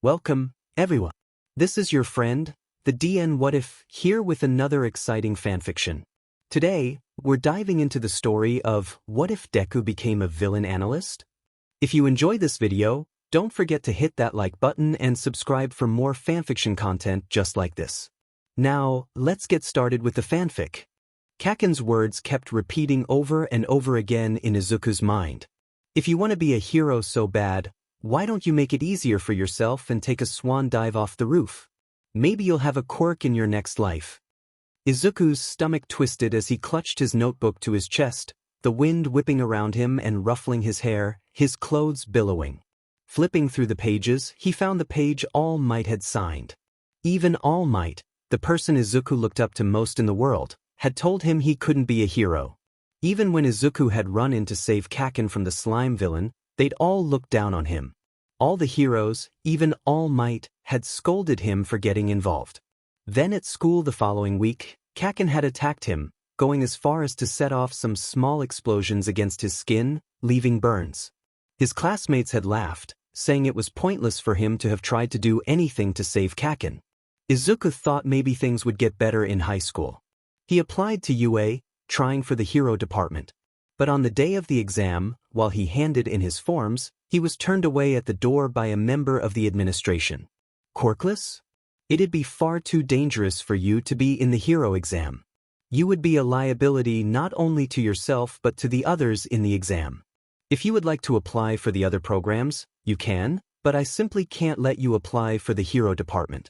Welcome, everyone. This is your friend, the DN What If, here with another exciting fanfiction. Today, we're diving into the story of What If Deku Became a Villain Analyst? If you enjoyed this video, don't forget to hit that like button and subscribe for more fanfiction content just like this. Now, let's get started with the fanfic. Kaken's words kept repeating over and over again in Izuku's mind. If you want to be a hero so bad, why don't you make it easier for yourself and take a swan dive off the roof? Maybe you'll have a quirk in your next life. Izuku's stomach twisted as he clutched his notebook to his chest, the wind whipping around him and ruffling his hair, his clothes billowing. Flipping through the pages, he found the page All Might had signed. Even All Might, the person Izuku looked up to most in the world, had told him he couldn't be a hero. Even when Izuku had run in to save Kaken from the slime villain, they'd all looked down on him. All the heroes, even All Might, had scolded him for getting involved. Then at school the following week, Kaken had attacked him, going as far as to set off some small explosions against his skin, leaving burns. His classmates had laughed, saying it was pointless for him to have tried to do anything to save Kaken. Izuku thought maybe things would get better in high school. He applied to UA, trying for the hero department. But on the day of the exam, while he handed in his forms, he was turned away at the door by a member of the administration. Quirkless? It'd be far too dangerous for you to be in the hero exam. You would be a liability not only to yourself but to the others in the exam. If you would like to apply for the other programs, you can, but I simply can't let you apply for the hero department.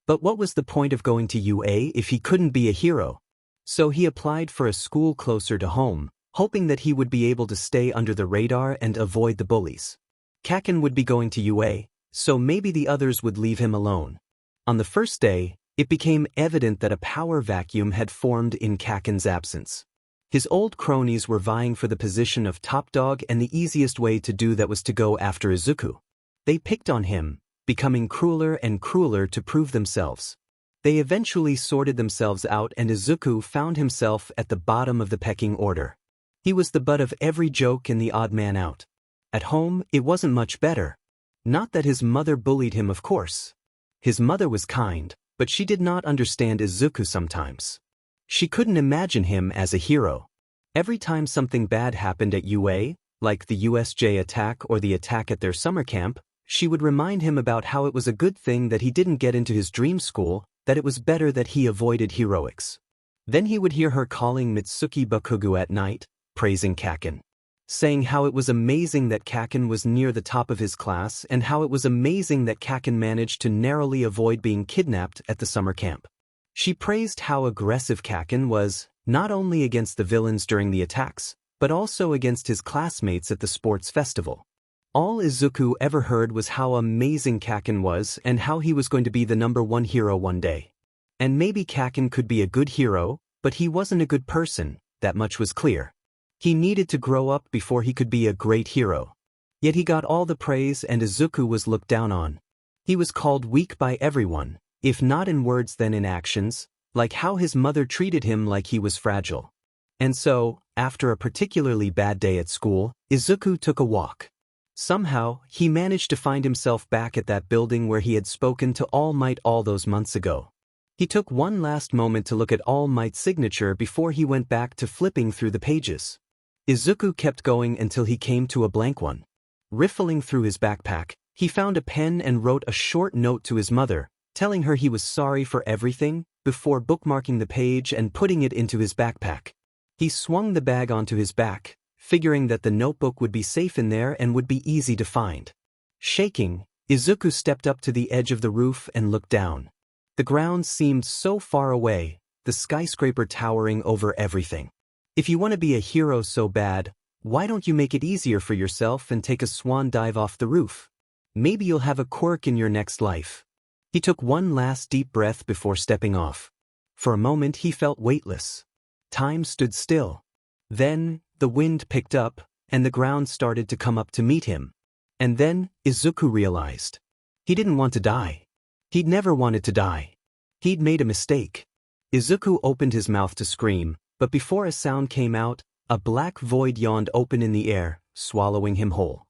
But what was the point of going to UA if he couldn't be a hero? So he applied for a school closer to home, hoping that he would be able to stay under the radar and avoid the bullies. Kaken would be going to UA, so maybe the others would leave him alone. On the first day, it became evident that a power vacuum had formed in Kaken's absence. His old cronies were vying for the position of top dog, and the easiest way to do that was to go after Izuku. They picked on him, becoming crueler and crueler to prove themselves. They eventually sorted themselves out and Izuku found himself at the bottom of the pecking order. He was the butt of every joke and the odd man out. At home, it wasn't much better. Not that his mother bullied him, of course. His mother was kind, but she did not understand Izuku sometimes. She couldn't imagine him as a hero. Every time something bad happened at UA, like the USJ attack or the attack at their summer camp, she would remind him about how it was a good thing that he didn't get into his dream school, that it was better that he avoided heroics. Then he would hear her calling Mitsuki Bakugu at night, praising Kaken, saying how it was amazing that Kaken was near the top of his class and how it was amazing that Kaken managed to narrowly avoid being kidnapped at the summer camp. She praised how aggressive Kaken was, not only against the villains during the attacks, but also against his classmates at the sports festival. All Izuku ever heard was how amazing Kaken was and how he was going to be the #1 hero one day. And maybe Kaken could be a good hero, but he wasn't a good person, that much was clear. He needed to grow up before he could be a great hero. Yet he got all the praise and Izuku was looked down on. He was called weak by everyone, if not in words then in actions, like how his mother treated him like he was fragile. And so, after a particularly bad day at school, Izuku took a walk. Somehow, he managed to find himself back at that building where he had spoken to All Might all those months ago. He took one last moment to look at All Might's signature before he went back to flipping through the pages. Izuku kept going until he came to a blank one. Riffling through his backpack, he found a pen and wrote a short note to his mother, telling her he was sorry for everything, before bookmarking the page and putting it into his backpack. He swung the bag onto his back, figuring that the notebook would be safe in there and would be easy to find. Shaking, Izuku stepped up to the edge of the roof and looked down. The ground seemed so far away, the skyscraper towering over everything. If you want to be a hero so bad, why don't you make it easier for yourself and take a swan dive off the roof? Maybe you'll have a quirk in your next life. He took one last deep breath before stepping off. For a moment he felt weightless. Time stood still. Then, the wind picked up, and the ground started to come up to meet him. And then, Izuku realized. He didn't want to die. He'd never wanted to die. He'd made a mistake. Izuku opened his mouth to scream, but before a sound came out, a black void yawned open in the air, swallowing him whole.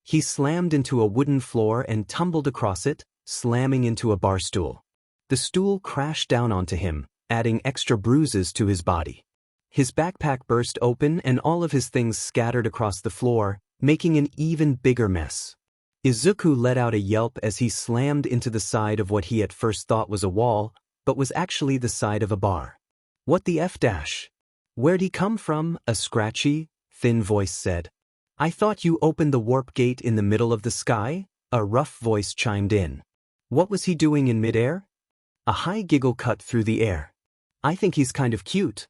He slammed into a wooden floor and tumbled across it, slamming into a bar stool. The stool crashed down onto him, adding extra bruises to his body. His backpack burst open and all of his things scattered across the floor, making an even bigger mess. Izuku let out a yelp as he slammed into the side of what he at first thought was a wall, but was actually the side of a bar. "What the F dash? Where'd he come from?" a scratchy, thin voice said. "I thought you opened the warp gate in the middle of the sky," a rough voice chimed in. "What was he doing in midair?" A high giggle cut through the air. "I think he's kind of cute."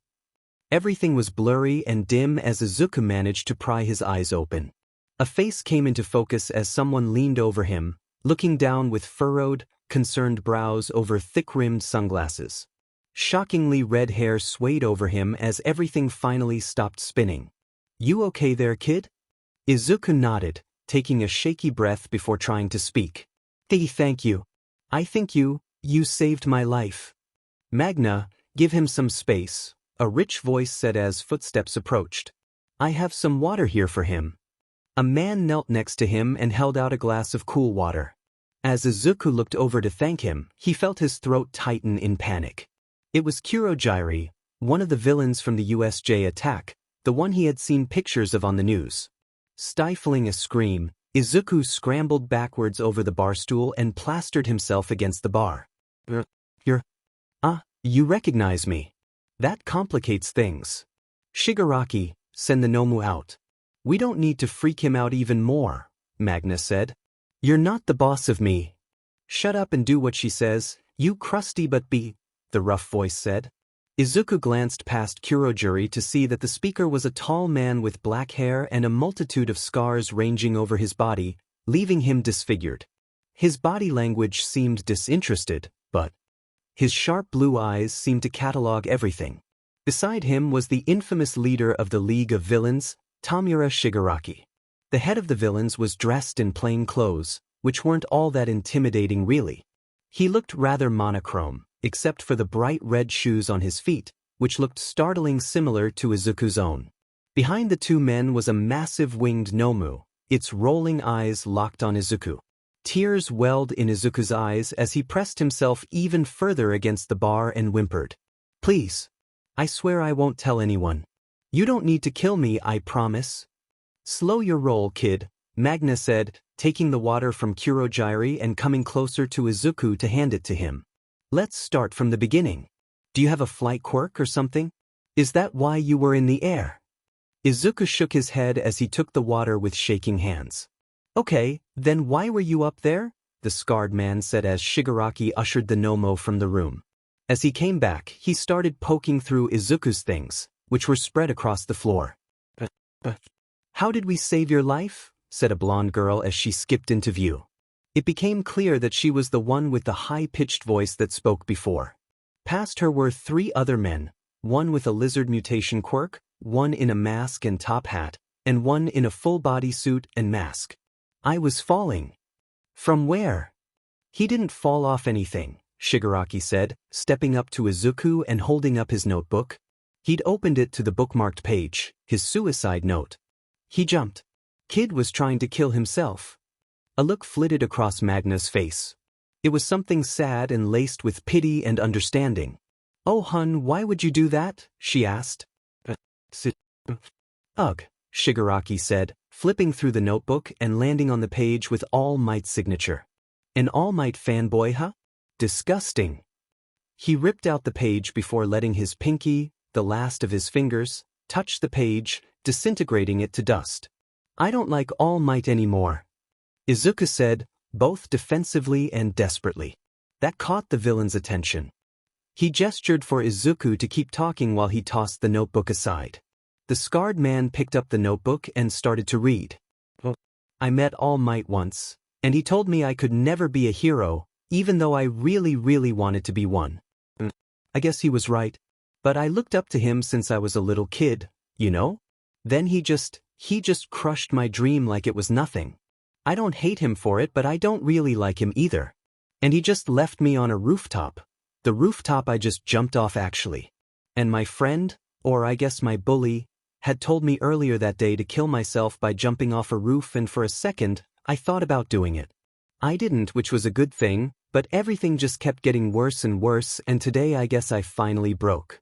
Everything was blurry and dim as Izuku managed to pry his eyes open. A face came into focus as someone leaned over him, looking down with furrowed, concerned brows over thick-rimmed sunglasses. Shockingly red hair swayed over him as everything finally stopped spinning. "You okay there, kid?" Izuku nodded, taking a shaky breath before trying to speak. Thank you. I think you saved my life." "Magna, give him some space," a rich voice said as footsteps approached. "I have some water here for him." A man knelt next to him and held out a glass of cool water. As Izuku looked over to thank him, he felt his throat tighten in panic. It was Kurogiri, one of the villains from the USJ attack, the one he had seen pictures of on the news. Stifling a scream, Izuku scrambled backwards over the bar stool and plastered himself against the bar. You recognize me. That complicates things." "Shigaraki, send the Nomu out." "We don't need to freak him out even more," Magna said. "You're not the boss of me." "Shut up and do what she says, you crusty but bee," the rough voice said. Izuku glanced past Kurogiri to see that the speaker was a tall man with black hair and a multitude of scars ranging over his body, leaving him disfigured. His body language seemed disinterested, but his sharp blue eyes seemed to catalog everything. Beside him was the infamous leader of the League of Villains, Tamura Shigaraki. The head of the villains was dressed in plain clothes, which weren't all that intimidating really. He looked rather monochrome, except for the bright red shoes on his feet, which looked startlingly similar to Izuku's own. Behind the two men was a massive winged Nomu, its rolling eyes locked on Izuku. Tears welled in Izuku's eyes as he pressed himself even further against the bar and whimpered. "Please. I swear I won't tell anyone. You don't need to kill me, I promise." "Slow your roll, kid," Magna said, taking the water from Kurogiri and coming closer to Izuku to hand it to him. "Let's start from the beginning. Do you have a flight quirk or something? Is that why you were in the air?" Izuku shook his head as he took the water with shaking hands. "Okay, then why were you up there?" the scarred man said as Shigaraki ushered the Nomo from the room. As he came back, he started poking through Izuku's things, which were spread across the floor. "How did we save your life?" said a blonde girl as she skipped into view. It became clear that she was the one with the high-pitched voice that spoke before. Past her were three other men, one with a lizard mutation quirk, one in a mask and top hat, and one in a full bodysuit and mask. "I was falling." "From where?" "He didn't fall off anything," Shigaraki said, stepping up to Izuku and holding up his notebook. He'd opened it to the bookmarked page, his suicide note. "He jumped. Kid was trying to kill himself." A look flitted across Magna's face. It was something sad and laced with pity and understanding. "Oh hun, why would you do that?" she asked. "Ugh," Shigaraki said, flipping through the notebook and landing on the page with All Might's signature. "An All Might fanboy, huh? Disgusting." He ripped out the page before letting his pinky, the last of his fingers, touch the page, disintegrating it to dust. "I don't like All Might anymore," Izuku said, both defensively and desperately. That caught the villain's attention. He gestured for Izuku to keep talking while he tossed the notebook aside. The scarred man picked up the notebook and started to read. "I met All Might once, and he told me I could never be a hero, even though I really wanted to be one. I guess he was right, but I looked up to him since I was a little kid, you know? Then he just crushed my dream like it was nothing. I don't hate him for it, but I don't really like him either. And he just left me on a rooftop. The rooftop I just jumped off actually. And my friend, or I guess my bully, had told me earlier that day to kill myself by jumping off a roof, and for a second, I thought about doing it. I didn't, which was a good thing, but everything just kept getting worse and worse, and today I guess I finally broke.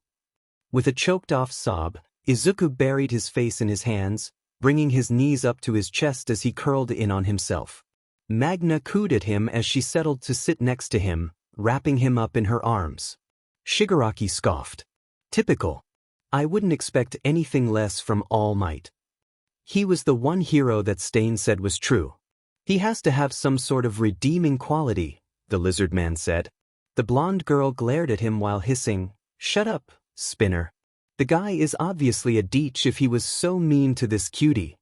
With a choked-off sob, Izuku buried his face in his hands, bringing his knees up to his chest as he curled in on himself. Magna cooed at him as she settled to sit next to him, wrapping him up in her arms. Shigaraki scoffed. Typical. I wouldn't expect anything less from All Might. He was the one hero that Stain said was true. He has to have some sort of redeeming quality, the lizard man said. The blonde girl glared at him while hissing, "Shut up, spinner. The guy is obviously a deech if he was so mean to this cutie."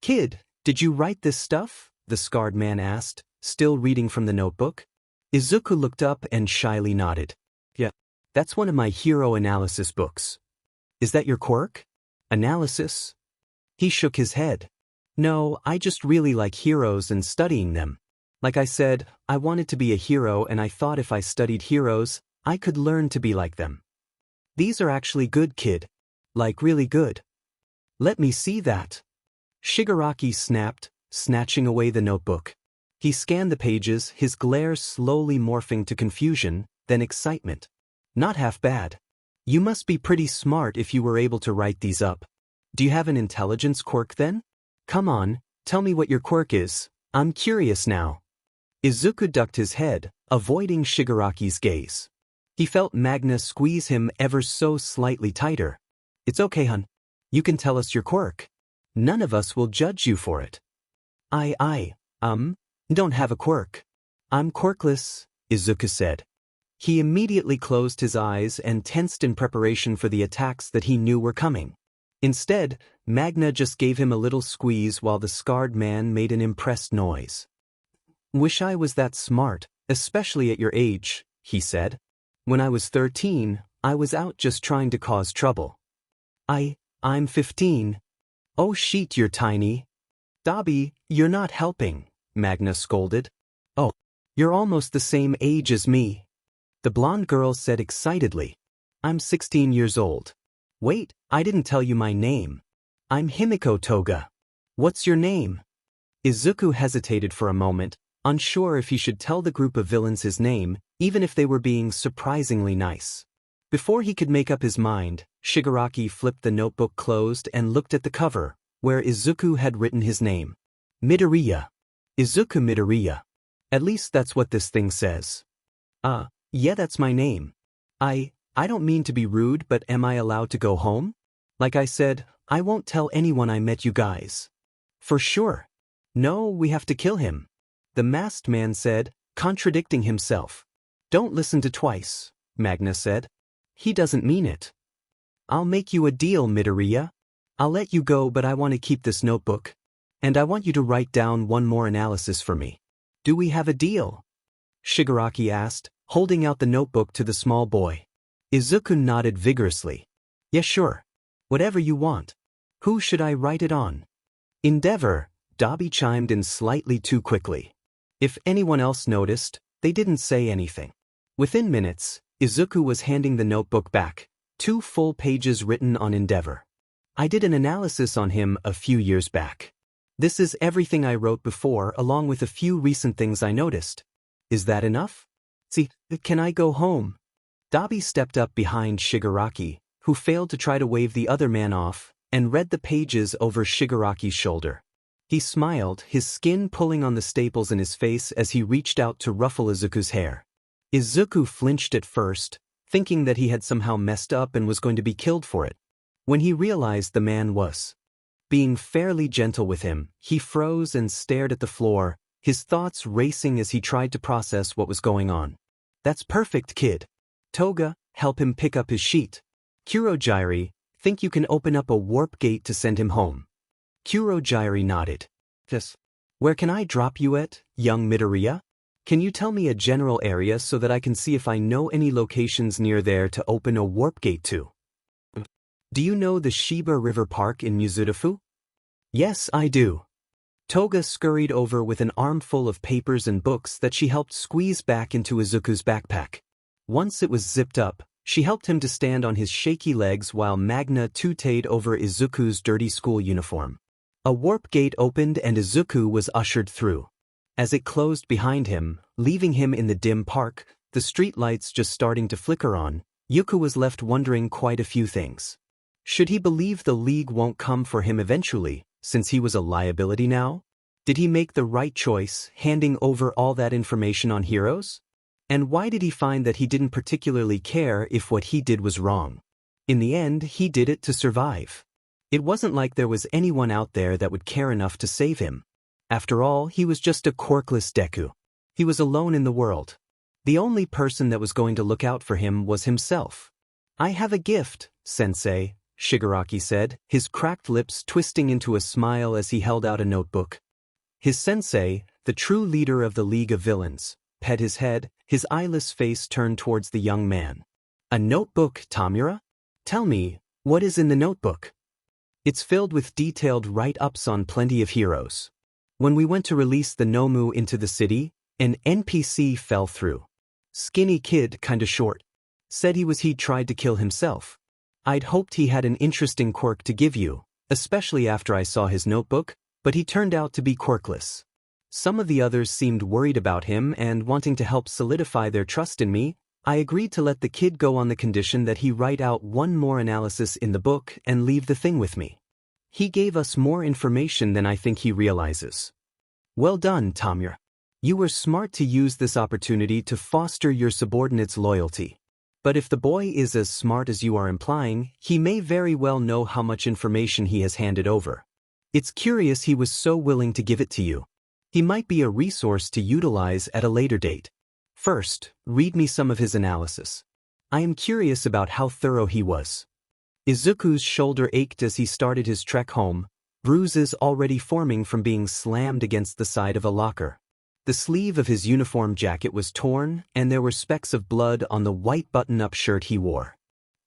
"Kid, did you write this stuff?" the scarred man asked, still reading from the notebook. Izuku looked up and shyly nodded. "Yeah, that's one of my hero analysis books." "Is that your quirk? Analysis?" He shook his head. "No, I just really like heroes and studying them. Like I said, I wanted to be a hero and I thought if I studied heroes, I could learn to be like them." "These are actually good, kid. Like really good." "Let me see that." Shigaraki snapped, snatching away the notebook. He scanned the pages, his glare slowly morphing to confusion, then excitement. "Not half bad. You must be pretty smart if you were able to write these up. Do you have an intelligence quirk then? Come on, tell me what your quirk is. I'm curious now." Izuku ducked his head, avoiding Shigaraki's gaze. He felt Magna squeeze him ever so slightly tighter. "It's okay, hun. You can tell us your quirk. None of us will judge you for it." I don't have a quirk. I'm quirkless," Izuku said. He immediately closed his eyes and tensed in preparation for the attacks that he knew were coming. Instead, Magna just gave him a little squeeze while the scarred man made an impressed noise. "Wish I was that smart, especially at your age," he said. "When I was 13, I was out just trying to cause trouble." I'm 15. "Oh shit, you're tiny." "Dabi, you're not helping," Magna scolded. "Oh, you're almost the same age as me," the blonde girl said excitedly. "I'm 16 years old. Wait, I didn't tell you my name. I'm Himiko Toga. What's your name?" Izuku hesitated for a moment, unsure if he should tell the group of villains his name, even if they were being surprisingly nice. Before he could make up his mind, Shigaraki flipped the notebook closed and looked at the cover, where Izuku had written his name. Midoriya. Izuku Midoriya. At least that's what this thing says. Yeah, that's my name. I don't mean to be rude, but am I allowed to go home? Like I said, I won't tell anyone I met you guys." "For sure." "No, we have to kill him," the masked man said, contradicting himself. "Don't listen to twice," Magna said. "He doesn't mean it." "I'll make you a deal, Midoriya. I'll let you go, but I want to keep this notebook. And I want you to write down one more analysis for me. Do we have a deal?" Shigaraki asked, holding out the notebook to the small boy. Izuku nodded vigorously. "Yeah, sure. Whatever you want. Who should I write it on?" "Endeavor," Dabi chimed in slightly too quickly. If anyone else noticed, they didn't say anything. Within minutes, Izuku was handing the notebook back, 2 full pages written on Endeavor. "I did an analysis on him a few years back. This is everything I wrote before along with a few recent things I noticed. Is that enough? See, can I go home?" Dabi stepped up behind Shigaraki, who failed to try to wave the other man off, and read the pages over Shigaraki's shoulder. He smiled, his skin pulling on the staples in his face as he reached out to ruffle Izuku's hair. Izuku flinched at first, thinking that he had somehow messed up and was going to be killed for it. When he realized the man was being fairly gentle with him, he froze and stared at the floor, his thoughts racing as he tried to process what was going on. "That's perfect, kid. Toga, help him pick up his sheet. Kurogyri, think you can open up a warp gate to send him home?" Kurogyri nodded. "Yes. Where can I drop you at, young Midoriya? Can you tell me a general area so that I can see if I know any locations near there to open a warp gate to?" "Do you know the Shiba River Park in Mizudafu?" "Yes, I do." Toga scurried over with an armful of papers and books that she helped squeeze back into Izuku's backpack. Once it was zipped up, she helped him to stand on his shaky legs while Magna tutayed over Izuku's dirty school uniform. A warp gate opened and Izuku was ushered through. As it closed behind him, leaving him in the dim park, the street lights just starting to flicker on, Yuku was left wondering quite a few things. Should he believe the League won't come for him eventually, since he was a liability now? Did he make the right choice, handing over all that information on Heroes? And why did he find that he didn't particularly care if what he did was wrong? In the end, he did it to survive. It wasn't like there was anyone out there that would care enough to save him. After all, he was just a quirkless Deku. He was alone in the world. The only person that was going to look out for him was himself. "I have a gift, Sensei," Shigaraki said, his cracked lips twisting into a smile as he held out a notebook. His sensei, the true leader of the League of Villains, pet his head, his eyeless face turned towards the young man. "A notebook, Tamura? Tell me, what is in the notebook?" "It's filled with detailed write-ups on plenty of heroes. When we went to release the Nomu into the city, an NPC fell through. Skinny kid, kinda short. Said he tried to kill himself. I'd hoped he had an interesting quirk to give you, especially after I saw his notebook, but he turned out to be quirkless. Some of the others seemed worried about him and wanting to help solidify their trust in me. I agreed to let the kid go on the condition that he write out one more analysis in the book and leave the thing with me. He gave us more information than I think he realizes." "Well done, Tamura. You were smart to use this opportunity to foster your subordinate's loyalty. But if the boy is as smart as you are implying, he may very well know how much information he has handed over. It's curious he was so willing to give it to you. He might be a resource to utilize at a later date. First, read me some of his analysis. I am curious about how thorough he was." Izuku's shoulder ached as he started his trek home, bruises already forming from being slammed against the side of a locker. The sleeve of his uniform jacket was torn, and there were specks of blood on the white button-up shirt he wore.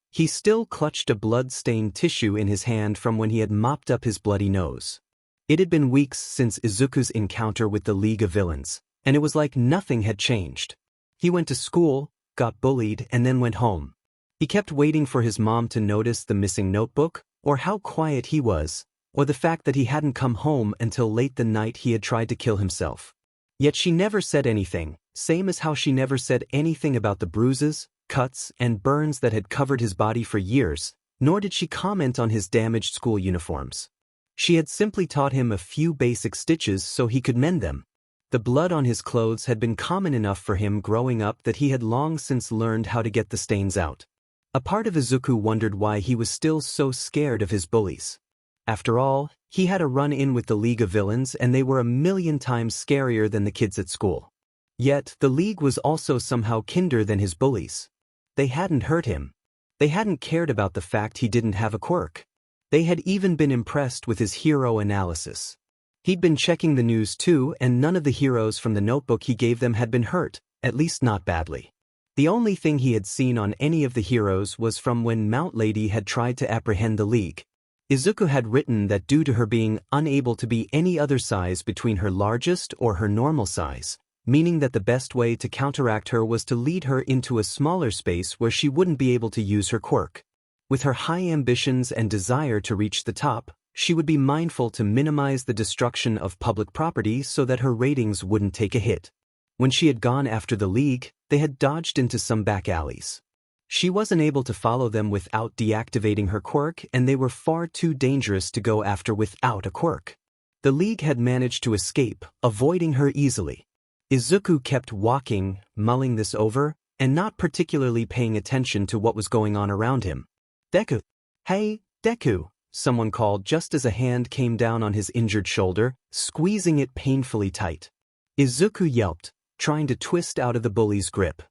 He still clutched a blood-stained tissue in his hand from when he had mopped up his bloody nose. It had been weeks since Izuku's encounter with the League of Villains, and it was like nothing had changed. He went to school, got bullied, and then went home. He kept waiting for his mom to notice the missing notebook, or how quiet he was, or the fact that he hadn't come home until late the night he had tried to kill himself. Yet she never said anything, same as how she never said anything about the bruises, cuts, and burns that had covered his body for years, nor did she comment on his damaged school uniforms. She had simply taught him a few basic stitches so he could mend them. The blood on his clothes had been common enough for him growing up that he had long since learned how to get the stains out. A part of Izuku wondered why he was still so scared of his bullies. After all, he had a run-in with the League of Villains and they were a million times scarier than the kids at school. Yet, the League was also somehow kinder than his bullies. They hadn't hurt him. They hadn't cared about the fact he didn't have a quirk. They had even been impressed with his hero analysis. He'd been checking the news too, and none of the heroes from the notebook he gave them had been hurt, at least not badly. The only thing he had seen on any of the heroes was from when Mount Lady had tried to apprehend the League. Izuku had written that due to her being unable to be any other size between her largest or her normal size, meaning that the best way to counteract her was to lead her into a smaller space where she wouldn't be able to use her quirk. With her high ambitions and desire to reach the top, she would be mindful to minimize the destruction of public property so that her ratings wouldn't take a hit. When she had gone after the League, they had dodged into some back alleys. She wasn't able to follow them without deactivating her quirk, and they were far too dangerous to go after without a quirk. The League had managed to escape, avoiding her easily. Izuku kept walking, mulling this over, and not particularly paying attention to what was going on around him. "Deku! Hey, Deku!" someone called just as a hand came down on his injured shoulder, squeezing it painfully tight. Izuku yelped, trying to twist out of the bully's grip.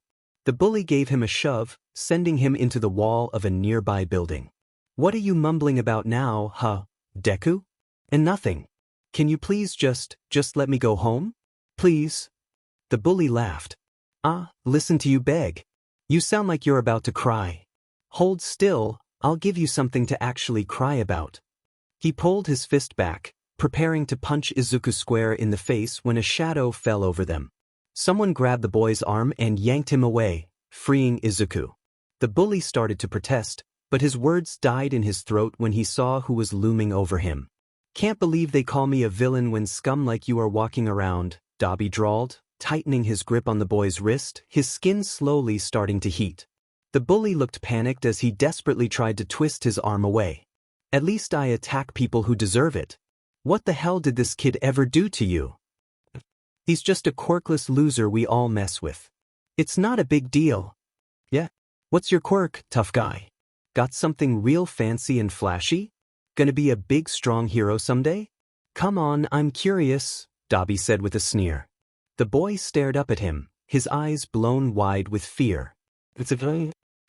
The bully gave him a shove, sending him into the wall of a nearby building. "What are you mumbling about now, huh, Deku?" "And nothing. Can you please just let me go home? Please?" The bully laughed. Listen to you beg. You sound like you're about to cry. Hold still, I'll give you something to actually cry about." He pulled his fist back, preparing to punch Izuku square in the face when a shadow fell over them. Someone grabbed the boy's arm and yanked him away, freeing Izuku. The bully started to protest, but his words died in his throat when he saw who was looming over him. "Can't believe they call me a villain when scum like you are walking around, Dobby drawled, tightening his grip on the boy's wrist, his skin slowly starting to heat. The bully looked panicked as he desperately tried to twist his arm away. At least I attack people who deserve it. What the hell did this kid ever do to you? He's just a quirkless loser we all mess with. It's not a big deal. Yeah? What's your quirk, tough guy? Got something real fancy and flashy? Gonna be a big strong hero someday? Come on, I'm curious, Dobby said with a sneer. The boy stared up at him, his eyes blown wide with fear.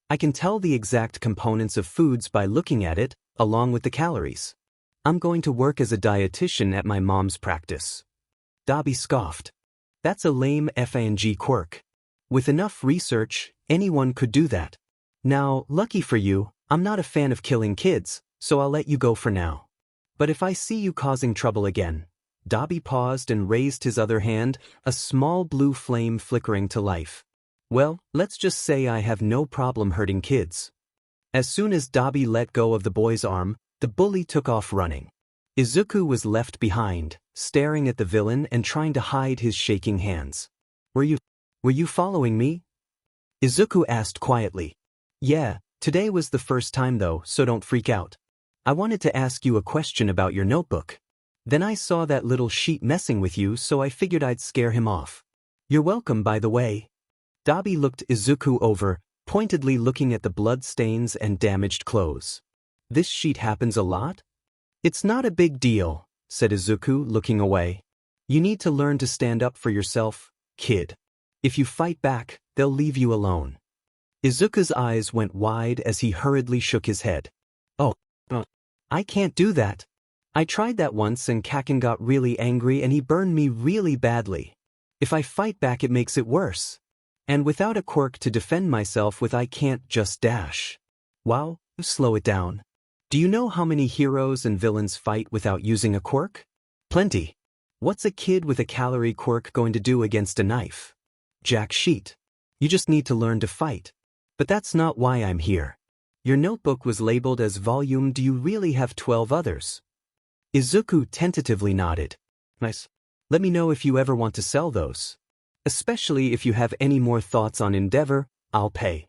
I can tell the exact components of foods by looking at it, along with the calories. I'm going to work as a dietitian at my mom's practice. Dobby scoffed. That's a lame FANG quirk. With enough research, anyone could do that. Now, lucky for you, I'm not a fan of killing kids, so I'll let you go for now. But if I see you causing trouble again... Dobby paused and raised his other hand, a small blue flame flickering to life. Well, let's just say I have no problem hurting kids. As soon as Dobby let go of the boy's arm, the bully took off running. Izuku was left behind, staring at the villain and trying to hide his shaking hands. Were you following me? Izuku asked quietly. Yeah, today was the first time though, so don't freak out. I wanted to ask you a question about your notebook. Then I saw that little sheep messing with you, so I figured I'd scare him off. You're welcome, by the way. Dobby looked Izuku over, pointedly looking at the blood stains and damaged clothes. This sheet happens a lot? It's not a big deal, said Izuku, looking away. You need to learn to stand up for yourself, kid. If you fight back, they'll leave you alone. Izuku's eyes went wide as he hurriedly shook his head. Oh, I can't do that. I tried that once and Kaken got really angry and he burned me really badly. If I fight back it makes it worse. And without a quirk to defend myself with I can't just dash. Wow, slow it down. Do you know how many heroes and villains fight without using a quirk? Plenty. What's a kid with a calorie quirk going to do against a knife? Jack sheet. You just need to learn to fight. But that's not why I'm here. Your notebook was labeled as volume. Do you really have 12 others? Izuku tentatively nodded. Nice. Let me know if you ever want to sell those. Especially if you have any more thoughts on Endeavor, I'll pay.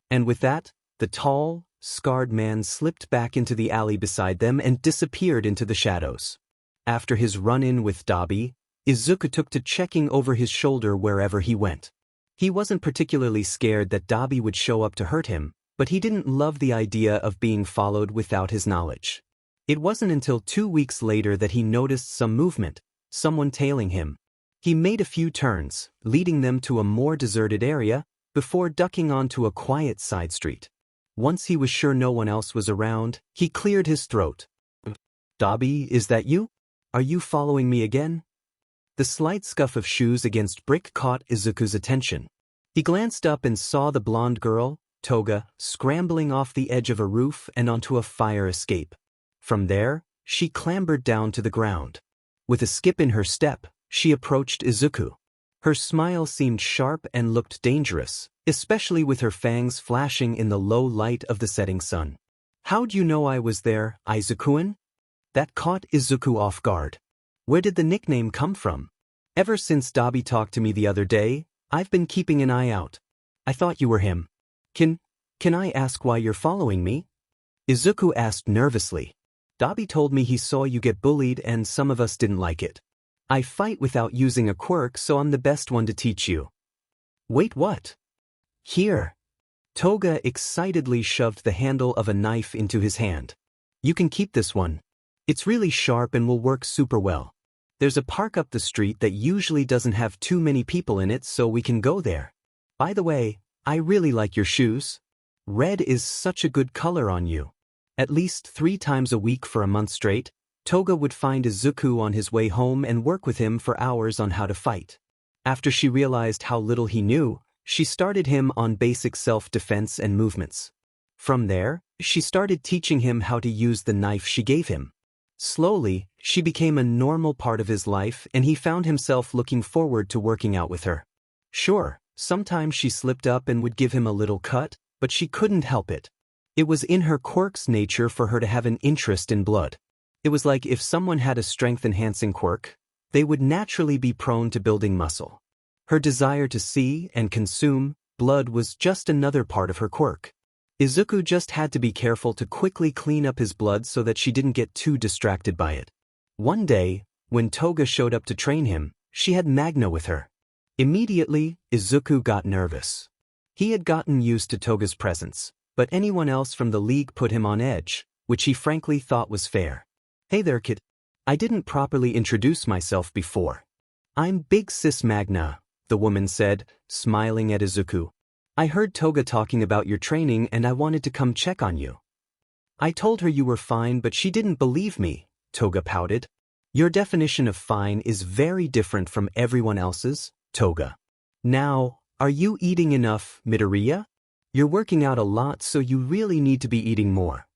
And with that, the tall, scarred man slipped back into the alley beside them and disappeared into the shadows. After his run-in with Dobby, Izuku took to checking over his shoulder wherever he went. He wasn't particularly scared that Dobby would show up to hurt him, but he didn't love the idea of being followed without his knowledge. It wasn't until 2 weeks later that he noticed some movement, someone tailing him. He made a few turns, leading them to a more deserted area, before ducking onto a quiet side street. Once he was sure no one else was around, he cleared his throat. Dobby, is that you? Are you following me again? The slight scuff of shoes against brick caught Izuku's attention. He glanced up and saw the blonde girl, Toga, scrambling off the edge of a roof and onto a fire escape. From there, she clambered down to the ground. With a skip in her step, she approached Izuku. Her smile seemed sharp and looked dangerous, especially with her fangs flashing in the low light of the setting sun. How'd you know I was there, Izukuin? That caught Izuku off guard. Where did the nickname come from? Ever since Dobby talked to me the other day, I've been keeping an eye out. I thought you were him. Can I ask why you're following me? Izuku asked nervously. Dobby told me he saw you get bullied and some of us didn't like it. I fight without using a quirk, so I'm the best one to teach you. Wait, what? Here. Toga excitedly shoved the handle of a knife into his hand. You can keep this one. It's really sharp and will work super well. There's a park up the street that usually doesn't have too many people in it, so we can go there. By the way, I really like your shoes. Red is such a good color on you. At least 3 times a week for a month straight, Toga would find Izuku on his way home and work with him for hours on how to fight. After she realized how little he knew, she started him on basic self-defense and movements. From there, she started teaching him how to use the knife she gave him. Slowly, she became a normal part of his life and he found himself looking forward to working out with her. Sure, sometimes she slipped up and would give him a little cut, but she couldn't help it. It was in her quirk's nature for her to have an interest in blood. It was like if someone had a strength-enhancing quirk, they would naturally be prone to building muscle. Her desire to see and consume blood was just another part of her quirk. Izuku just had to be careful to quickly clean up his blood so that she didn't get too distracted by it. One day, when Toga showed up to train him, she had Magna with her. Immediately, Izuku got nervous. He had gotten used to Toga's presence, but anyone else from the league put him on edge, which he frankly thought was fair. "Hey there, kid. I didn't properly introduce myself before. I'm Big Sis Magna," the woman said, smiling at Izuku. "I heard Toga talking about your training and I wanted to come check on you." "I told her you were fine, but she didn't believe me," Toga pouted. "Your definition of fine is very different from everyone else's, Toga. Now, are you eating enough, Midoriya? You're working out a lot, so you really need to be eating more."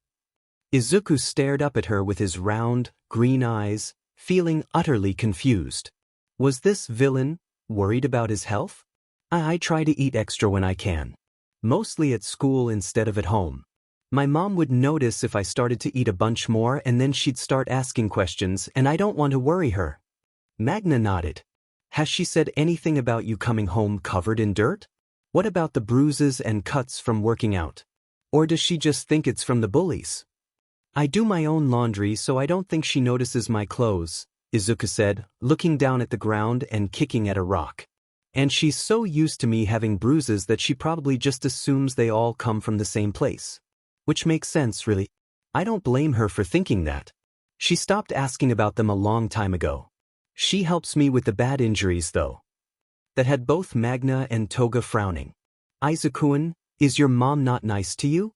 Izuku stared up at her with his round, green eyes, feeling utterly confused. Was this villain worried about his health? I try to eat extra when I can. Mostly at school instead of at home. My mom would notice if I started to eat a bunch more and then she'd start asking questions and I don't want to worry her. Magna nodded. Has she said anything about you coming home covered in dirt? What about the bruises and cuts from working out? Or does she just think it's from the bullies? I do my own laundry so I don't think she notices my clothes, Izuku said, looking down at the ground and kicking at a rock. And she's so used to me having bruises that she probably just assumes they all come from the same place. Which makes sense, really. I don't blame her for thinking that. She stopped asking about them a long time ago. She helps me with the bad injuries, though. That had both Magna and Toga frowning. Izuku-kun, is your mom not nice to you?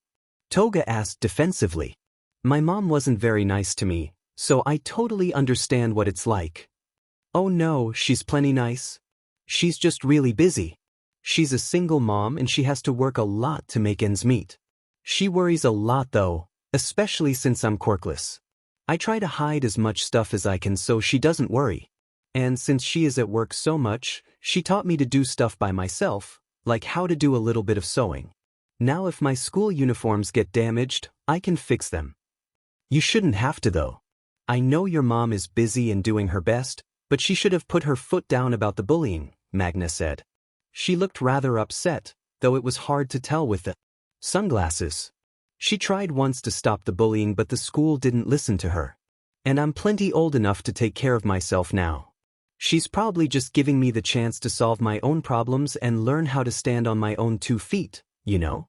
Toga asked defensively. My mom wasn't very nice to me, so I totally understand what it's like. Oh no, she's plenty nice. She's just really busy. She's a single mom and she has to work a lot to make ends meet. She worries a lot though, especially since I'm quirkless. I try to hide as much stuff as I can so she doesn't worry. And since she is at work so much, she taught me to do stuff by myself, like how to do a little bit of sewing. Now if my school uniforms get damaged, I can fix them. You shouldn't have to though. I know your mom is busy and doing her best, but she should have put her foot down about the bullying, Magna said. She looked rather upset, though it was hard to tell with the sunglasses. She tried once to stop the bullying but the school didn't listen to her. And I'm plenty old enough to take care of myself now. She's probably just giving me the chance to solve my own problems and learn how to stand on my own 2 feet, you know?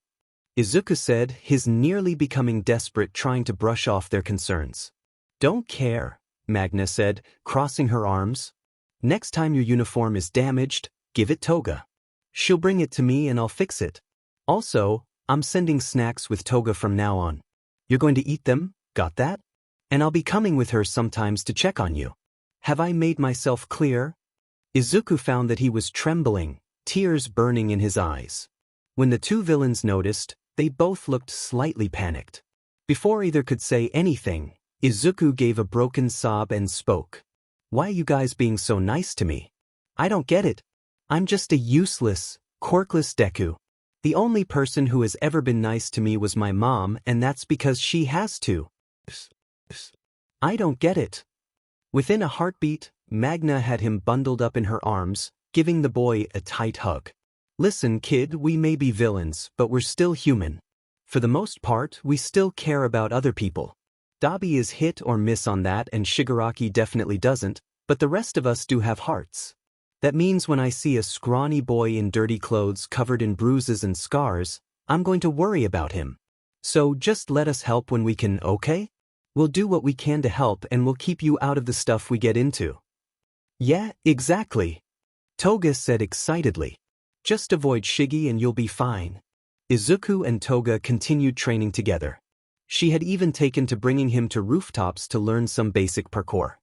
Izuku said, his nearly becoming desperate trying to brush off their concerns. Don't care, Magna said, crossing her arms. Next time your uniform is damaged, give it Toga. She'll bring it to me and I'll fix it. Also, I'm sending snacks with Toga from now on. You're going to eat them, got that? And I'll be coming with her sometimes to check on you. Have I made myself clear? Izuku found that he was trembling, tears burning in his eyes. When the 2 villains noticed, they both looked slightly panicked. Before either could say anything, Izuku gave a broken sob and spoke. Why are you guys being so nice to me? I don't get it. I'm just a useless, quirkless Deku. The only person who has ever been nice to me was my mom and that's because she has to. I don't get it. Within a heartbeat, Magna had him bundled up in her arms, giving the boy a tight hug. Listen, kid, we may be villains, but we're still human. For the most part, we still care about other people. Dabi is hit or miss on that and Shigaraki definitely doesn't, but the rest of us do have hearts. That means when I see a scrawny boy in dirty clothes covered in bruises and scars, I'm going to worry about him. So just let us help when we can, okay? We'll do what we can to help and we'll keep you out of the stuff we get into. Yeah, exactly. Toga said excitedly. Just avoid Shigi and you'll be fine. Izuku and Toga continued training together. She had even taken to bringing him to rooftops to learn some basic parkour.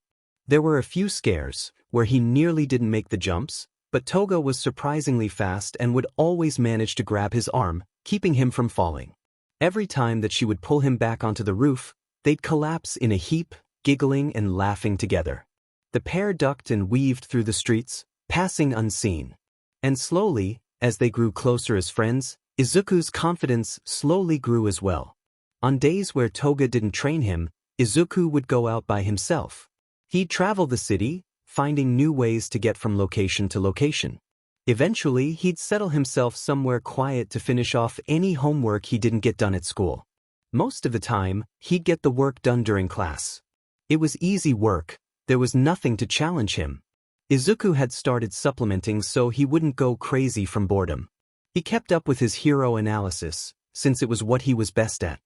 There were a few scares, where he nearly didn't make the jumps, but Toga was surprisingly fast and would always manage to grab his arm, keeping him from falling. Every time that she would pull him back onto the roof, they'd collapse in a heap, giggling and laughing together. The pair ducked and weaved through the streets, passing unseen. And slowly, as they grew closer as friends, Izuku's confidence slowly grew as well. On days where Toga didn't train him, Izuku would go out by himself. He'd travel the city, finding new ways to get from location to location. Eventually, he'd settle himself somewhere quiet to finish off any homework he didn't get done at school. Most of the time, he'd get the work done during class. It was easy work, there was nothing to challenge him. Izuku had started supplementing so he wouldn't go crazy from boredom. He kept up with his hero analysis, since it was what he was best at.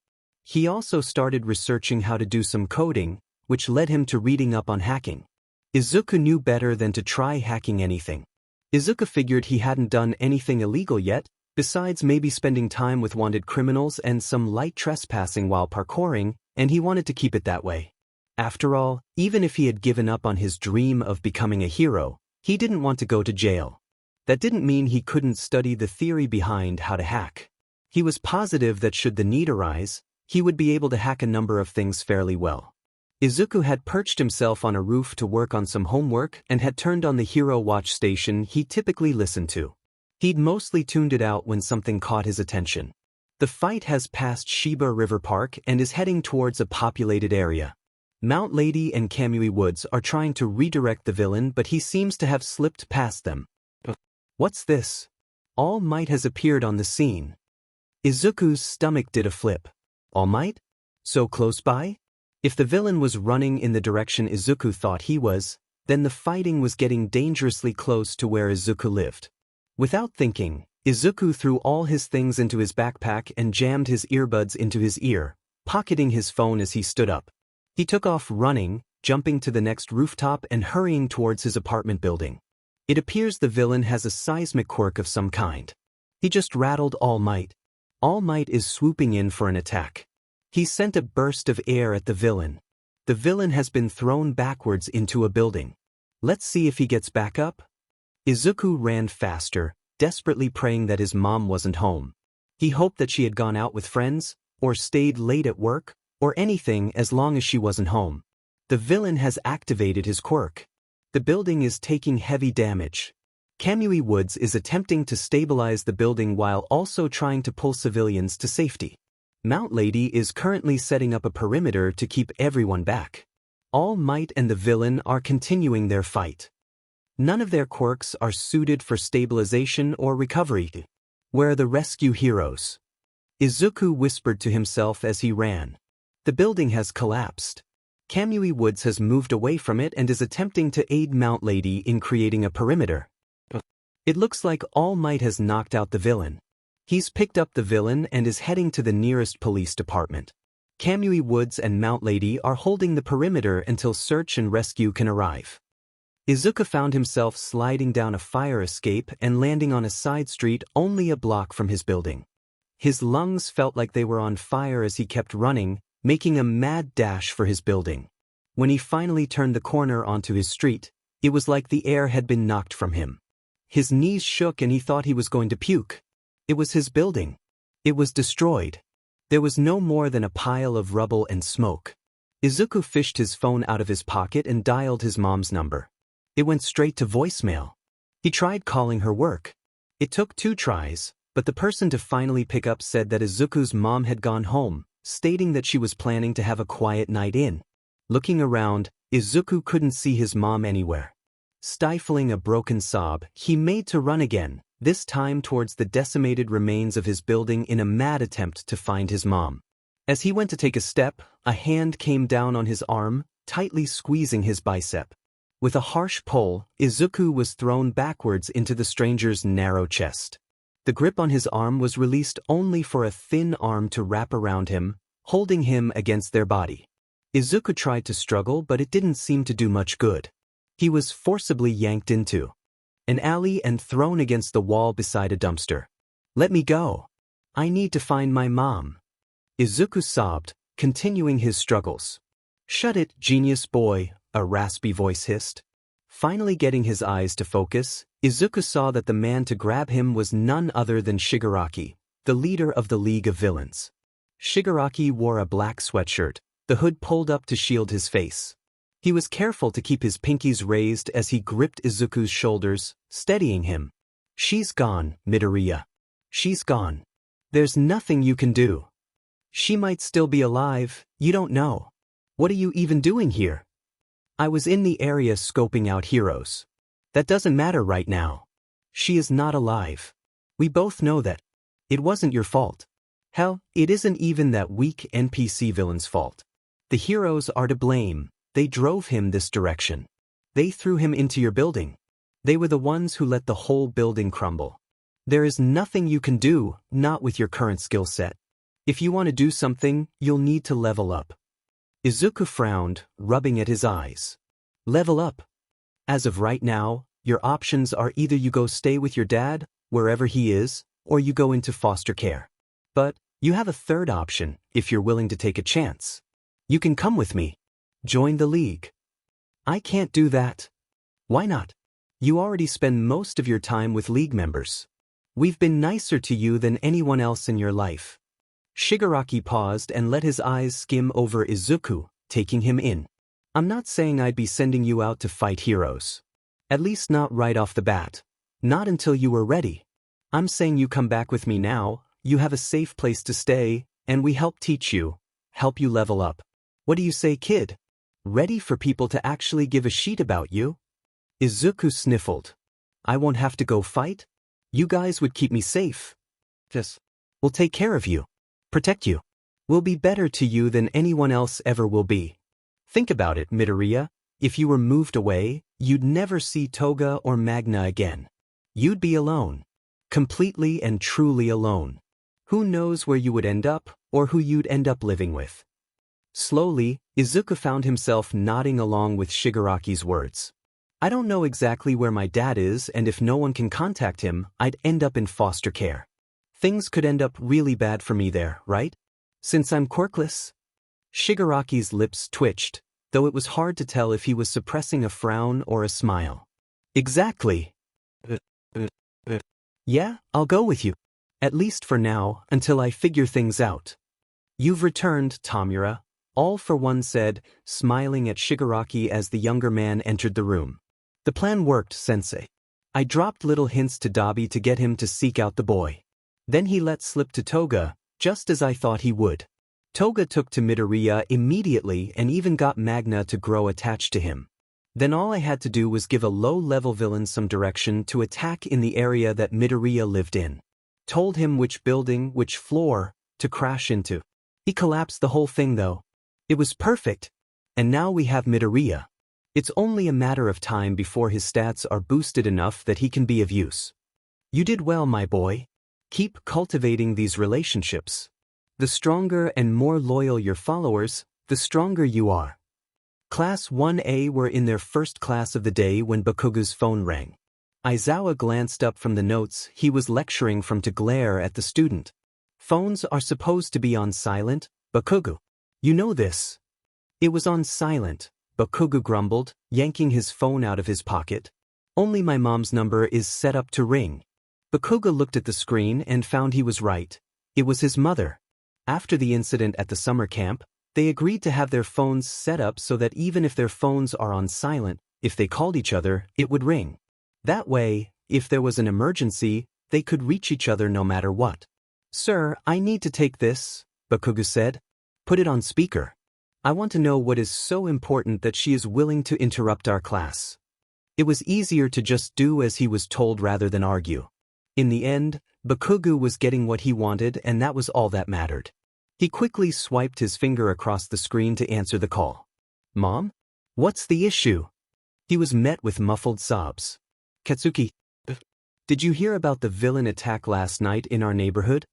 He also started researching how to do some coding, which led him to reading up on hacking. Izuku knew better than to try hacking anything. Izuku figured he hadn't done anything illegal yet, besides maybe spending time with wanted criminals and some light trespassing while parkouring, and he wanted to keep it that way. After all, even if he had given up on his dream of becoming a hero, he didn't want to go to jail. That didn't mean he couldn't study the theory behind how to hack. He was positive that should the need arise, he would be able to hack a number of things fairly well. Izuku had perched himself on a roof to work on some homework and had turned on the Hero Watch station he typically listened to. He'd mostly tuned it out when something caught his attention. The fight has passed Shiba River Park and is heading towards a populated area. Mount Lady and Kamui Woods are trying to redirect the villain, but he seems to have slipped past them. What's this? All Might has appeared on the scene. Izuku's stomach did a flip. All Might? So close by? If the villain was running in the direction Izuku thought he was, then the fighting was getting dangerously close to where Izuku lived. Without thinking, Izuku threw all his things into his backpack and jammed his earbuds into his ear, pocketing his phone as he stood up. He took off running, jumping to the next rooftop and hurrying towards his apartment building. It appears the villain has a seismic quirk of some kind. He just rattled All Might. All Might is swooping in for an attack. He sent a burst of air at the villain. The villain has been thrown backwards into a building. Let's see if he gets back up. Izuku ran faster, desperately praying that his mom wasn't home. He hoped that she had gone out with friends, or stayed late at work, or anything as long as she wasn't home. The villain has activated his quirk. The building is taking heavy damage. Kamui Woods is attempting to stabilize the building while also trying to pull civilians to safety. Mount Lady is currently setting up a perimeter to keep everyone back. All Might and the villain are continuing their fight. None of their quirks are suited for stabilization or recovery. Where are the rescue heroes? Izuku whispered to himself as he ran. The building has collapsed. Kamui Woods has moved away from it and is attempting to aid Mount Lady in creating a perimeter. It looks like All Might has knocked out the villain. He's picked up the villain and is heading to the nearest police department. Kamui Woods and Mount Lady are holding the perimeter until search and rescue can arrive. Izuku found himself sliding down a fire escape and landing on a side street only a block from his building. His lungs felt like they were on fire as he kept running, making a mad dash for his building. When he finally turned the corner onto his street, it was like the air had been knocked from him. His knees shook and he thought he was going to puke. It was his building. It was destroyed. There was no more than a pile of rubble and smoke. Izuku fished his phone out of his pocket and dialed his mom's number. It went straight to voicemail. He tried calling her work. It took 2 tries, but the person to finally pick up said that Izuku's mom had gone home, stating that she was planning to have a quiet night in. Looking around, Izuku couldn't see his mom anywhere. Stifling a broken sob, he made to run again, this time towards the decimated remains of his building in a mad attempt to find his mom. As he went to take a step, a hand came down on his arm, tightly squeezing his bicep. With a harsh pull, Izuku was thrown backwards into the stranger's narrow chest. The grip on his arm was released only for a thin arm to wrap around him, holding him against their body. Izuku tried to struggle, but it didn't seem to do much good. He was forcibly yanked into an alley and thrown against the wall beside a dumpster. "Let me go. I need to find my mom." Izuku sobbed, continuing his struggles. "Shut it, genius boy," a raspy voice hissed. Finally getting his eyes to focus, Izuku saw that the man to grab him was none other than Shigaraki, the leader of the League of Villains. Shigaraki wore a black sweatshirt, the hood pulled up to shield his face. He was careful to keep his pinkies raised as he gripped Izuku's shoulders, steadying him. "She's gone, Midoriya. She's gone. There's nothing you can do. She might still be alive, you don't know. What are you even doing here?" I was in the area scoping out heroes. That doesn't matter right now. She is not alive. We both know that. It wasn't your fault. Hell, it isn't even that weak NPC villain's fault. The heroes are to blame. They drove him this direction. They threw him into your building. They were the ones who let the whole building crumble. There is nothing you can do, not with your current skill set. If you want to do something, you'll need to level up. Izuku frowned, rubbing at his eyes. Level up. As of right now, your options are either you go stay with your dad, wherever he is, or you go into foster care. But you have a third option if you're willing to take a chance. You can come with me. Join the league. I can't do that. Why not? You already spend most of your time with league members. We've been nicer to you than anyone else in your life. Shigaraki paused and let his eyes skim over Izuku, taking him in. I'm not saying I'd be sending you out to fight heroes. At least not right off the bat. Not until you were ready. I'm saying you come back with me now, you have a safe place to stay, and we help teach you, help you level up. What do you say, kid? Ready for people to actually give a shit about you? Izuku sniffled. I won't have to go fight? You guys would keep me safe. Just, we'll take care of you. Protect you. We'll be better to you than anyone else ever will be. Think about it, Midoriya. If you were moved away, you'd never see Toga or Magna again. You'd be alone. Completely and truly alone. Who knows where you would end up, or who you'd end up living with. Slowly, Izuku found himself nodding along with Shigaraki's words. I don't know exactly where my dad is, and if no one can contact him, I'd end up in foster care. Things could end up really bad for me there, right? Since I'm quirkless? Shigaraki's lips twitched, though it was hard to tell if he was suppressing a frown or a smile. Exactly. Yeah, I'll go with you. At least for now, until I figure things out. You've returned, Tamura, All for One said, smiling at Shigaraki as the younger man entered the room. The plan worked, sensei. I dropped little hints to Dabi to get him to seek out the boy. Then he let slip to Toga, just as I thought he would. Toga took to Midoriya immediately and even got Magna to grow attached to him. Then all I had to do was give a low-level villain some direction to attack in the area that Midoriya lived in. Told him which building, which floor, to crash into. He collapsed the whole thing though. It was perfect. And now we have Midoriya. It's only a matter of time before his stats are boosted enough that he can be of use. You did well, my boy. Keep cultivating these relationships. The stronger and more loyal your followers, the stronger you are. Class 1A were in their first class of the day when Bakugu's phone rang. Aizawa glanced up from the notes he was lecturing from to glare at the student. Phones are supposed to be on silent, Bakugu. You know this. It was on silent, Bakugu grumbled, yanking his phone out of his pocket. Only my mom's number is set up to ring. Bakuga looked at the screen and found he was right. It was his mother. After the incident at the summer camp, they agreed to have their phones set up so that even if their phones are on silent, if they called each other, it would ring. That way, if there was an emergency, they could reach each other no matter what. Sir, I need to take this, Bakuga said. Put it on speaker. I want to know what is so important that she is willing to interrupt our class. It was easier to just do as he was told rather than argue. In the end, Bakugu was getting what he wanted and that was all that mattered. He quickly swiped his finger across the screen to answer the call. Mom? What's the issue? He was met with muffled sobs. Katsuki, did you hear about the villain attack last night in our neighborhood?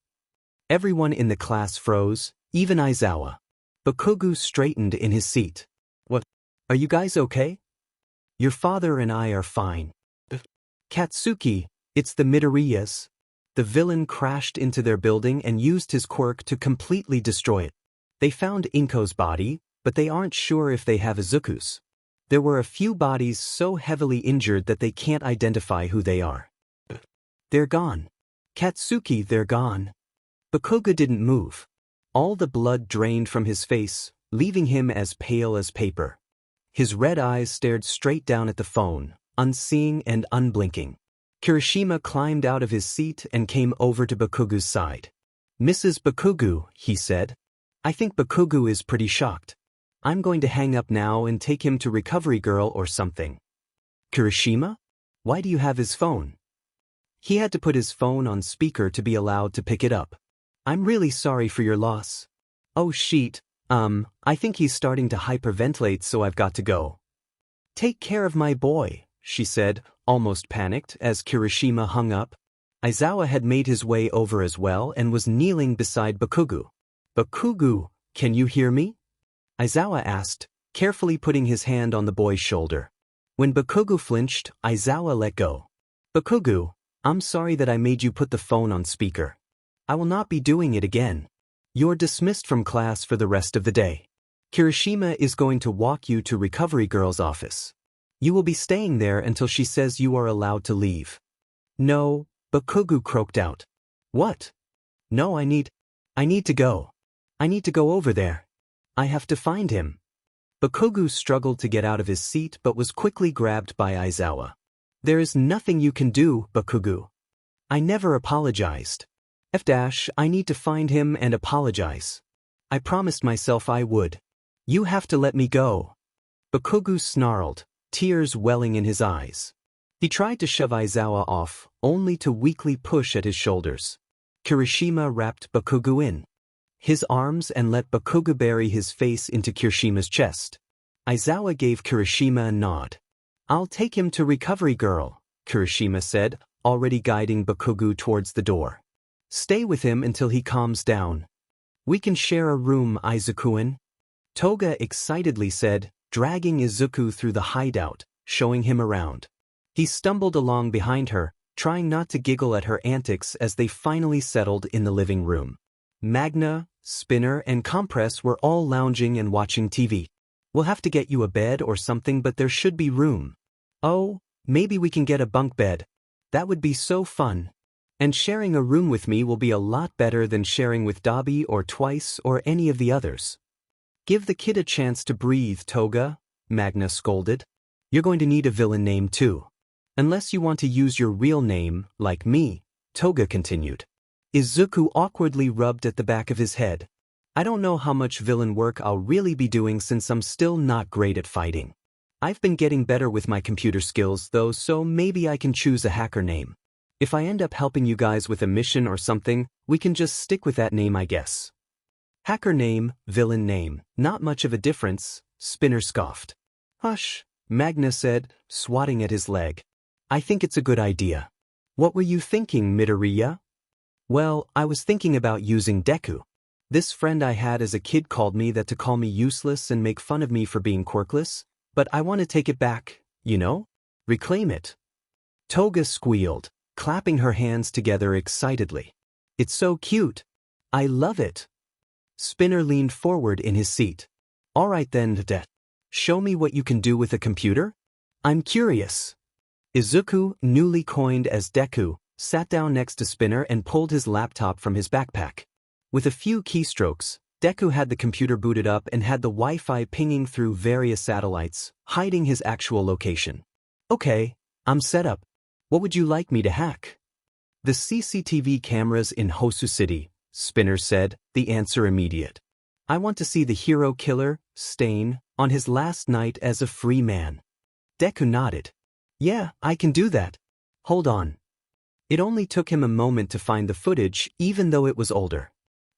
Everyone in the class froze, even Aizawa. Bakugu straightened in his seat. What? Are you guys okay? Your father and I are fine. Katsuki, it's the Midoriyas. The villain crashed into their building and used his quirk to completely destroy it. They found Inko's body, but they aren't sure if they have Izuku's. There were a few bodies so heavily injured that they can't identify who they are. They're gone. Katsuki, they're gone. Bakuga didn't move. All the blood drained from his face, leaving him as pale as paper. His red eyes stared straight down at the phone, unseeing and unblinking. Kirishima climbed out of his seat and came over to Bakugu's side. Mrs. Bakugu, he said. I think Bakugu is pretty shocked. I'm going to hang up now and take him to Recovery Girl or something. Kirishima? Why do you have his phone? He had to put his phone on speaker to be allowed to pick it up. I'm really sorry for your loss. Oh shit, I think he's starting to hyperventilate, so I've got to go. Take care of my boy, she said, almost panicked as Kirishima hung up. Aizawa had made his way over as well and was kneeling beside Bakugo. Bakugo, can you hear me? Aizawa asked, carefully putting his hand on the boy's shoulder. When Bakugo flinched, Aizawa let go. Bakugo, I'm sorry that I made you put the phone on speaker. I will not be doing it again. You're dismissed from class for the rest of the day. Kirishima is going to walk you to Recovery Girl's office. You will be staying there until she says you are allowed to leave. No, Bakugo croaked out. What? No, I need to go. I need to go over there. I have to find him. Bakugo struggled to get out of his seat but was quickly grabbed by Aizawa. There is nothing you can do, Bakugo. I never apologized. I need to find him and apologize. I promised myself I would. You have to let me go. Bakugo snarled, tears welling in his eyes. He tried to shove Aizawa off, only to weakly push at his shoulders. Kirishima wrapped Bakugo in his arms and let Bakugo bury his face into Kirishima's chest. Aizawa gave Kirishima a nod. I'll take him to Recovery Girl, Kirishima said, already guiding Bakugo towards the door. Stay with him until he calms down. We can share a room, Izuku-in. Toga excitedly said, dragging Izuku through the hideout, showing him around. He stumbled along behind her, trying not to giggle at her antics as they finally settled in the living room. Magna, Spinner, and Compress were all lounging and watching TV. We'll have to get you a bed or something, but there should be room. Oh, maybe we can get a bunk bed. That would be so fun. And sharing a room with me will be a lot better than sharing with Dabi or Twice or any of the others. Give the kid a chance to breathe, Toga, Magna scolded. You're going to need a villain name too. Unless you want to use your real name, like me, Toga continued. Izuku awkwardly rubbed at the back of his head. I don't know how much villain work I'll really be doing since I'm still not great at fighting. I've been getting better with my computer skills though, so maybe I can choose a hacker name. If I end up helping you guys with a mission or something, we can just stick with that name, I guess. Hacker name, villain name, not much of a difference, Spinner scoffed. Hush, Magna said, swatting at his leg. I think it's a good idea. What were you thinking, Midoriya? Well, I was thinking about using Deku. This friend I had as a kid called me that to call me useless and make fun of me for being quirkless, but I want to take it back, you know? Reclaim it. Toga squealed, clapping her hands together excitedly. It's so cute. I love it. Spinner leaned forward in his seat. All right then, show me what you can do with a computer? I'm curious. Izuku, newly coined as Deku, sat down next to Spinner and pulled his laptop from his backpack. With a few keystrokes, Deku had the computer booted up and had the Wi-Fi pinging through various satellites, hiding his actual location. Okay, I'm set up. What would you like me to hack? The CCTV cameras in Hosu City, Spinner said, the answer immediate. I want to see the hero killer, Stain, on his last night as a free man. Deku nodded. Yeah, I can do that. Hold on. It only took him a moment to find the footage, even though it was older.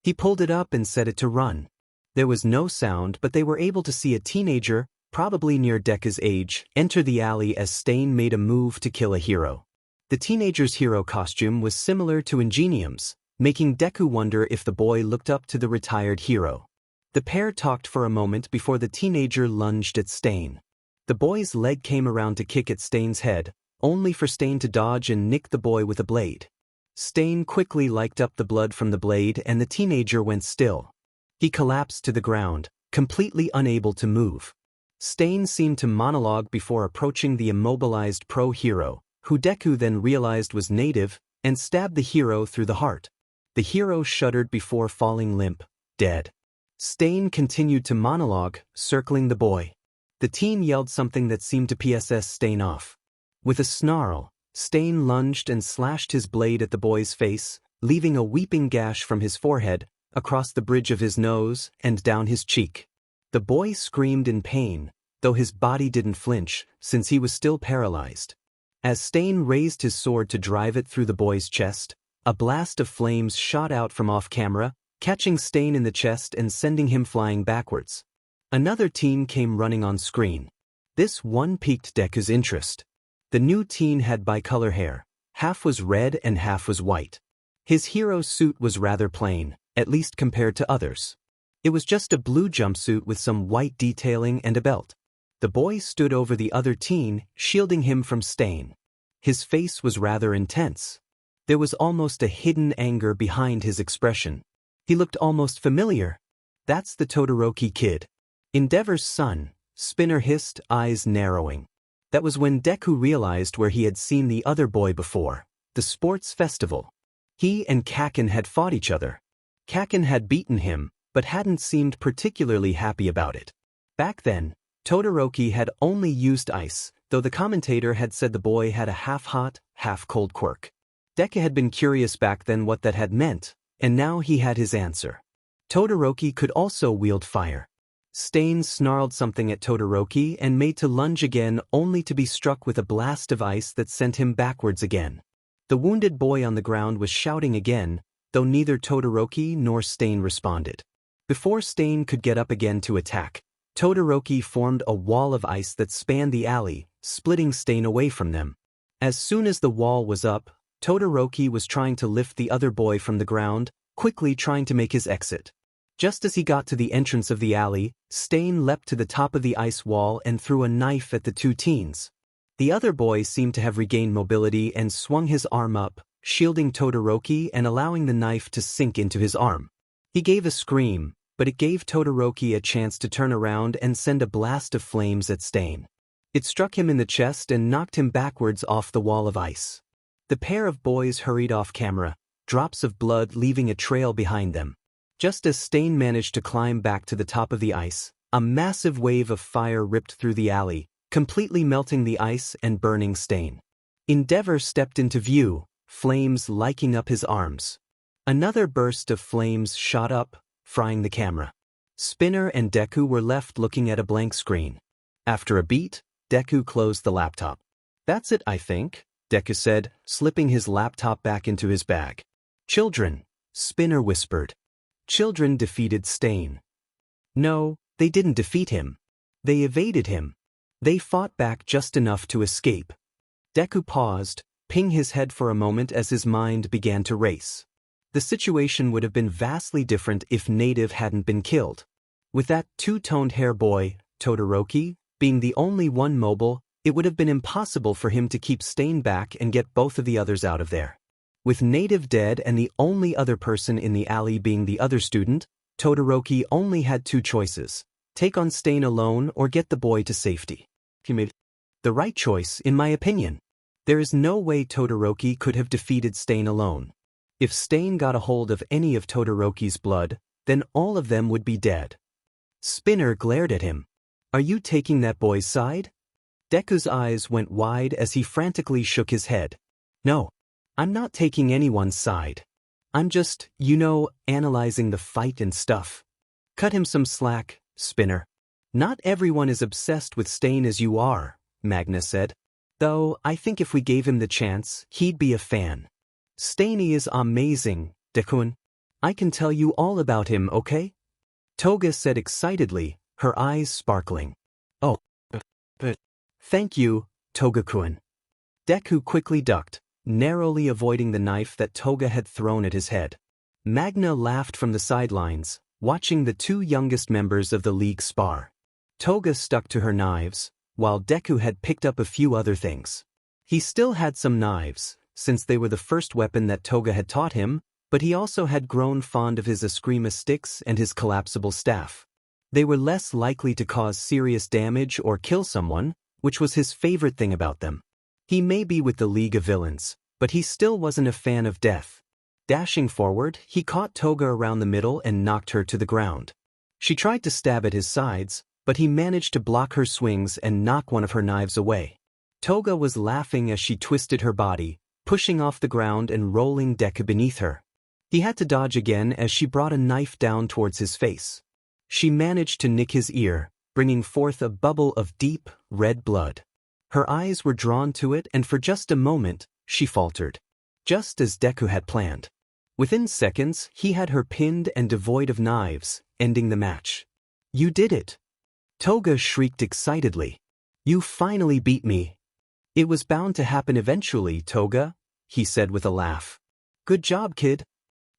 He pulled it up and set it to run. There was no sound, but they were able to see a teenager, probably near Deku's age, enter the alley as Stain made a move to kill a hero. The teenager's hero costume was similar to Ingenium's, making Deku wonder if the boy looked up to the retired hero. The pair talked for a moment before the teenager lunged at Stain. The boy's leg came around to kick at Stain's head, only for Stain to dodge and nick the boy with a blade. Stain quickly licked up the blood from the blade and the teenager went still. He collapsed to the ground, completely unable to move. Stain seemed to monologue before approaching the immobilized pro-hero, who Deku then realized was native, and stabbed the hero through the heart. The hero shuddered before falling limp, dead. Stain continued to monologue, circling the boy. The teen yelled something that seemed to PSS Stain off. With a snarl, Stain lunged and slashed his blade at the boy's face, leaving a weeping gash from his forehead, across the bridge of his nose, and down his cheek. The boy screamed in pain, though his body didn't flinch, since he was still paralyzed. As Stain raised his sword to drive it through the boy's chest, a blast of flames shot out from off-camera, catching Stain in the chest and sending him flying backwards. Another teen came running on screen. This one piqued Deku's interest. The new teen had bicolor hair. Half was red and half was white. His hero suit was rather plain, at least compared to others. It was just a blue jumpsuit with some white detailing and a belt. The boy stood over the other teen, shielding him from Stain. His face was rather intense. There was almost a hidden anger behind his expression. He looked almost familiar. That's the Todoroki kid. Endeavor's son, Spinner hissed, eyes narrowing. That was when Deku realized where he had seen the other boy before, the sports festival. He and Kaken had fought each other. Kaken had beaten him, but hadn't seemed particularly happy about it. Back then, Todoroki had only used ice, though the commentator had said the boy had a half-hot, half-cold quirk. Deku had been curious back then what that had meant, and now he had his answer. Todoroki could also wield fire. Stain snarled something at Todoroki and made to lunge again, only to be struck with a blast of ice that sent him backwards again. The wounded boy on the ground was shouting again, though neither Todoroki nor Stain responded. Before Stain could get up again to attack, Todoroki formed a wall of ice that spanned the alley, splitting Stain away from them. As soon as the wall was up, Todoroki was trying to lift the other boy from the ground, quickly trying to make his exit. Just as he got to the entrance of the alley, Stain leapt to the top of the ice wall and threw a knife at the two teens. The other boy seemed to have regained mobility and swung his arm up, shielding Todoroki and allowing the knife to sink into his arm. He gave a scream, but it gave Todoroki a chance to turn around and send a blast of flames at Stain. It struck him in the chest and knocked him backwards off the wall of ice. The pair of boys hurried off camera, drops of blood leaving a trail behind them. Just as Stain managed to climb back to the top of the ice, a massive wave of fire ripped through the alley, completely melting the ice and burning Stain. Endeavor stepped into view, flames lighting up his arms. Another burst of flames shot up, frying the camera. Spinner and Deku were left looking at a blank screen. After a beat, Deku closed the laptop. "That's it, I think," Deku said, slipping his laptop back into his bag. "Children," Spinner whispered. "Children defeated Stain." No, they didn't defeat him. They evaded him. They fought back just enough to escape. Deku paused, ping his head for a moment as his mind began to race. The situation would have been vastly different if Native hadn't been killed. With that two-toned hair boy, Todoroki, being the only one mobile, it would have been impossible for him to keep Stain back and get both of the others out of there. With Native dead and the only other person in the alley being the other student, Todoroki only had two choices: take on Stain alone or get the boy to safety. He made the right choice, in my opinion. There is no way Todoroki could have defeated Stain alone. If Stain got a hold of any of Todoroki's blood, then all of them would be dead. Spinner glared at him. "Are you taking that boy's side?" Deku's eyes went wide as he frantically shook his head. "No. I'm not taking anyone's side. I'm just, analyzing the fight and stuff." "Cut him some slack, Spinner. Not everyone is obsessed with Stain as you are," Magna said. "Though, I think if we gave him the chance, he'd be a fan. Stainy is amazing, Dekun. I can tell you all about him, okay?" Toga said excitedly, her eyes sparkling. "Oh, but thank you, Toga-kun." Deku quickly ducked, narrowly avoiding the knife that Toga had thrown at his head. Magna laughed from the sidelines, watching the two youngest members of the league spar. Toga stuck to her knives, while Deku had picked up a few other things. He still had some knives, since they were the first weapon that Toga had taught him, but he also had grown fond of his Eskrima sticks and his collapsible staff. They were less likely to cause serious damage or kill someone, which was his favorite thing about them. He may be with the League of Villains, but he still wasn't a fan of death. Dashing forward, he caught Toga around the middle and knocked her to the ground. She tried to stab at his sides, but he managed to block her swings and knock one of her knives away. Toga was laughing as she twisted her body, pushing off the ground and rolling Deku beneath her. He had to dodge again as she brought a knife down towards his face. She managed to nick his ear, bringing forth a bubble of deep, red blood. Her eyes were drawn to it, and for just a moment, she faltered. Just as Deku had planned. Within seconds, he had her pinned and devoid of knives, ending the match. "You did it!" Toga shrieked excitedly. "You finally beat me." "It was bound to happen eventually, Toga," he said with a laugh. "Good job, kid."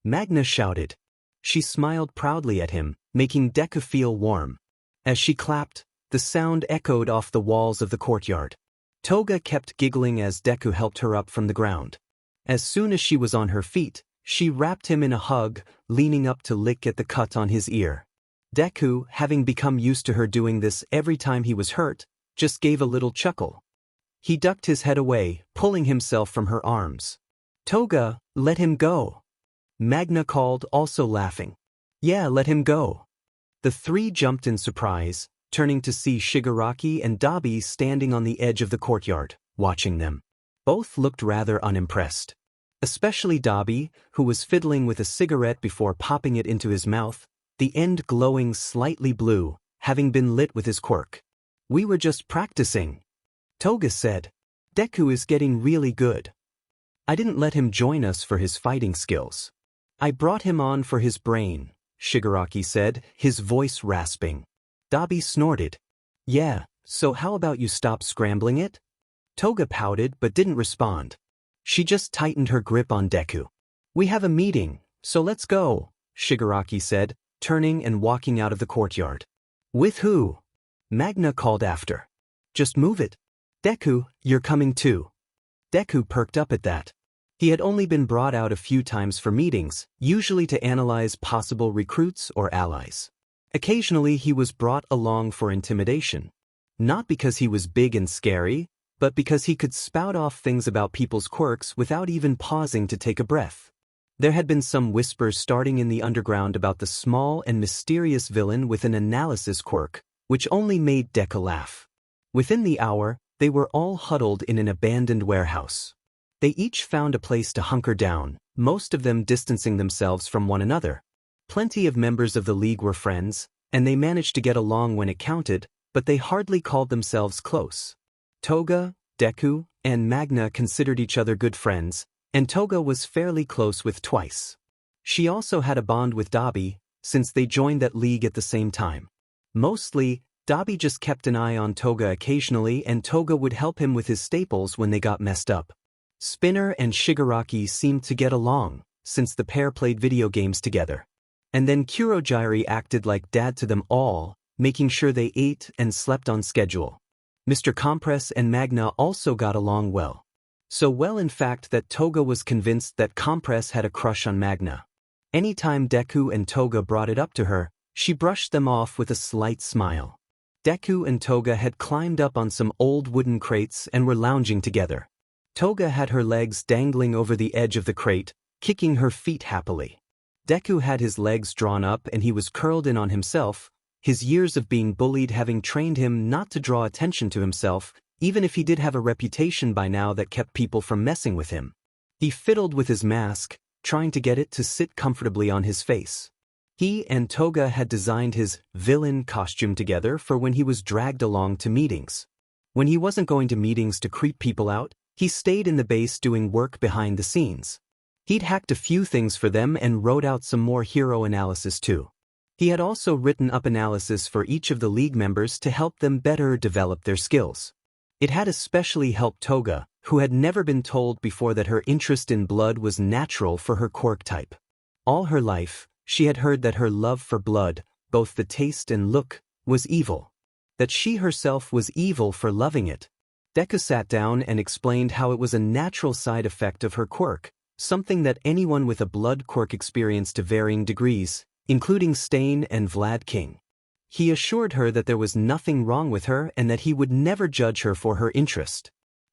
Magna shouted. She smiled proudly at him, making Deku feel warm. As she clapped, the sound echoed off the walls of the courtyard. Toga kept giggling as Deku helped her up from the ground. As soon as she was on her feet, she wrapped him in a hug, leaning up to lick at the cut on his ear. Deku, having become used to her doing this every time he was hurt, just gave a little chuckle. He ducked his head away, pulling himself from her arms. "Toga, let him go," Magna called, also laughing. "Yeah, let him go." The three jumped in surprise, turning to see Shigaraki and Dabi standing on the edge of the courtyard, watching them. Both looked rather unimpressed. Especially Dabi, who was fiddling with a cigarette before popping it into his mouth, the end glowing slightly blue, having been lit with his quirk. "We were just practicing," Toga said. "Deku is getting really good. I didn't let him join us for his fighting skills. I brought him on for his brain," Shigaraki said, his voice rasping. Dabi snorted. "Yeah, so how about you stop scrambling it?" Toga pouted but didn't respond. She just tightened her grip on Deku. "We have a meeting, so let's go," Shigaraki said, turning and walking out of the courtyard. "With who?" Magna called after. "Just move it. Deku, you're coming too." Deku perked up at that. He had only been brought out a few times for meetings, usually to analyze possible recruits or allies. Occasionally he was brought along for intimidation. Not because he was big and scary, but because he could spout off things about people's quirks without even pausing to take a breath. There had been some whispers starting in the underground about the small and mysterious villain with an analysis quirk, which only made Deku laugh. Within the hour, they were all huddled in an abandoned warehouse. They each found a place to hunker down, most of them distancing themselves from one another. Plenty of members of the League were friends, and they managed to get along when it counted, but they hardly called themselves close. Toga, Deku, and Magna considered each other good friends, and Toga was fairly close with Twice. She also had a bond with Dabi, since they joined that league at the same time. Mostly, Dabi just kept an eye on Toga occasionally, and Toga would help him with his staples when they got messed up. Spinner and Shigaraki seemed to get along, since the pair played video games together. And then Kurogiri acted like dad to them all, making sure they ate and slept on schedule. Mr. Compress and Magna also got along well. So well in fact that Toga was convinced that Compress had a crush on Magna. Anytime Deku and Toga brought it up to her, she brushed them off with a slight smile. Deku and Toga had climbed up on some old wooden crates and were lounging together. Toga had her legs dangling over the edge of the crate, kicking her feet happily. Deku had his legs drawn up and he was curled in on himself, his years of being bullied having trained him not to draw attention to himself, even if he did have a reputation by now that kept people from messing with him. He fiddled with his mask, trying to get it to sit comfortably on his face. He and Toga had designed his villain costume together for when he was dragged along to meetings. When he wasn't going to meetings to creep people out, he stayed in the base doing work behind the scenes. He'd hacked a few things for them and wrote out some more hero analysis too. He had also written up analysis for each of the league members to help them better develop their skills. It had especially helped Toga, who had never been told before that her interest in blood was natural for her quirk type. All her life, she had heard that her love for blood, both the taste and look, was evil. That she herself was evil for loving it. Deku sat down and explained how it was a natural side effect of her quirk, something that anyone with a blood quirk experienced to varying degrees, including Stain and Vlad King. He assured her that there was nothing wrong with her and that he would never judge her for her interest.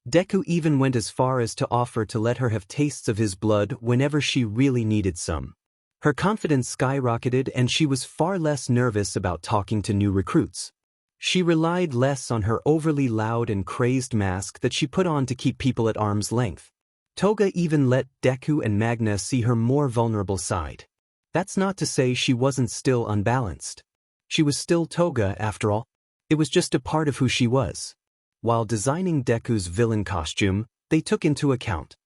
Deku even went as far as to offer to let her have tastes of his blood whenever she really needed some. Her confidence skyrocketed and she was far less nervous about talking to new recruits. She relied less on her overly loud and crazed mask that she put on to keep people at arm's length. Toga even let Deku and Magna see her more vulnerable side. That's not to say she wasn't still unbalanced. She was still Toga, after all. It was just a part of who she was. While designing Deku's villain costume, they took into account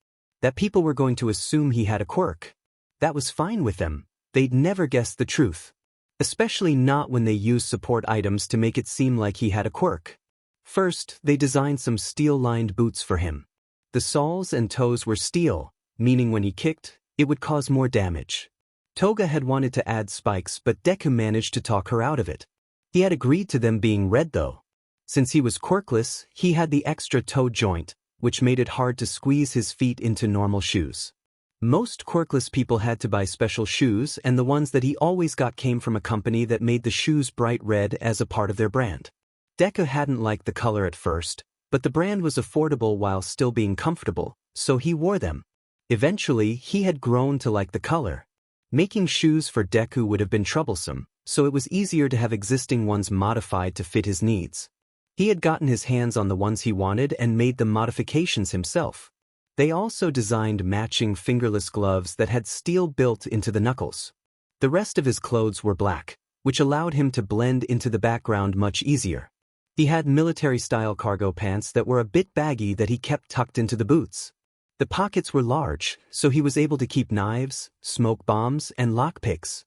that people were going to assume he had a quirk. That was fine with them. They'd never guess the truth. Especially not when they used support items to make it seem like he had a quirk. First, they designed some steel-lined boots for him. The soles and toes were steel, meaning when he kicked, it would cause more damage. Toga had wanted to add spikes, but Deku managed to talk her out of it. He had agreed to them being red though. Since he was quirkless, he had the extra toe joint, which made it hard to squeeze his feet into normal shoes. Most quirkless people had to buy special shoes, and the ones that he always got came from a company that made the shoes bright red as a part of their brand. Deku hadn't liked the color at first, but the brand was affordable while still being comfortable, so he wore them. Eventually, he had grown to like the color. Making shoes for Deku would have been troublesome, so it was easier to have existing ones modified to fit his needs. He had gotten his hands on the ones he wanted and made the modifications himself. They also designed matching fingerless gloves that had steel built into the knuckles. The rest of his clothes were black, which allowed him to blend into the background much easier. He had military-style cargo pants that were a bit baggy that he kept tucked into the boots. The pockets were large, so he was able to keep knives, smoke bombs, and lockpicks.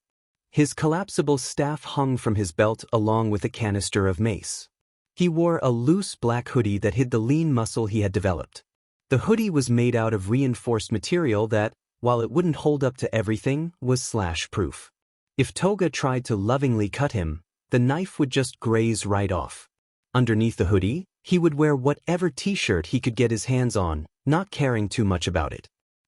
His collapsible staff hung from his belt along with a canister of mace. He wore a loose black hoodie that hid the lean muscle he had developed. The hoodie was made out of reinforced material that, while it wouldn't hold up to everything, was slash-proof. If Toga tried to lovingly cut him, the knife would just graze right off. Underneath the hoodie, he would wear whatever t-shirt he could get his hands on, not caring too much about it.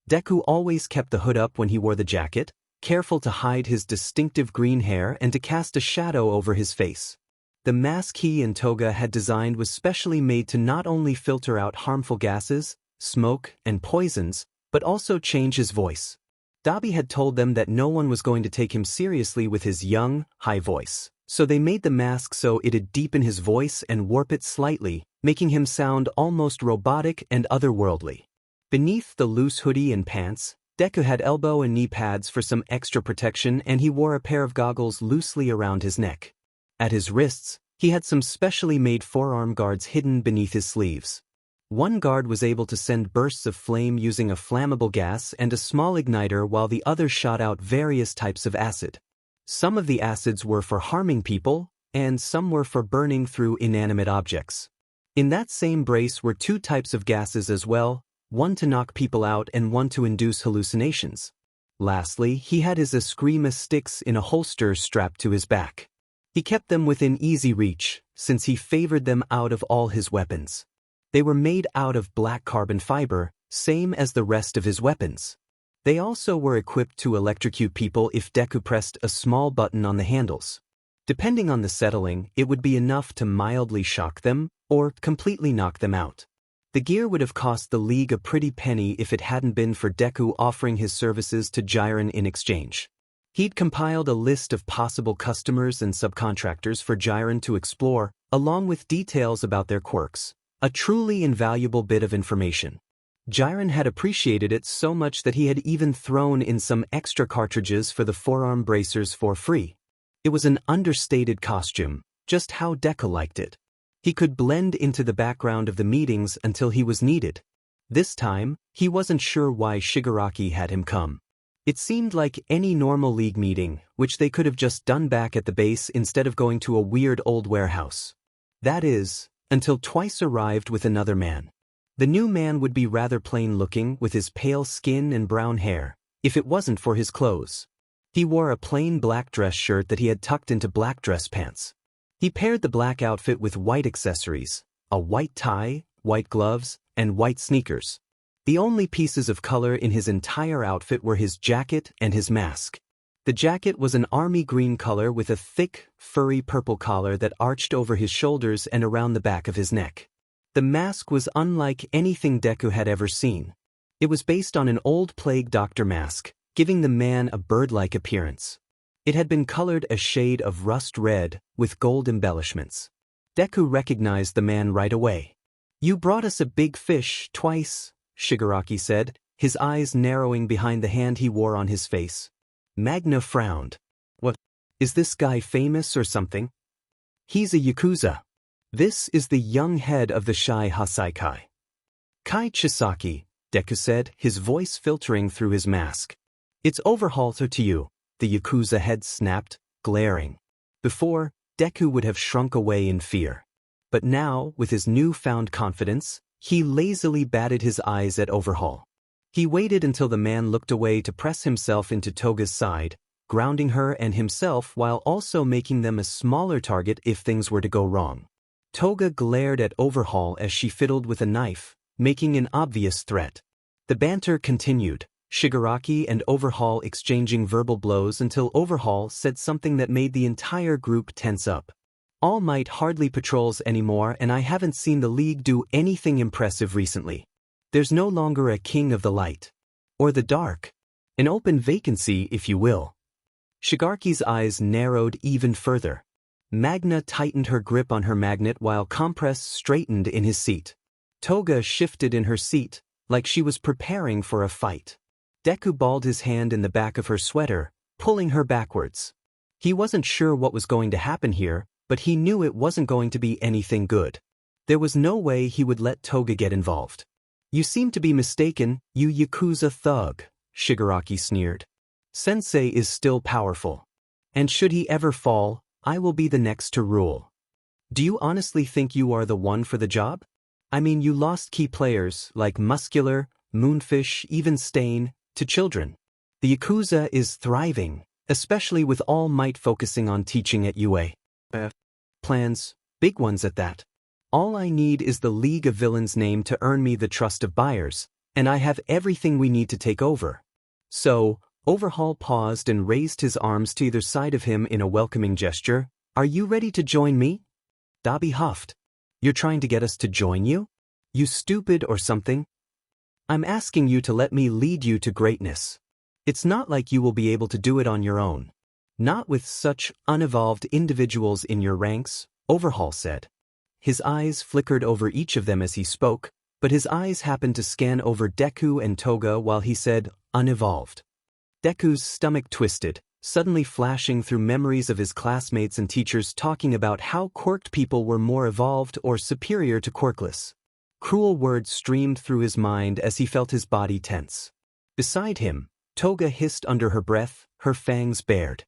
Deku always kept the hood up when he wore the jacket, careful to hide his distinctive green hair and to cast a shadow over his face. The mask he and Toga had designed was specially made to not only filter out harmful gases, smoke, and poisons, but also change his voice. Dabi had told them that no one was going to take him seriously with his young, high voice, so they made the mask so it'd deepen his voice and warp it slightly, making him sound almost robotic and otherworldly. Beneath the loose hoodie and pants, Deku had elbow and knee pads for some extra protection, and he wore a pair of goggles loosely around his neck. At his wrists, he had some specially made forearm guards hidden beneath his sleeves. One guard was able to send bursts of flame using a flammable gas and a small igniter, while the other shot out various types of acid. Some of the acids were for harming people, and some were for burning through inanimate objects. In that same brace were two types of gases as well, one to knock people out and one to induce hallucinations. Lastly, he had his Eskrima sticks in a holster strapped to his back. He kept them within easy reach, since he favored them out of all his weapons. They were made out of black carbon fiber, same as the rest of his weapons. They also were equipped to electrocute people if Deku pressed a small button on the handles. Depending on the settling, it would be enough to mildly shock them, or completely knock them out. The gear would have cost the League a pretty penny if it hadn't been for Deku offering his services to Jiren in exchange. He'd compiled a list of possible customers and subcontractors for Jiren to explore, along with details about their quirks. A truly invaluable bit of information. Jiren had appreciated it so much that he had even thrown in some extra cartridges for the forearm bracers for free. It was an understated costume, just how Deku liked it. He could blend into the background of the meetings until he was needed. This time, he wasn't sure why Shigaraki had him come. It seemed like any normal League meeting, which they could have just done back at the base instead of going to a weird old warehouse. That is, until Twice arrived with another man. The new man would be rather plain-looking with his pale skin and brown hair, if it wasn't for his clothes. He wore a plain black dress shirt that he had tucked into black dress pants. He paired the black outfit with white accessories, a white tie, white gloves, and white sneakers. The only pieces of color in his entire outfit were his jacket and his mask. The jacket was an army green color with a thick, furry purple collar that arched over his shoulders and around the back of his neck. The mask was unlike anything Deku had ever seen. It was based on an old plague doctor mask, giving the man a bird-like appearance. It had been colored a shade of rust red with gold embellishments. Deku recognized the man right away. "You brought us a big fish, Twice," Shigaraki said, his eyes narrowing behind the hand he wore on his face. Magna frowned. "What? Is this guy famous or something? He's a Yakuza. This is the young head of the Shai Hasaikai. Kai Chisaki, Deku said, his voice filtering through his mask. It's Overhaul to you, the Yakuza head snapped, glaring. Before, Deku would have shrunk away in fear. But now, with his newfound confidence, he lazily batted his eyes at Overhaul. He waited until the man looked away to press himself into Toga's side, grounding her and himself while also making them a smaller target if things were to go wrong. Toga glared at Overhaul as she fiddled with a knife, making an obvious threat. The banter continued, Shigaraki and Overhaul exchanging verbal blows until Overhaul said something that made the entire group tense up. All Might hardly patrols anymore, and I haven't seen the League do anything impressive recently. There's no longer a king of the light. Or the dark. An open vacancy, if you will. Shigaki's eyes narrowed even further. Magna tightened her grip on her magnet while Compress straightened in his seat. Toga shifted in her seat, like she was preparing for a fight. Deku balled his hand in the back of her sweater, pulling her backwards. He wasn't sure what was going to happen here, but he knew it wasn't going to be anything good. There was no way he would let Toga get involved. You seem to be mistaken, you Yakuza thug, Shigaraki sneered. Sensei is still powerful. And should he ever fall, I will be the next to rule. Do you honestly think you are the one for the job? I mean, you lost key players like Muscular, Moonfish, even Stain, to children. The Yakuza is thriving, especially with All Might focusing on teaching at UA. Plans, big ones at that. All I need is the League of Villains name to earn me the trust of buyers, and I have everything we need to take over. So, Overhaul paused and raised his arms to either side of him in a welcoming gesture. Are you ready to join me? Dabi huffed. You're trying to get us to join you? You stupid or something? I'm asking you to let me lead you to greatness. It's not like you will be able to do it on your own. Not with such unevolved individuals in your ranks, Overhaul said. His eyes flickered over each of them as he spoke, but his eyes happened to scan over Deku and Toga while he said, unevolved. Deku's stomach twisted, suddenly flashing through memories of his classmates and teachers talking about how quirked people were more evolved or superior to Quirkless. Cruel words streamed through his mind as he felt his body tense. Beside him, Toga hissed under her breath, her fangs bared.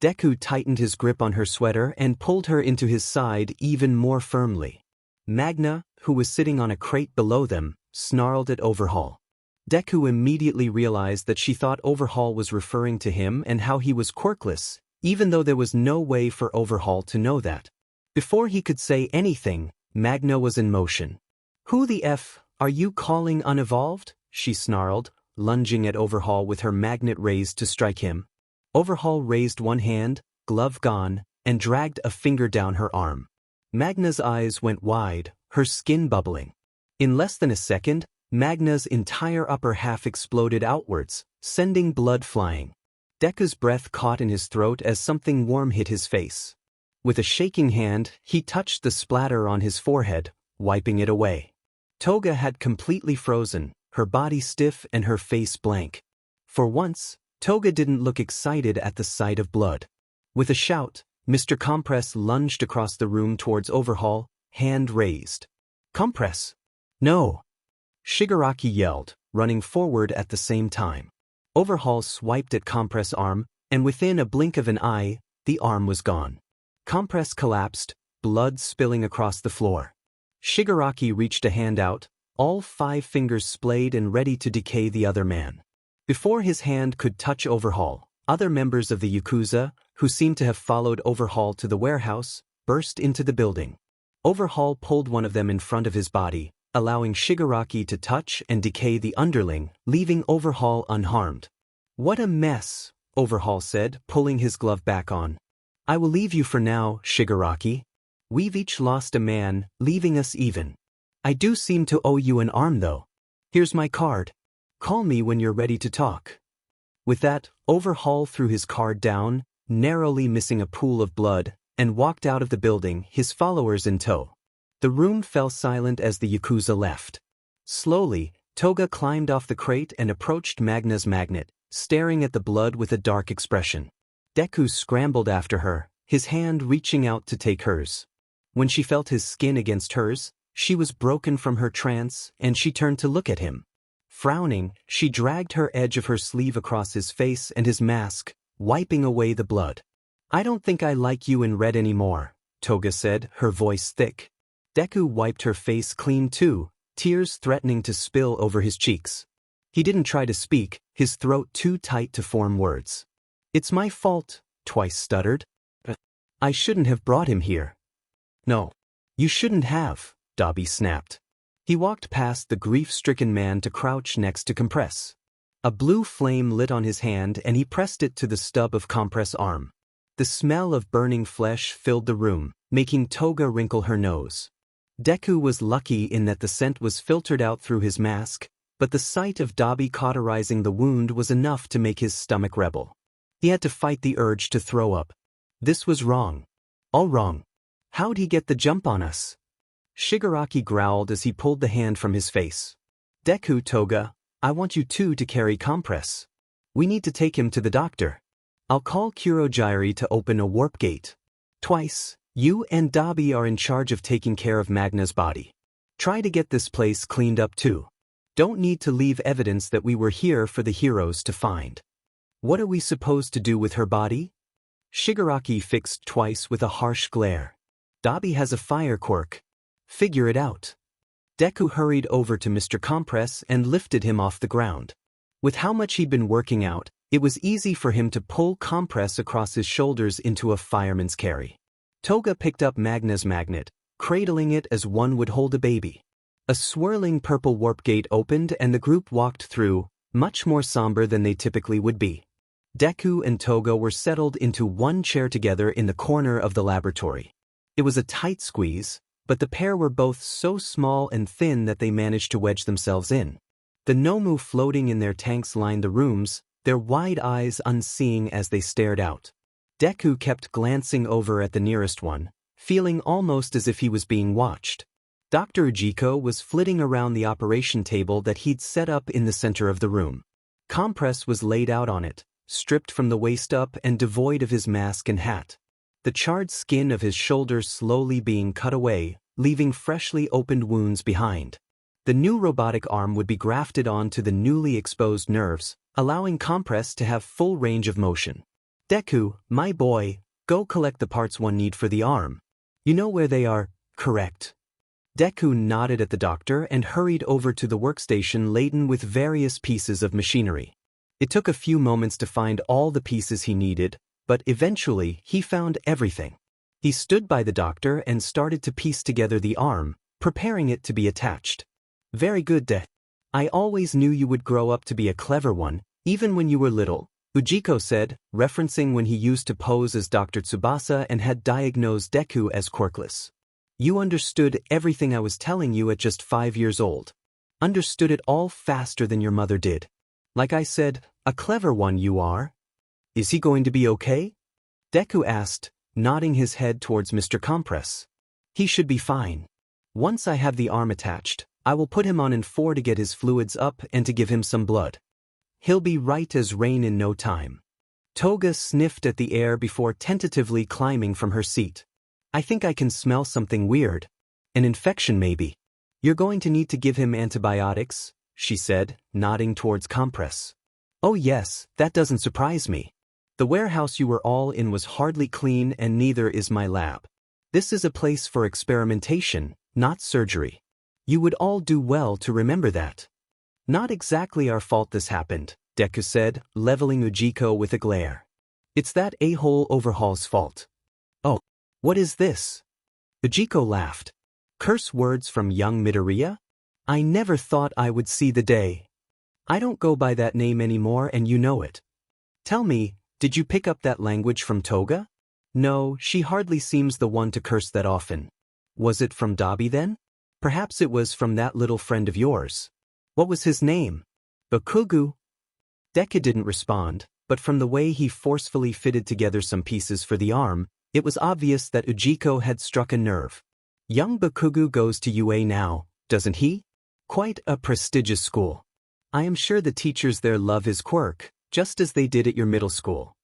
Deku tightened his grip on her sweater and pulled her into his side even more firmly. Magna, who was sitting on a crate below them, snarled at Overhaul. Deku immediately realized that she thought Overhaul was referring to him and how he was quirkless, even though there was no way for Overhaul to know that. Before he could say anything, Magna was in motion. Who the F are you calling unevolved? She snarled, lunging at Overhaul with her magnet raised to strike him. Overhaul raised one hand, glove gone, and dragged a finger down her arm. Magna's eyes went wide, her skin bubbling. In less than a second, Magna's entire upper half exploded outwards, sending blood flying. Deku's breath caught in his throat as something warm hit his face. With a shaking hand, he touched the splatter on his forehead, wiping it away. Toga had completely frozen, her body stiff and her face blank. For once, Toga didn't look excited at the sight of blood. With a shout, Mr. Compress lunged across the room towards Overhaul, hand raised. Compress! No! Shigaraki yelled, running forward at the same time. Overhaul swiped at Compress' arm, and within a blink of an eye, the arm was gone. Compress collapsed, blood spilling across the floor. Shigaraki reached a hand out, all 5 fingers splayed and ready to decay the other man. Before his hand could touch Overhaul, other members of the Yakuza, who seemed to have followed Overhaul to the warehouse, burst into the building. Overhaul pulled one of them in front of his body, allowing Shigaraki to touch and decay the underling, leaving Overhaul unharmed. What a mess, Overhaul said, pulling his glove back on. I will leave you for now, Shigaraki. We've each lost a man, leaving us even. I do seem to owe you an arm though. Here's my card. Call me when you're ready to talk. With that, Overhaul threw his card down, narrowly missing a pool of blood, and walked out of the building, his followers in tow. The room fell silent as the Yakuza left. Slowly, Toga climbed off the crate and approached Magna's magnet, staring at the blood with a dark expression. Deku scrambled after her, his hand reaching out to take hers. When she felt his skin against hers, she was broken from her trance and she turned to look at him. Frowning, she dragged her edge of her sleeve across his face and his mask, wiping away the blood. "I don't think I like you in red anymore," Toga said, her voice thick. Deku wiped her face clean too, tears threatening to spill over his cheeks. He didn't try to speak, his throat too tight to form words. "It's my fault," Twice stuttered. "I shouldn't have brought him here." "No. You shouldn't have," Dobby snapped. He walked past the grief-stricken man to crouch next to Compress. A blue flame lit on his hand and he pressed it to the stub of Compress' arm. The smell of burning flesh filled the room, making Toga wrinkle her nose. Deku was lucky in that the scent was filtered out through his mask, but the sight of Dobby cauterizing the wound was enough to make his stomach rebel. He had to fight the urge to throw up. This was wrong. All wrong. How'd he get the jump on us? Shigaraki growled as he pulled the hand from his face. "Deku, Toga, I want you two to carry Compress. We need to take him to the doctor. I'll call Kurogyari to open a warp gate. Twice, you and Dobby are in charge of taking care of Magna's body. Try to get this place cleaned up too. Don't need to leave evidence that we were here for the heroes to find." "What are we supposed to do with her body?" Shigaraki fixed Twice with a harsh glare. "Dobby has a fire quirk. Figure it out." Deku hurried over to Mr. Compress and lifted him off the ground. With how much he'd been working out, it was easy for him to pull Compress across his shoulders into a fireman's carry. Toga picked up Magna's magnet, cradling it as one would hold a baby. A swirling purple warp gate opened and the group walked through, much more somber than they typically would be. Deku and Toga were settled into one chair together in the corner of the laboratory. It was a tight squeeze, but the pair were both so small and thin that they managed to wedge themselves in. The Nomu floating in their tanks lined the rooms, their wide eyes unseeing as they stared out. Deku kept glancing over at the nearest one, feeling almost as if he was being watched. Dr. Ujiko was flitting around the operation table that he'd set up in the center of the room. Compress was laid out on it, stripped from the waist up and devoid of his mask and hat. The charred skin of his shoulders slowly being cut away, leaving freshly opened wounds behind. The new robotic arm would be grafted onto the newly exposed nerves, allowing Compress to have full range of motion. "Deku, my boy, go collect the parts one need for the arm. You know where they are, correct?" Deku nodded at the doctor and hurried over to the workstation laden with various pieces of machinery. It took a few moments to find all the pieces he needed, but eventually he found everything. He stood by the doctor and started to piece together the arm, preparing it to be attached. "Very good, I always knew you would grow up to be a clever one, even when you were little," Ujiko said, referencing when he used to pose as Dr. Tsubasa and had diagnosed Deku as Quirkless. "You understood everything I was telling you at just 5 years old. Understood it all faster than your mother did. Like I said, a clever one you are." "Is he going to be okay?" Deku asked, nodding his head towards Mr. Compress. "He should be fine. Once I have the arm attached, I will put him on N4 to get his fluids up and to give him some blood. He'll be right as rain in no time." Toga sniffed at the air before tentatively climbing from her seat. "I think I can smell something weird. An infection maybe. You're going to need to give him antibiotics," she said, nodding towards Compress. "Oh yes, that doesn't surprise me. The warehouse you were all in was hardly clean and neither is my lab. This is a place for experimentation, not surgery. You would all do well to remember that." "Not exactly our fault this happened," Deku said, leveling Ujiko with a glare. "It's that a-hole overhaul's fault." "Oh, what is this?" Ujiko laughed. "Curse words from young Midoriya? I never thought I would see the day. I don't go by that name anymore and you know it. Tell me, did you pick up that language from Toga?" "No, she hardly seems the one to curse that often." "Was it from Dobby then? Perhaps it was from that little friend of yours. What was his name?" "Bakugu." Deku didn't respond, but from the way he forcefully fitted together some pieces for the arm, it was obvious that Ujiko had struck a nerve. "Young Bakugu goes to UA now, doesn't he? Quite a prestigious school. I am sure the teachers there love his quirk, just as they did at your middle school."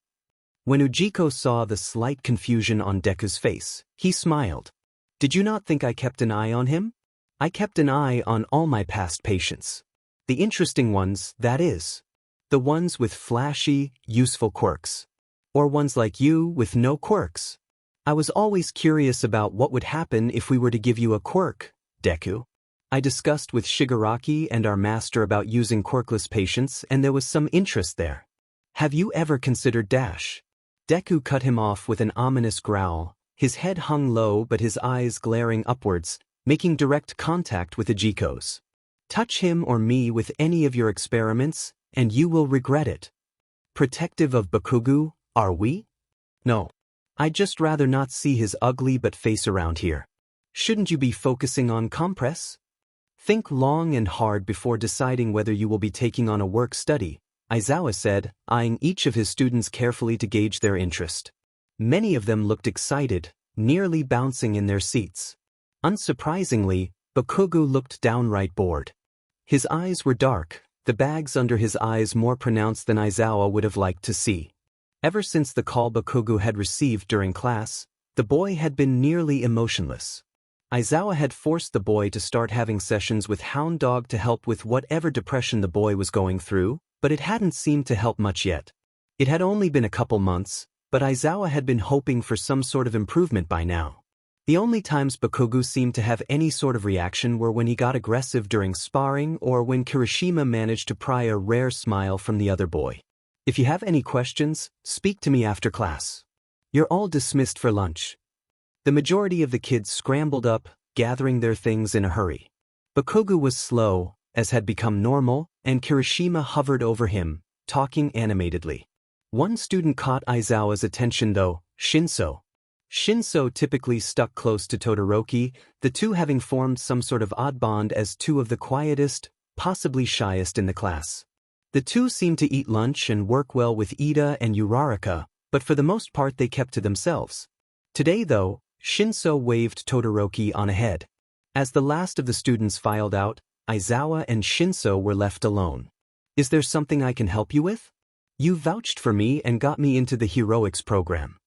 When Ujiko saw the slight confusion on Deku's face, he smiled. Did you not think I kept an eye on him? I kept an eye on all my past patients. The interesting ones, that is. The ones with flashy, useful quirks. Or ones like you with no quirks. I was always curious about what would happen if we were to give you a quirk, Deku. I discussed with Shigaraki and our master about using quirkless patients, and there was some interest there. Have you ever considered Dash? Deku cut him off with an ominous growl, his head hung low but his eyes glaring upwards, making direct contact with Ujiko's. Touch him or me with any of your experiments, and you will regret it. Protective of Bakugo, are we? No. I'd just rather not see his ugly but face around here. Shouldn't you be focusing on compress? Think long and hard before deciding whether you will be taking on a work study, Aizawa said, eyeing each of his students carefully to gauge their interest. Many of them looked excited, nearly bouncing in their seats. Unsurprisingly, Bakugo looked downright bored. His eyes were dark, the bags under his eyes more pronounced than Aizawa would have liked to see. Ever since the call Bakugo had received during class, the boy had been nearly emotionless. Aizawa had forced the boy to start having sessions with Hound Dog to help with whatever depression the boy was going through, but it hadn't seemed to help much yet. It had only been a couple months, but Aizawa had been hoping for some sort of improvement by now. The only times Bakugo seemed to have any sort of reaction were when he got aggressive during sparring or when Kirishima managed to pry a rare smile from the other boy. If you have any questions, speak to me after class. You're all dismissed for lunch. The majority of the kids scrambled up, gathering their things in a hurry. Bakugo was slow, as had become normal, and Kirishima hovered over him, talking animatedly. One student caught Aizawa's attention though, Shinso. Shinso typically stuck close to Todoroki, the two having formed some sort of odd bond as two of the quietest, possibly shyest in the class. The two seemed to eat lunch and work well with Ida and Uraraka, but for the most part they kept to themselves. Today though, Shinso waved Todoroki on ahead. As the last of the students filed out, Aizawa and Shinso were left alone. Is there something I can help you with? You vouched for me and got me into the heroics program.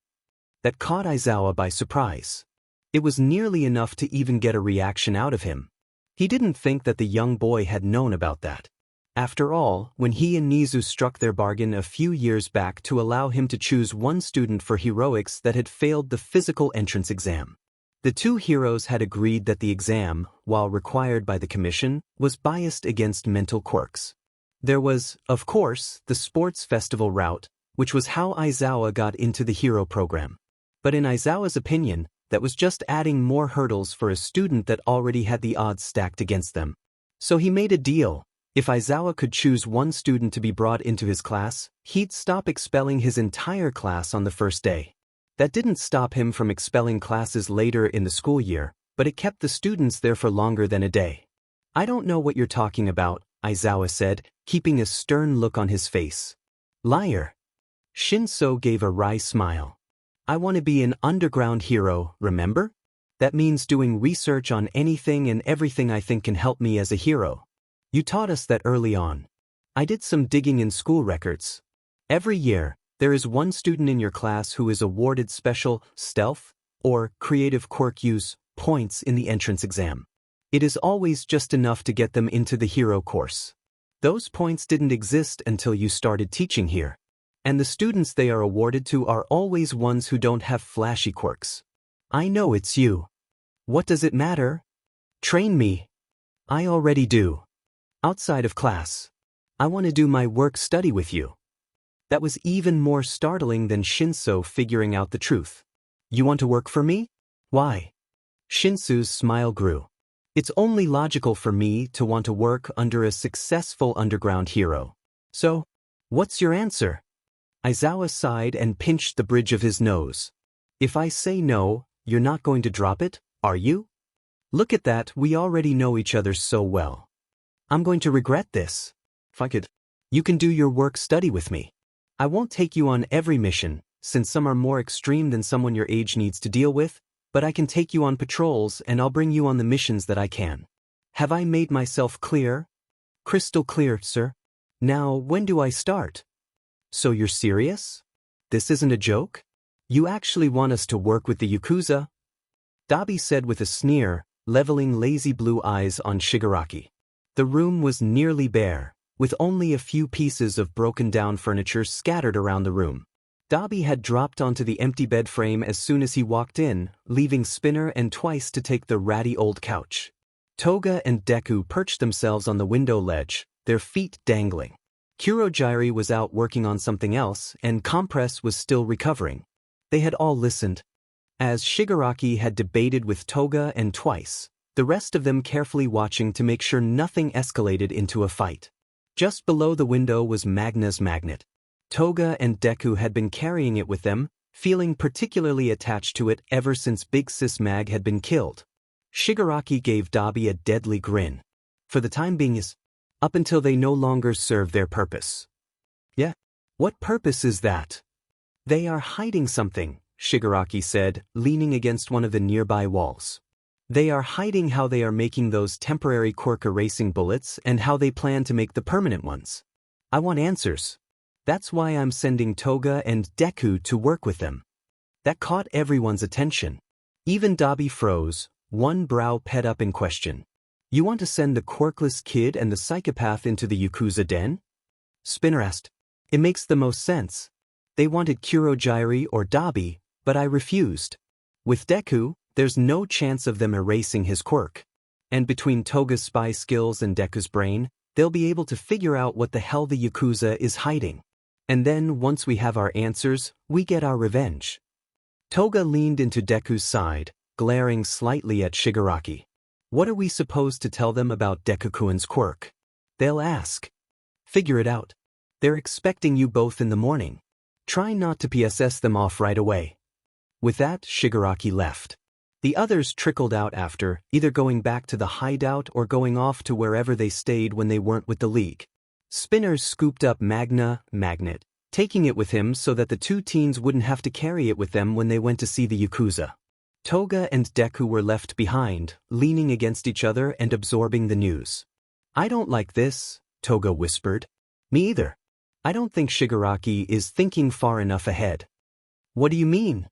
That caught Aizawa by surprise. It was nearly enough to even get a reaction out of him. He didn't think that the young boy had known about that. After all, when he and Nizu struck their bargain a few years back to allow him to choose one student for heroics that had failed the physical entrance exam. The two heroes had agreed that the exam, while required by the commission, was biased against mental quirks. There was, of course, the sports festival route, which was how Aizawa got into the hero program. But in Aizawa's opinion, that was just adding more hurdles for a student that already had the odds stacked against them. So he made a deal. If Aizawa could choose one student to be brought into his class, he'd stop expelling his entire class on the first day. That didn't stop him from expelling classes later in the school year, but it kept the students there for longer than a day. I don't know what you're talking about, Aizawa said, keeping a stern look on his face. Liar. Shinso gave a wry smile. I want to be an underground hero, remember? That means doing research on anything and everything I think can help me as a hero. You taught us that early on. I did some digging in school records. Every year, there is one student in your class who is awarded special stealth or creative quirk use points in the entrance exam. It is always just enough to get them into the hero course. Those points didn't exist until you started teaching here. And the students they are awarded to are always ones who don't have flashy quirks. I know it's you. What does it matter? Train me. I already do. Outside of class. I want to do my work study with you. That was even more startling than Shinso figuring out the truth. You want to work for me? Why? Shinsu's smile grew. It's only logical for me to want to work under a successful underground hero. So, what's your answer? Aizawa sighed and pinched the bridge of his nose. If I say no, you're not going to drop it, are you? Look at that, we already know each other so well. I'm going to regret this. Fuck it. You can do your work study with me. I won't take you on every mission, since some are more extreme than someone your age needs to deal with, but I can take you on patrols and I'll bring you on the missions that I can. Have I made myself clear? Crystal clear, sir. Now, when do I start? So you're serious? this isn't a joke? You actually want us to work with the Yakuza? Dabi said with a sneer, leveling lazy blue eyes on Shigaraki. The room was nearly bare, with only a few pieces of broken-down furniture scattered around the room. Dabi had dropped onto the empty bed frame as soon as he walked in, leaving Spinner and Twice to take the ratty old couch. Toga and Deku perched themselves on the window ledge, their feet dangling. Kurogyri was out working on something else, and Compress was still recovering. They had all listened. As Shigaraki had debated with Toga and Twice, the rest of them carefully watching to make sure nothing escalated into a fight. Just below the window was Magna's magnet. Toga and Deku had been carrying it with them, feeling particularly attached to it ever since Big Sis Mag had been killed. Shigaraki gave Dabi a deadly grin. For the time being up until they no longer serve their purpose. Yeah? What purpose is that? They are hiding something, Shigaraki said, leaning against one of the nearby walls. They are hiding how they are making those temporary quirk erasing bullets and how they plan to make the permanent ones. I want answers. That's why I'm sending Toga and Deku to work with them. That caught everyone's attention. Even Dabi froze, one brow pet up in question. You want to send the Quirkless kid and the psychopath into the Yakuza den? Spinner asked. It makes the most sense. They wanted Kurogyri or Dabi, but I refused. With Deku, there's no chance of them erasing his quirk. And between Toga's spy skills and Deku's brain, they'll be able to figure out what the hell the Yakuza is hiding. And then, once we have our answers, we get our revenge. Toga leaned into Deku's side, glaring slightly at Shigaraki. What are we supposed to tell them about Deku-kun's quirk? They'll ask. Figure it out. They're expecting you both in the morning. Try not to PSS them off right away. With that, Shigaraki left. The others trickled out after, either going back to the hideout or going off to wherever they stayed when they weren't with the League. Spinner scooped up Magnet, taking it with him so that the two teens wouldn't have to carry it with them when they went to see the Yakuza. Toga and Deku were left behind, leaning against each other and absorbing the news. I don't like this, Toga whispered. Me either. I don't think Shigaraki is thinking far enough ahead. What do you mean?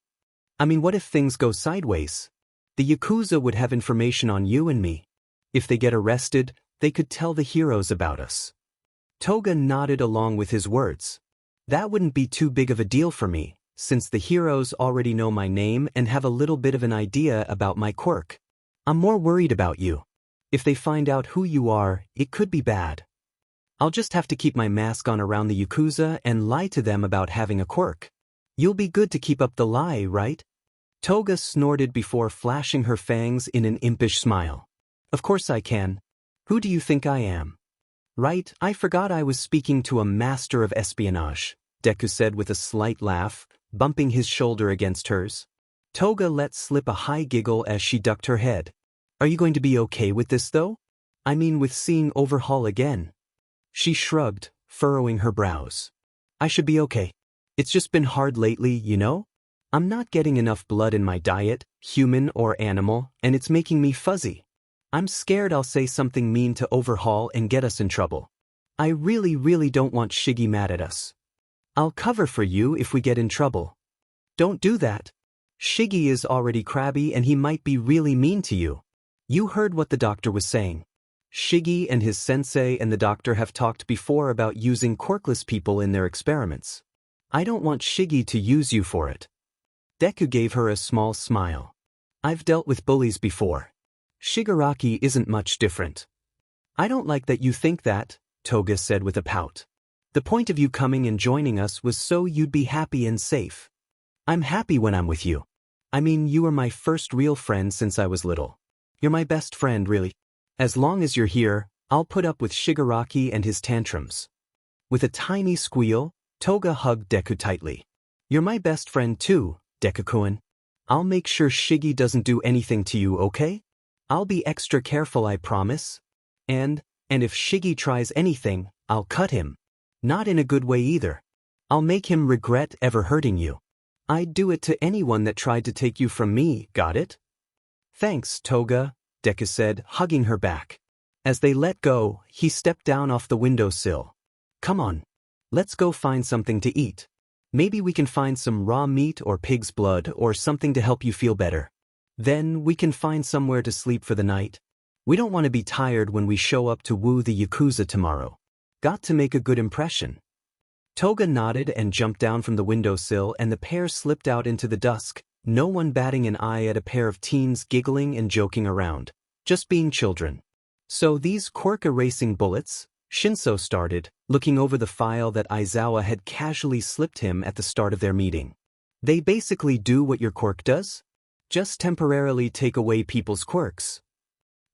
I mean, what if things go sideways? The Yakuza would have information on you and me. If they get arrested, they could tell the heroes about us. Toga nodded along with his words. That wouldn't be too big of a deal for me, since the heroes already know my name and have a little bit of an idea about my quirk. I'm more worried about you. If they find out who you are, it could be bad. I'll just have to keep my mask on around the Yakuza and lie to them about having a quirk. You'll be good to keep up the lie, right? Toga snorted before flashing her fangs in an impish smile. Of course I can. Who do you think I am? Right, I forgot I was speaking to a master of espionage, Deku said with a slight laugh, bumping his shoulder against hers. Toga let slip a high giggle as she ducked her head. Are you going to be okay with this though? I mean with seeing Overhaul again. She shrugged, furrowing her brows. I should be okay. It's just been hard lately, you know? I'm not getting enough blood in my diet, human or animal, and it's making me fuzzy. I'm scared I'll say something mean to Overhaul and get us in trouble. I really don't want Shiggy mad at us. I'll cover for you if we get in trouble. Don't do that. Shiggy is already crabby and he might be really mean to you. You heard what the doctor was saying. Shiggy and his sensei and the doctor have talked before about using quirkless people in their experiments. I don't want Shiggy to use you for it. Deku gave her a small smile. I've dealt with bullies before. Shigaraki isn't much different. I don't like that you think that, Toga said with a pout. The point of you coming and joining us was so you'd be happy and safe. I'm happy when I'm with you. I mean, you were my first real friend since I was little. You're my best friend, really. As long as you're here, I'll put up with Shigaraki and his tantrums. With a tiny squeal, Toga hugged Deku tightly. You're my best friend too, Deku-kun. I'll make sure Shiggy doesn't do anything to you, okay? I'll be extra careful, I promise. And if Shiggy tries anything, I'll cut him. Not in a good way either. I'll make him regret ever hurting you. I'd do it to anyone that tried to take you from me, got it? Thanks, Toga, Deku said, hugging her back. As they let go, he stepped down off the windowsill. Come on. Let's go find something to eat. Maybe we can find some raw meat or pig's blood or something to help you feel better. Then we can find somewhere to sleep for the night. We don't want to be tired when we show up to woo the Yakuza tomorrow. Got to make a good impression." Toga nodded and jumped down from the windowsill, and the pair slipped out into the dusk, no one batting an eye at a pair of teens giggling and joking around, just being children. "So these quirk erasing bullets?" Shinso started, looking over the file that Aizawa had casually slipped him at the start of their meeting. "They basically do what your quirk does? Just temporarily take away people's quirks."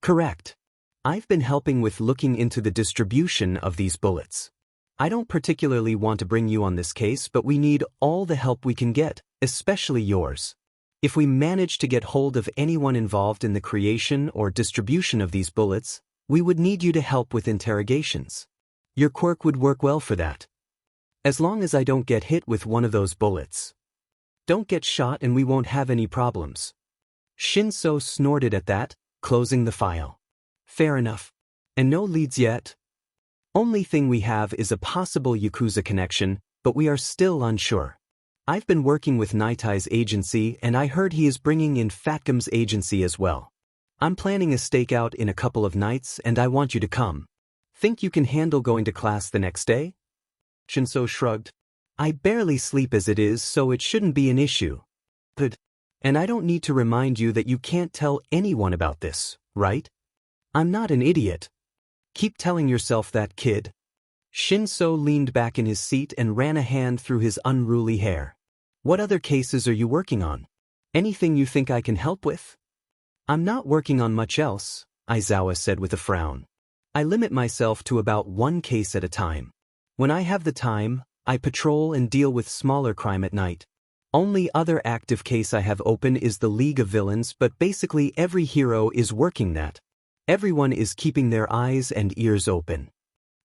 "Correct. I've been helping with looking into the distribution of these bullets. I don't particularly want to bring you on this case, but we need all the help we can get, especially yours. If we manage to get hold of anyone involved in the creation or distribution of these bullets, we would need you to help with interrogations. Your quirk would work well for that. As long as I don't get hit with one of those bullets. Don't get shot and we won't have any problems." Shinso snorted at that, closing the file. "Fair enough. And no leads yet? Only thing we have is a possible Yakuza connection, but we are still unsure. I've been working with Naitai's agency and I heard he is bringing in Fatgum's agency as well. I'm planning a stakeout in a couple of nights and I want you to come. Think you can handle going to class the next day?" Shinso shrugged. "I barely sleep as it is, so it shouldn't be an issue. Good. And I don't need to remind you that you can't tell anyone about this, right? I'm not an idiot. Keep telling yourself that, kid." Shinso leaned back in his seat and ran a hand through his unruly hair. "What other cases are you working on? Anything you think I can help with?" "I'm not working on much else," Aizawa said with a frown. "I limit myself to about one case at a time. When I have the time, I patrol and deal with smaller crime at night. Only other active case I have open is the League of Villains, but basically every hero is working that. Everyone is keeping their eyes and ears open."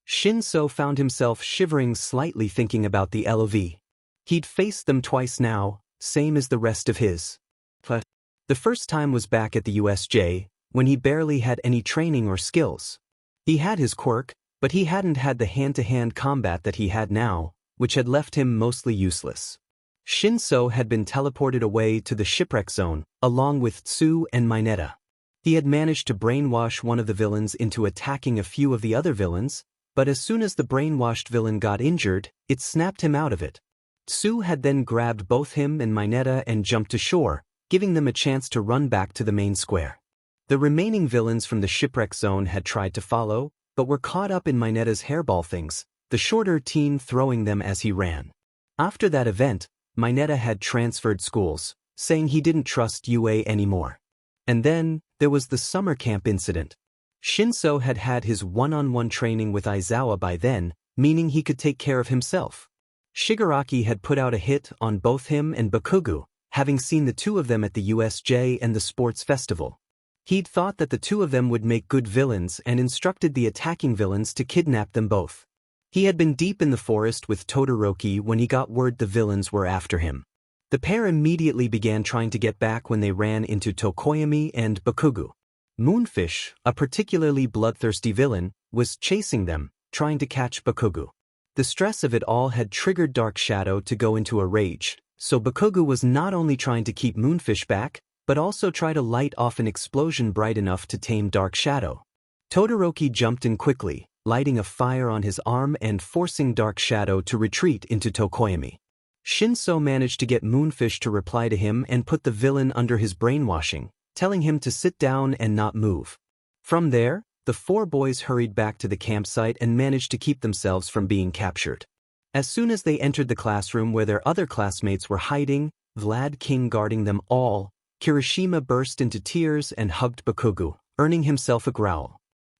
Shinso found himself shivering slightly thinking about the LOV. He'd faced them twice now, same as the rest of his. But the first time was back at the USJ, when he barely had any training or skills. He had his quirk, but he hadn't had the hand-to-hand combat that he had now, which had left him mostly useless. Shinso had been teleported away to the shipwreck zone, along with Tsu and Mineta. He had managed to brainwash one of the villains into attacking a few of the other villains, but as soon as the brainwashed villain got injured, it snapped him out of it. Tsu had then grabbed both him and Mineta and jumped to shore, giving them a chance to run back to the main square. The remaining villains from the shipwreck zone had tried to follow, but were caught up in Mineta's hairball things, the shorter teen throwing them as he ran. After that event, Mineta had transferred schools, saying he didn't trust UA anymore. And then, there was the summer camp incident. Shinso had had his one-on-one training with Aizawa by then, meaning he could take care of himself. Shigaraki had put out a hit on both him and Bakugu, having seen the two of them at the USJ and the sports festival. He'd thought that the two of them would make good villains and instructed the attacking villains to kidnap them both. He had been deep in the forest with Todoroki when he got word the villains were after him. The pair immediately began trying to get back when they ran into Tokoyami and Bakugu. Moonfish, a particularly bloodthirsty villain, was chasing them, trying to catch Bakugu. The stress of it all had triggered Dark Shadow to go into a rage, so Bakugu was not only trying to keep Moonfish back, but also try to light off an explosion bright enough to tame Dark Shadow. Todoroki jumped in quickly, lighting a fire on his arm and forcing Dark Shadow to retreat into Tokoyami. Shinso managed to get Moonfish to reply to him and put the villain under his brainwashing, telling him to sit down and not move. From there, the four boys hurried back to the campsite and managed to keep themselves from being captured. As soon as they entered the classroom where their other classmates were hiding, Vlad King guarding them all, Kirishima burst into tears and hugged Bakugu, earning himself a growl.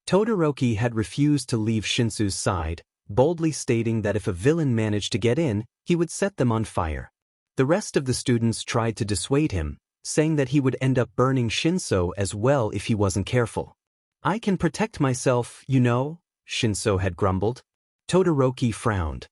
Todoroki had refused to leave Shinsu's side, boldly stating that if a villain managed to get in, he would set them on fire. The rest of the students tried to dissuade him, saying that he would end up burning Shinso as well if he wasn't careful. "I can protect myself, you know," Shinso had grumbled. Todoroki frowned.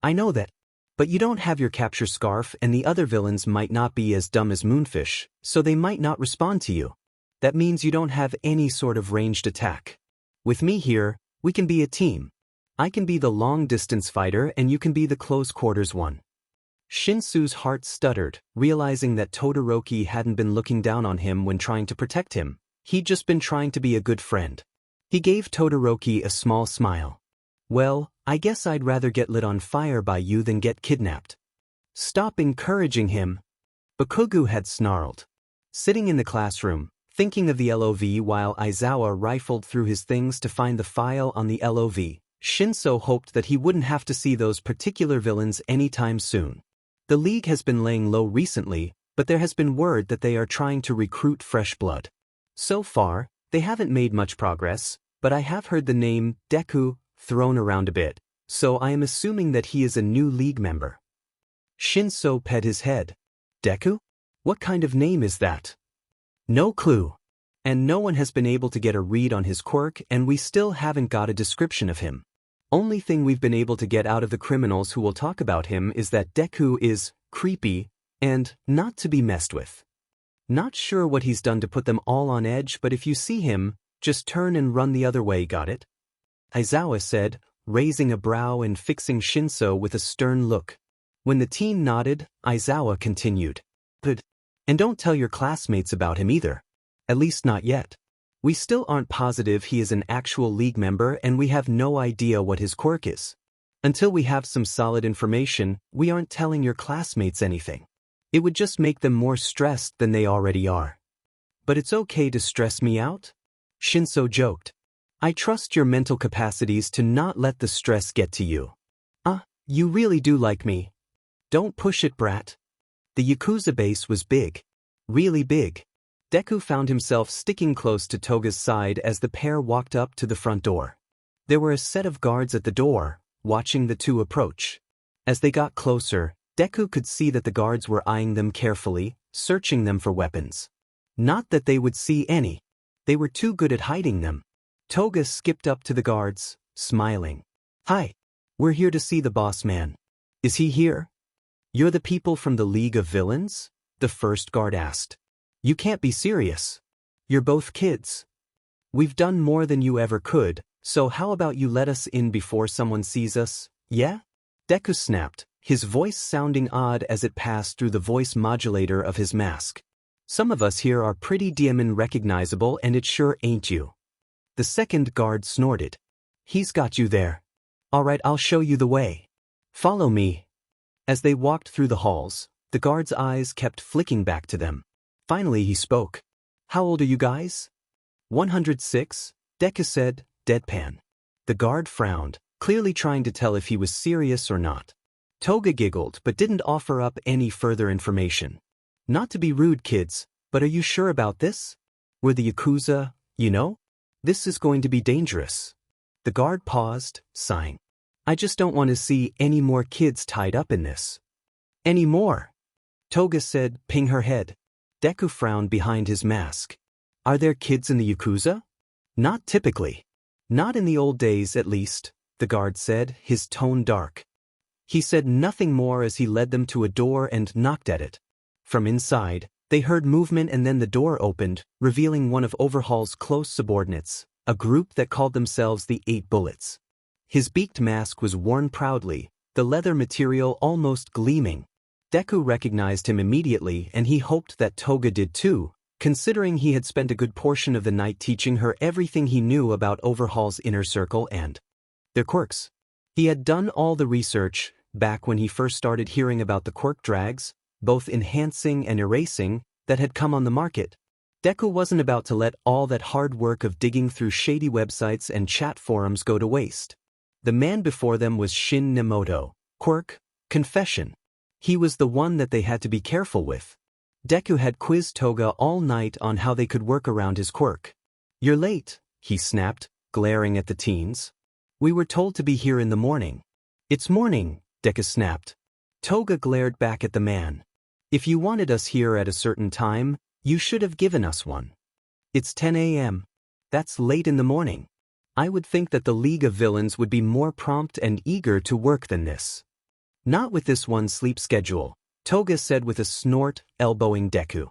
"I know that. But you don't have your capture scarf and the other villains might not be as dumb as Moonfish, so they might not respond to you. That means you don't have any sort of ranged attack. With me here, we can be a team. I can be the long-distance fighter and you can be the close-quarters one." Shinsu's heart stuttered, realizing that Todoroki hadn't been looking down on him when trying to protect him. He'd just been trying to be a good friend. He gave Todoroki a small smile. Well, I guess I'd rather get lit on fire by you than get kidnapped. Stop encouraging him. Bakugo had snarled. Sitting in the classroom, thinking of the LOV while Aizawa rifled through his things to find the file on the LOV, Shinso hoped that he wouldn't have to see those particular villains anytime soon. The League has been laying low recently, but there has been word that they are trying to recruit fresh blood. So far, they haven't made much progress, but I have heard the name Deku thrown around a bit, so I am assuming that he is a new League member. Shinso pet his head. Deku? What kind of name is that? No clue. And no one has been able to get a read on his quirk, and we still haven't got a description of him. Only thing we've been able to get out of the criminals who will talk about him is that Deku is creepy and not to be messed with. Not sure what he's done to put them all on edge, but if you see him, just turn and run the other way, got it? Aizawa said, raising a brow and fixing Shinso with a stern look. When the teen nodded, Aizawa continued. Good. And don't tell your classmates about him either. At least not yet. We still aren't positive he is an actual League member, and we have no idea what his quirk is. Until we have some solid information, we aren't telling your classmates anything. It would just make them more stressed than they already are. But it's okay to stress me out? Shinso joked. I trust your mental capacities to not let the stress get to you. You really do like me. Don't push it, brat. The Yakuza base was big. Really big. Deku found himself sticking close to Toga's side as the pair walked up to the front door. There were a set of guards at the door, watching the two approach. As they got closer, Deku could see that the guards were eyeing them carefully, searching them for weapons. Not that they would see any. They were too good at hiding them. Toga skipped up to the guards, smiling. Hi. We're here to see the boss man. Is he here? You're the people from the League of Villains? The first guard asked. You can't be serious. You're both kids. We've done more than you ever could, so how about you let us in before someone sees us, yeah? Deku snapped, his voice sounding odd as it passed through the voice modulator of his mask. Some of us here are pretty damn recognizable, and it sure ain't you. The second guard snorted. He's got you there. All right, I'll show you the way. Follow me. As they walked through the halls, the guard's eyes kept flicking back to them. Finally he spoke. How old are you guys? 106, Deku said, deadpan. The guard frowned, clearly trying to tell if he was serious or not. Toga giggled but didn't offer up any further information. Not to be rude, kids, but are you sure about this? We're the Yakuza, you know? This is going to be dangerous. The guard paused, sighing. I just don't want to see any more kids tied up in this. Any more? Toga said, ping her head. Deku frowned behind his mask. Are there kids in the Yakuza? Not typically. Not in the old days, at least, the guard said, his tone dark. He said nothing more as he led them to a door and knocked at it. From inside, they heard movement, and then the door opened, revealing one of Overhaul's close subordinates, a group that called themselves the 8 Bullets. His beaked mask was worn proudly, the leather material almost gleaming. Deku recognized him immediately, and he hoped that Toga did too, considering he had spent a good portion of the night teaching her everything he knew about Overhaul's inner circle and their quirks. He had done all the research, back when he first started hearing about the quirk drags, both enhancing and erasing, that had come on the market. Deku wasn't about to let all that hard work of digging through shady websites and chat forums go to waste. The man before them was Shin Nemoto, quirk, confession. He was the one that they had to be careful with. Deku had quizzed Toga all night on how they could work around his quirk. You're late, he snapped, glaring at the teens. We were told to be here in the morning. It's morning, Deku snapped. Toga glared back at the man. If you wanted us here at a certain time, you should have given us one. It's 10 a.m. That's late in the morning. I would think that the League of Villains would be more prompt and eager to work than this. Not with this one sleep schedule, Toga said with a snort, elbowing Deku.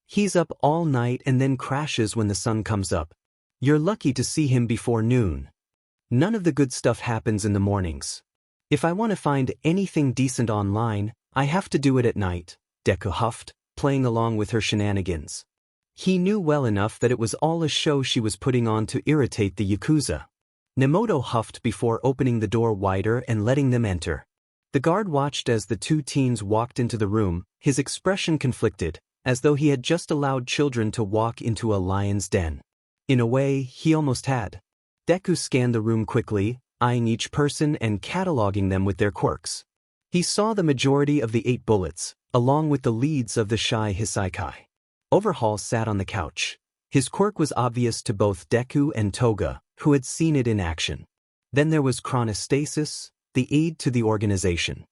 He's up all night and then crashes when the sun comes up. You're lucky to see him before noon. None of the good stuff happens in the mornings. If I want to find anything decent online, I have to do it at night, Deku huffed, playing along with her shenanigans. He knew well enough that it was all a show she was putting on to irritate the Yakuza. Nemoto huffed before opening the door wider and letting them enter. The guard watched as the two teens walked into the room, his expression conflicted, as though he had just allowed children to walk into a lion's den. In a way, he almost had. Deku scanned the room quickly, eyeing each person and cataloging them with their quirks. He saw the majority of the 8 bullets, along with the leads of the shy Hisaikai. Overhaul sat on the couch. His quirk was obvious to both Deku and Toga, who had seen it in action. Then there was Chronostasis, the aid to the organization.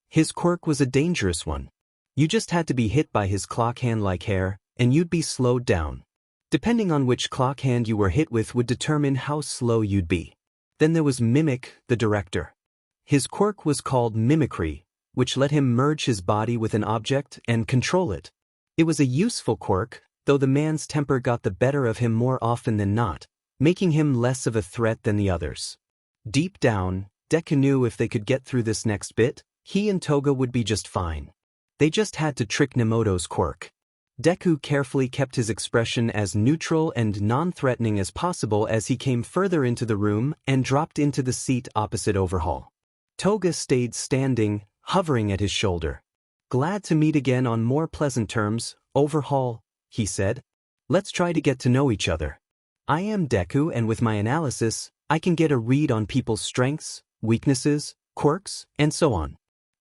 His quirk was a dangerous one. You just had to be hit by his clock hand-like hair, and you'd be slowed down. Depending on which clock hand you were hit with would determine how slow you'd be. Then there was Mimic, the director. His quirk was called Mimicry, which let him merge his body with an object and control it. It was a useful quirk, though the man's temper got the better of him more often than not, making him less of a threat than the others. Deep down, Deku knew if they could get through this next bit, he and Toga would be just fine. They just had to trick Nemoto's quirk. Deku carefully kept his expression as neutral and non-threatening as possible as he came further into the room and dropped into the seat opposite Overhaul. Toga stayed standing, hovering at his shoulder. "Glad to meet again on more pleasant terms, Overhaul," he said. "Let's try to get to know each other. I am Deku, and with my analysis, I can get a read on people's strengths, weaknesses, quirks, and so on.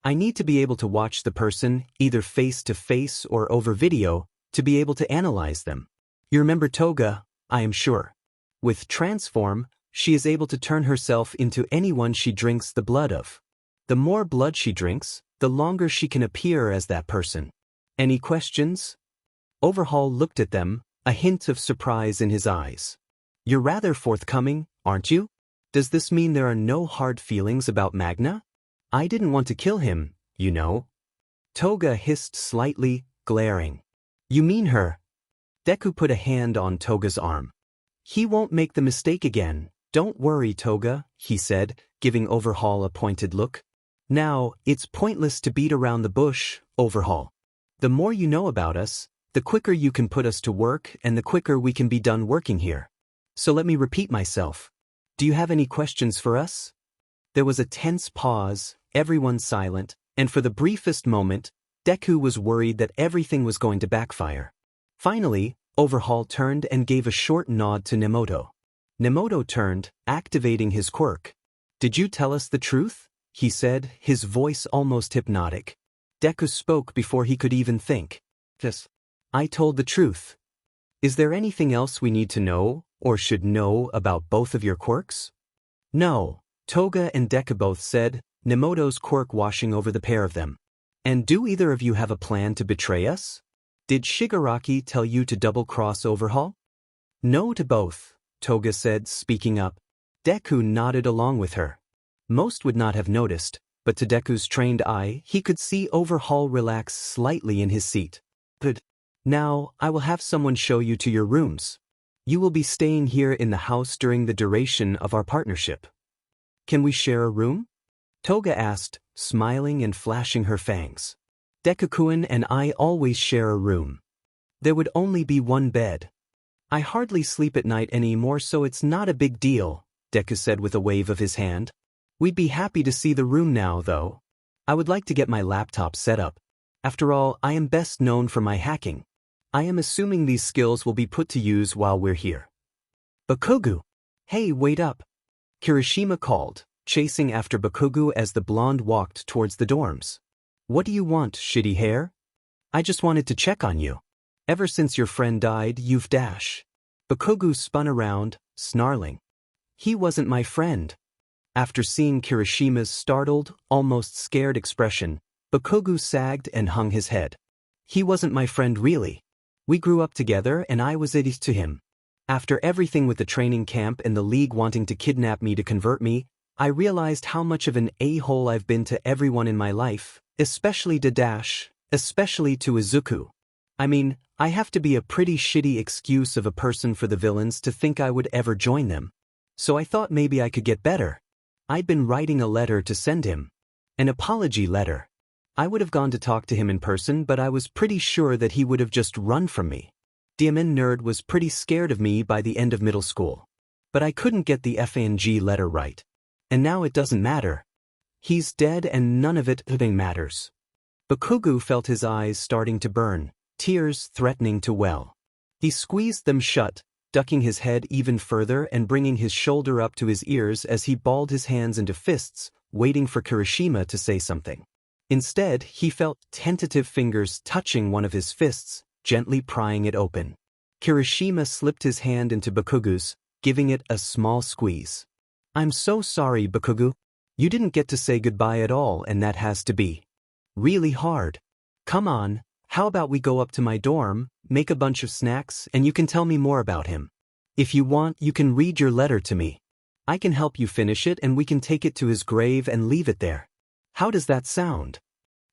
I need to be able to watch the person, either face-to-face or over video, to be able to analyze them. You remember Toga, I am sure. With Transform, she is able to turn herself into anyone she drinks the blood of. The more blood she drinks, the longer she can appear as that person. Any questions?" Overhaul looked at them, a hint of surprise in his eyes. "You're rather forthcoming, aren't you? Does this mean there are no hard feelings about Magna? I didn't want to kill him, you know." Toga hissed slightly, glaring. "You mean her?" Deku put a hand on Toga's arm. "He won't make the mistake again. Don't worry, Toga," he said, giving Overhaul a pointed look. "Now, it's pointless to beat around the bush, Overhaul. The more you know about us, the quicker you can put us to work and the quicker we can be done working here. So let me repeat myself. Do you have any questions for us?" There was a tense pause, everyone silent, and for the briefest moment, Deku was worried that everything was going to backfire. Finally, Overhaul turned and gave a short nod to Nemoto. Nemoto turned, activating his quirk. "Did you tell us the truth?" he said, his voice almost hypnotic. Deku spoke before he could even think. "Yes, I told the truth. Is there anything else we need to know, or should know, about both of your quirks?" "No," Toga and Deku both said, Nemoto's quirk washing over the pair of them. "And do either of you have a plan to betray us? Did Shigaraki tell you to double-cross Overhaul?" "No to both," Toga said, speaking up. Deku nodded along with her. Most would not have noticed, but to Deku's trained eye, he could see Overhaul relax slightly in his seat. "Good. Now, I will have someone show you to your rooms. You will be staying here in the house during the duration of our partnership." "Can we share a room?" Toga asked, smiling and flashing her fangs. "Deku-kun and I always share a room. There would only be one bed. I hardly sleep at night anymore, so it's not a big deal," Deku said with a wave of his hand. "We'd be happy to see the room now, though. I would like to get my laptop set up. After all, I am best known for my hacking. I am assuming these skills will be put to use while we're here." "Bakugu! Hey, wait up!" Kirishima called, chasing after Bakugu as the blonde walked towards the dorms. "What do you want, shitty hair? I just wanted to check on you. Ever since your friend died, you've dash." Bakugu spun around, snarling. "He wasn't my friend." After seeing Kirishima's startled, almost scared expression, Bakugu sagged and hung his head. "He wasn't my friend really. We grew up together and I was it to him. After everything with the training camp and the league wanting to kidnap me to convert me, I realized how much of an a-hole I've been to everyone in my life, especially to Dash, especially to Izuku. I mean, I have to be a pretty shitty excuse of a person for the villains to think I would ever join them. So I thought maybe I could get better. I'd been writing a letter to send him. An apology letter. I would have gone to talk to him in person, but I was pretty sure that he would have just run from me. Diamond Nerd was pretty scared of me by the end of middle school. But I couldn't get the FNG letter right. And now it doesn't matter. He's dead and none of it matters. Bakugo felt his eyes starting to burn, tears threatening to well. He squeezed them shut, ducking his head even further and bringing his shoulder up to his ears as he balled his hands into fists, waiting for Kirishima to say something. Instead, he felt tentative fingers touching one of his fists, gently prying it open. Kirishima slipped his hand into Bakugo's, giving it a small squeeze. I'm so sorry, Bakugo. You didn't get to say goodbye at all, and that has to be really hard. Come on, how about we go up to my dorm, make a bunch of snacks, and you can tell me more about him. If you want, you can read your letter to me. I can help you finish it and we can take it to his grave and leave it there. How does that sound?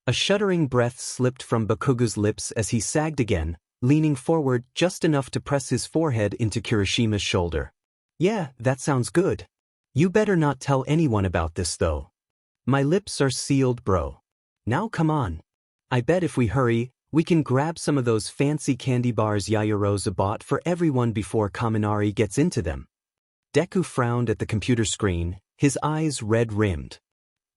A shuddering breath slipped from Bakugo's lips as he sagged again, leaning forward just enough to press his forehead into Kirishima's shoulder. Yeah, that sounds good. You better not tell anyone about this though. My lips are sealed, bro. Now come on. I bet if we hurry, we can grab some of those fancy candy bars Yayarosa bought for everyone before Kaminari gets into them. Deku frowned at the computer screen, his eyes red-rimmed.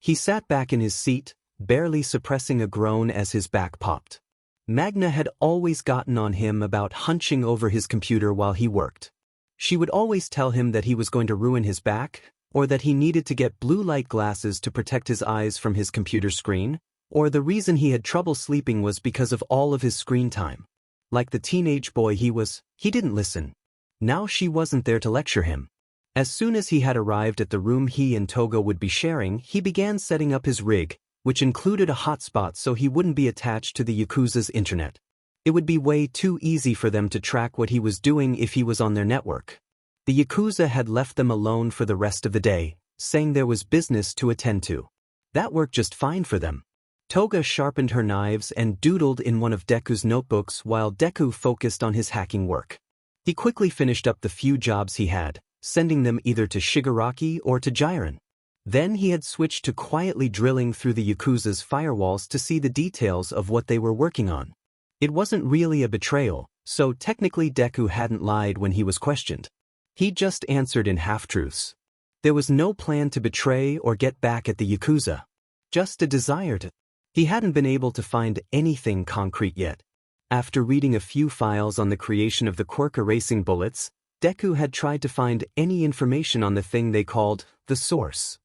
He sat back in his seat, barely suppressing a groan as his back popped. Magna had always gotten on him about hunching over his computer while he worked. She would always tell him that he was going to ruin his back, or that he needed to get blue light glasses to protect his eyes from his computer screen, or the reason he had trouble sleeping was because of all of his screen time. Like the teenage boy he was, he didn't listen. Now she wasn't there to lecture him. As soon as he had arrived at the room he and Toga would be sharing, he began setting up his rig, which included a hotspot so he wouldn't be attached to the Yakuza's internet. It would be way too easy for them to track what he was doing if he was on their network. The Yakuza had left them alone for the rest of the day, saying there was business to attend to. That worked just fine for them. Toga sharpened her knives and doodled in one of Deku's notebooks while Deku focused on his hacking work. He quickly finished up the few jobs he had, sending them either to Shigaraki or to Jiren. Then he had switched to quietly drilling through the Yakuza's firewalls to see the details of what they were working on. It wasn't really a betrayal, so technically Deku hadn't lied when he was questioned. He just answered in half-truths. There was no plan to betray or get back at the Yakuza. Just a desire to. He hadn't been able to find anything concrete yet. After reading a few files on the creation of the Quirkless racing bullets, Deku had tried to find any information on the thing they called the source.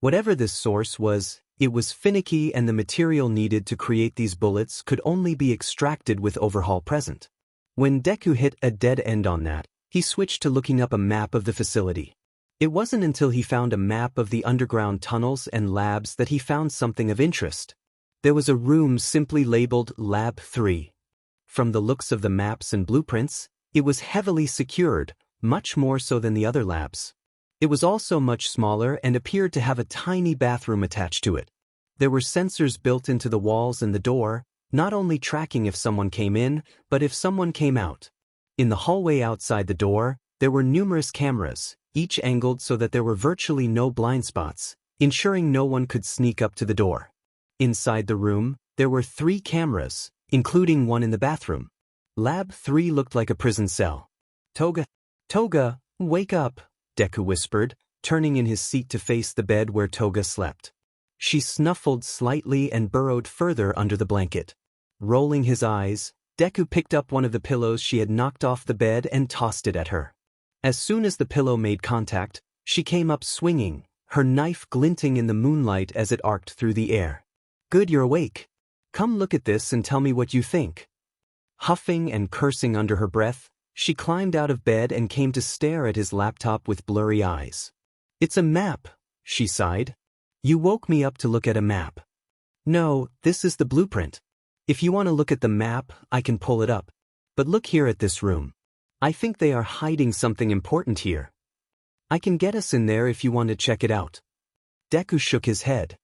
Whatever this source was, it was finicky and the material needed to create these bullets could only be extracted with overhaul present. When Deku hit a dead end on that, he switched to looking up a map of the facility. It wasn't until he found a map of the underground tunnels and labs that he found something of interest. There was a room simply labeled Lab 3. From the looks of the maps and blueprints, it was heavily secured, much more so than the other labs. It was also much smaller and appeared to have a tiny bathroom attached to it. There were sensors built into the walls and the door, not only tracking if someone came in, but if someone came out. In the hallway outside the door, there were numerous cameras, each angled so that there were virtually no blind spots, ensuring no one could sneak up to the door. Inside the room, there were 3 cameras, including one in the bathroom. Lab 3 looked like a prison cell. Toga, wake up, Deku whispered, turning in his seat to face the bed where Toga slept. She snuffled slightly and burrowed further under the blanket. Rolling his eyes, Deku picked up one of the pillows she had knocked off the bed and tossed it at her. As soon as the pillow made contact, she came up swinging, her knife glinting in the moonlight as it arced through the air. Good, you're awake. Come look at this and tell me what you think. Huffing and cursing under her breath, she climbed out of bed and came to stare at his laptop with blurry eyes. It's a map, she sighed. You woke me up to look at a map. No, this is the blueprint. If you want to look at the map, I can pull it up. But look here at this room. I think they are hiding something important here. I can get us in there if you want to check it out. Deku shook his head.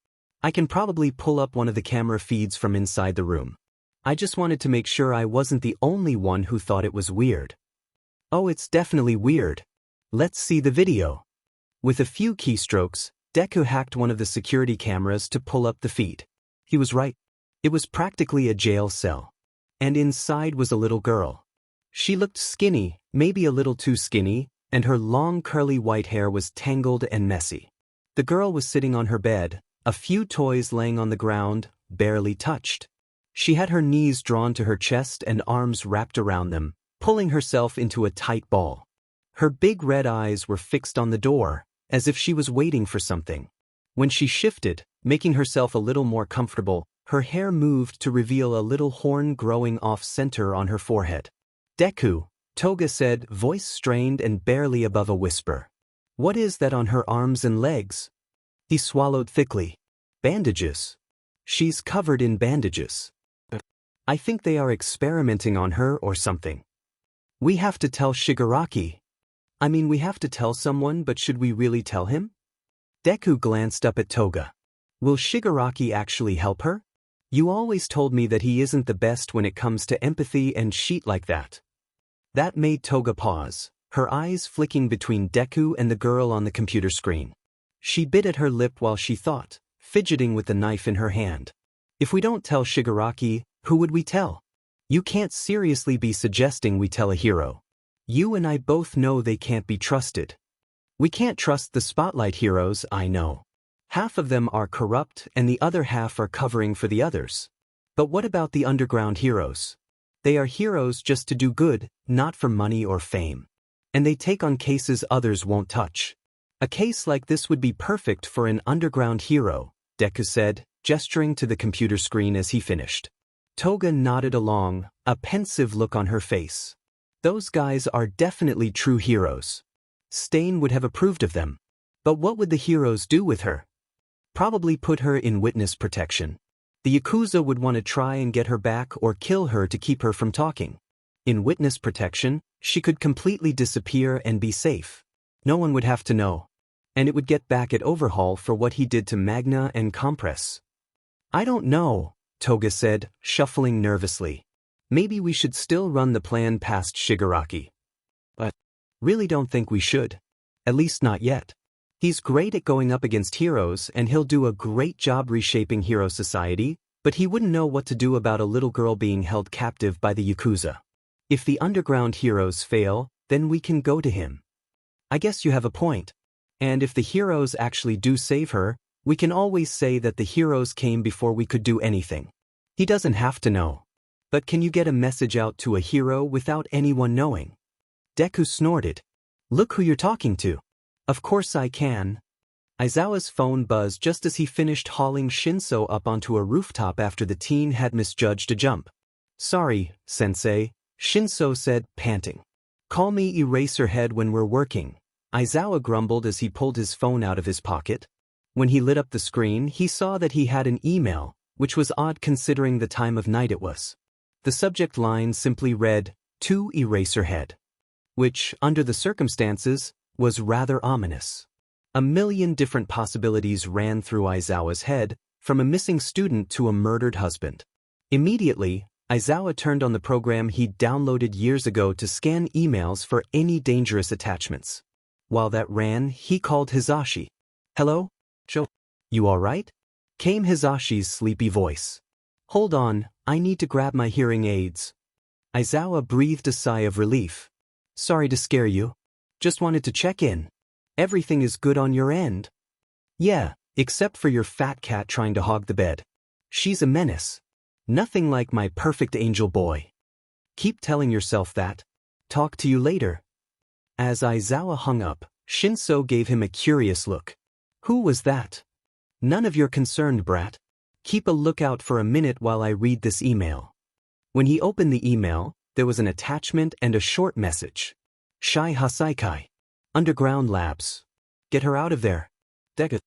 I can probably pull up one of the camera feeds from inside the room. I just wanted to make sure I wasn't the only one who thought it was weird. Oh, it's definitely weird. Let's see the video. With a few keystrokes, Deku hacked one of the security cameras to pull up the feed. He was right. It was practically a jail cell. And inside was a little girl. She looked skinny, maybe a little too skinny, and her long curly white hair was tangled and messy. The girl was sitting on her bed, a few toys laying on the ground, barely touched. She had her knees drawn to her chest and arms wrapped around them, pulling herself into a tight ball. Her big red eyes were fixed on the door, as if she was waiting for something. When she shifted, making herself a little more comfortable, her hair moved to reveal a little horn growing off-center on her forehead. "Deku," Toga said, voice strained and barely above a whisper. "What is that on her arms and legs?" He swallowed thickly. "Bandages. She's covered in bandages. I think they are experimenting on her or something. We have to tell Shigaraki. I mean, we have to tell someone, but should we really tell him?" Deku glanced up at Toga. "Will Shigaraki actually help her? You always told me that he isn't the best when it comes to empathy and shit like that." That made Toga pause, her eyes flicking between Deku and the girl on the computer screen. She bit at her lip while she thought, fidgeting with the knife in her hand. "If we don't tell Shigaraki, who would we tell? You can't seriously be suggesting we tell a hero. You and I both know they can't be trusted. We can't trust the spotlight heroes, I know. Half of them are corrupt and the other half are covering for the others. But what about the underground heroes? They are heroes just to do good, not for money or fame. And they take on cases others won't touch. A case like this would be perfect for an underground hero," Deku said, gesturing to the computer screen as he finished. Toga nodded along, a pensive look on her face. "Those guys are definitely true heroes. Stain would have approved of them. But what would the heroes do with her? Probably put her in witness protection. The Yakuza would want to try and get her back or kill her to keep her from talking. In witness protection, she could completely disappear and be safe. No one would have to know. And it would get back at Overhaul for what he did to Magna and Compress." "I don't know," Toga said, shuffling nervously. "Maybe we should still run the plan past Shigaraki. But really don't think we should. At least not yet. He's great at going up against heroes and he'll do a great job reshaping hero society, but he wouldn't know what to do about a little girl being held captive by the Yakuza. If the underground heroes fail, then we can go to him." "I guess you have a point. And if the heroes actually do save her, we can always say that the heroes came before we could do anything. He doesn't have to know. But can you get a message out to a hero without anyone knowing?" Deku snorted. "Look who you're talking to." "Of course I can." Aizawa's phone buzzed just as he finished hauling Shinso up onto a rooftop after the teen had misjudged a jump. "Sorry, sensei," Shinso said, panting. "Call me Eraserhead when we're working," Aizawa grumbled as he pulled his phone out of his pocket. When he lit up the screen, he saw that he had an email, which was odd considering the time of night it was. The subject line simply read, "To Eraserhead," which, under the circumstances, was rather ominous. A million different possibilities ran through Aizawa's head, from a missing student to a murdered husband. Immediately, Aizawa turned on the program he'd downloaded years ago to scan emails for any dangerous attachments. While that ran, he called Hizashi. "Hello? Joe? You alright?" came Hizashi's sleepy voice. "Hold on, I need to grab my hearing aids." Aizawa breathed a sigh of relief. "Sorry to scare you. Just wanted to check in. Everything is good on your end?" "Yeah, except for your fat cat trying to hog the bed. She's a menace. Nothing like my perfect angel boy." "Keep telling yourself that. Talk to you later." As Aizawa hung up, Shinso gave him a curious look. "Who was that?" "None of your concern, brat. Keep a lookout for a minute while I read this email." When he opened the email, there was an attachment and a short message. "Shai Hasaikai. Underground Labs. Get her out of there. Deku.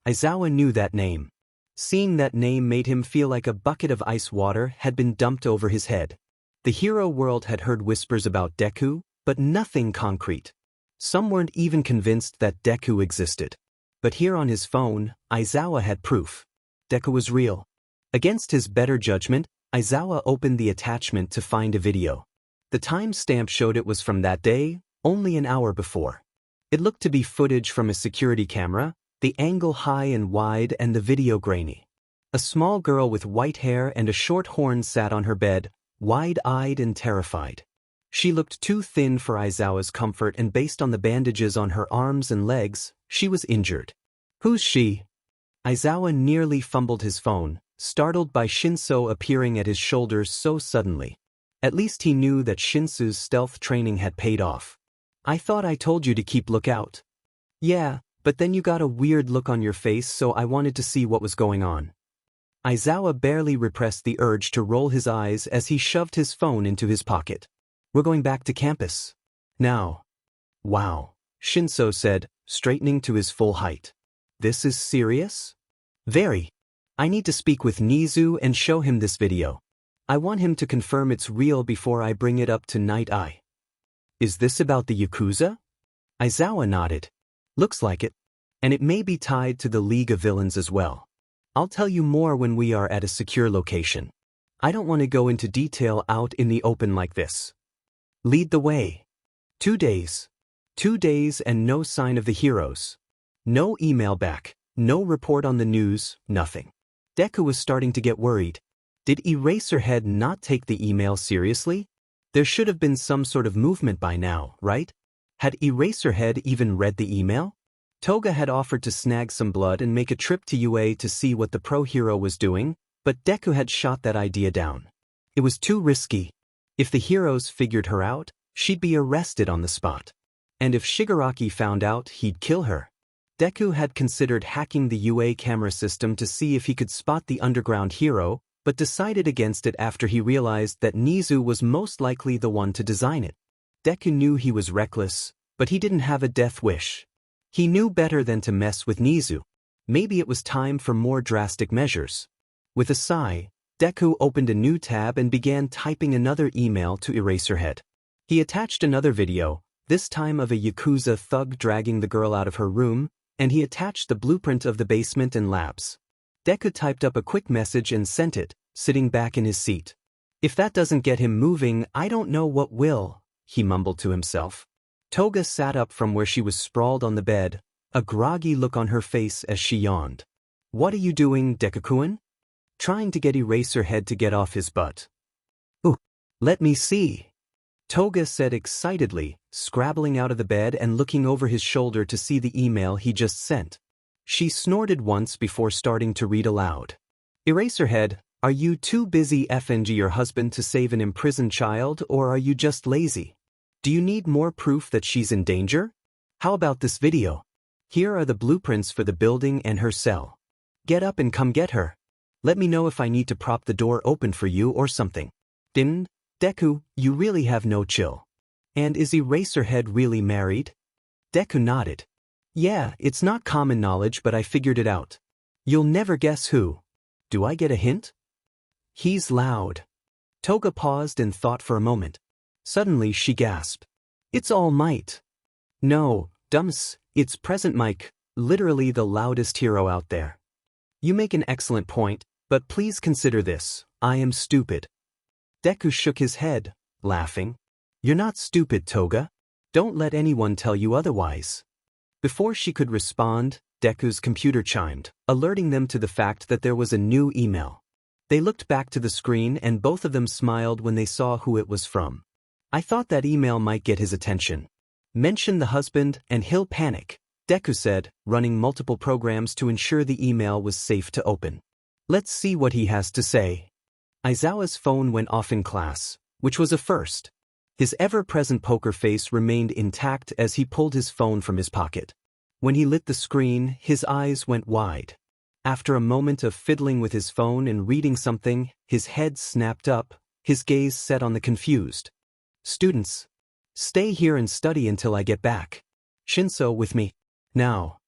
Aizawa knew that name. Seeing that name made him feel like a bucket of ice water had been dumped over his head. The hero world had heard whispers about Deku, but nothing concrete. Some weren't even convinced that Deku existed. But here on his phone, Aizawa had proof. Deku was real. Against his better judgment, Aizawa opened the attachment to find a video. The timestamp showed it was from that day, only an hour before. It looked to be footage from a security camera, the angle high and wide and the video grainy. A small girl with white hair and a short horn sat on her bed, wide-eyed and terrified. She looked too thin for Aizawa's comfort, and based on the bandages on her arms and legs, she was injured. "Who's she?" Aizawa nearly fumbled his phone, startled by Shinso appearing at his shoulders so suddenly. At least he knew that Shinsu's stealth training had paid off. "I thought I told you to keep lookout." "Yeah, but then you got a weird look on your face, so I wanted to see what was going on." Aizawa barely repressed the urge to roll his eyes as he shoved his phone into his pocket. "We're going back to campus now." "Wow," Shinso said, straightening to his full height. "This is serious?" "Very. I need to speak with Nizu and show him this video. I want him to confirm it's real before I bring it up to Night Eye." "Is this about the Yakuza?" Aizawa nodded. "Looks like it. And it may be tied to the League of Villains as well. I'll tell you more when we are at a secure location. I don't want to go into detail out in the open like this." "Lead the way." 2 days. 2 days and no sign of the heroes. No email back, no report on the news, nothing. Deku was starting to get worried. Did Eraserhead not take the email seriously? There should have been some sort of movement by now, right? Had Eraserhead even read the email? Toga had offered to snag some blood and make a trip to UA to see what the pro-hero was doing, but Deku had shot that idea down. It was too risky. If the heroes figured her out, she'd be arrested on the spot. And if Shigaraki found out, he'd kill her. Deku had considered hacking the UA camera system to see if he could spot the underground hero, but decided against it after he realized that Nizu was most likely the one to design it. Deku knew he was reckless, but he didn't have a death wish. He knew better than to mess with Nizu. Maybe it was time for more drastic measures. With a sigh, Deku opened a new tab and began typing another email to Eraserhead. He attached another video, this time of a Yakuza thug dragging the girl out of her room, and he attached the blueprint of the basement and labs. Deku typed up a quick message and sent it, sitting back in his seat. "If that doesn't get him moving, I don't know what will," he mumbled to himself. Toga sat up from where she was sprawled on the bed, a groggy look on her face as she yawned. "What are you doing, Deku-kun?" "Trying to get Eraserhead to get off his butt." "Ooh, let me see," Toga said excitedly, scrabbling out of the bed and looking over his shoulder to see the email he just sent. She snorted once before starting to read aloud. "Eraserhead, are you too busy FNG your husband to save an imprisoned child, or are you just lazy? Do you need more proof that she's in danger? How about this video? Here are the blueprints for the building and her cell. Get up and come get her. Let me know if I need to prop the door open for you or something." Deku, you really have no chill. "And is Eraserhead really married?" Deku nodded. "Yeah, it's not common knowledge, but I figured it out. You'll never guess who. Do I get a hint?" "He's loud." Toga paused and thought for a moment. Suddenly she gasped. "It's All Might." "No, Dums, it's Present Mike, literally the loudest hero out there." "You make an excellent point, but please consider this, I am stupid." Deku shook his head, laughing. "You're not stupid, Toga. Don't let anyone tell you otherwise." Before she could respond, Deku's computer chimed, alerting them to the fact that there was a new email. They looked back to the screen and both of them smiled when they saw who it was from. "I thought that email might get his attention. Mention the husband and he'll panic," Deku said, running multiple programs to ensure the email was safe to open. "Let's see what he has to say." Aizawa's phone went off in class, which was a first. His ever-present poker face remained intact as he pulled his phone from his pocket. When he lit the screen, his eyes went wide. After a moment of fiddling with his phone and reading something, his head snapped up, his gaze set on the confused. "Students, stay here and study until I get back. Shinso with me. Now."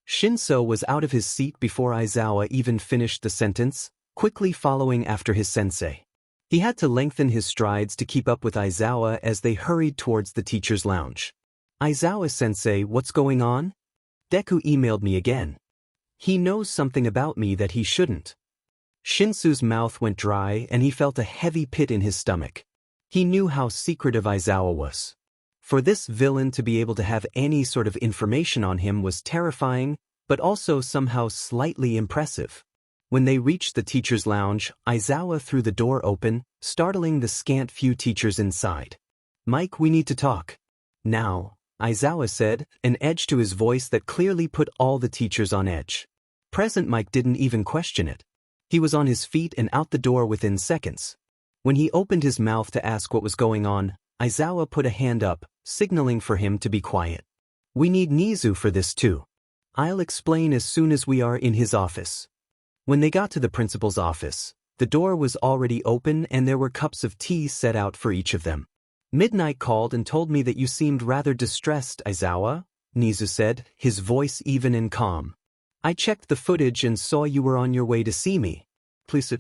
Shinso was out of his seat before Aizawa even finished the sentence, quickly following after his sensei. He had to lengthen his strides to keep up with Aizawa as they hurried towards the teacher's lounge. "Aizawa-sensei, what's going on?" "Deku emailed me again. He knows something about me that he shouldn't." Shinsu's mouth went dry and he felt a heavy pit in his stomach. He knew how secretive Aizawa was. For this villain to be able to have any sort of information on him was terrifying, but also somehow slightly impressive. When they reached the teacher's lounge, Aizawa threw the door open, startling the scant few teachers inside. "Mike, we need to talk." "Now," Aizawa said, an edge to his voice that clearly put all the teachers on edge. Present Mike didn't even question it. He was on his feet and out the door within seconds. When he opened his mouth to ask what was going on, Aizawa put a hand up, signaling for him to be quiet. "We need Nizu for this too. I'll explain as soon as we are in his office." When they got to the principal's office, the door was already open and there were cups of tea set out for each of them. "Midnight called and told me that you seemed rather distressed, Aizawa," Nizu said, his voice even and calm. "I checked the footage and saw you were on your way to see me. Please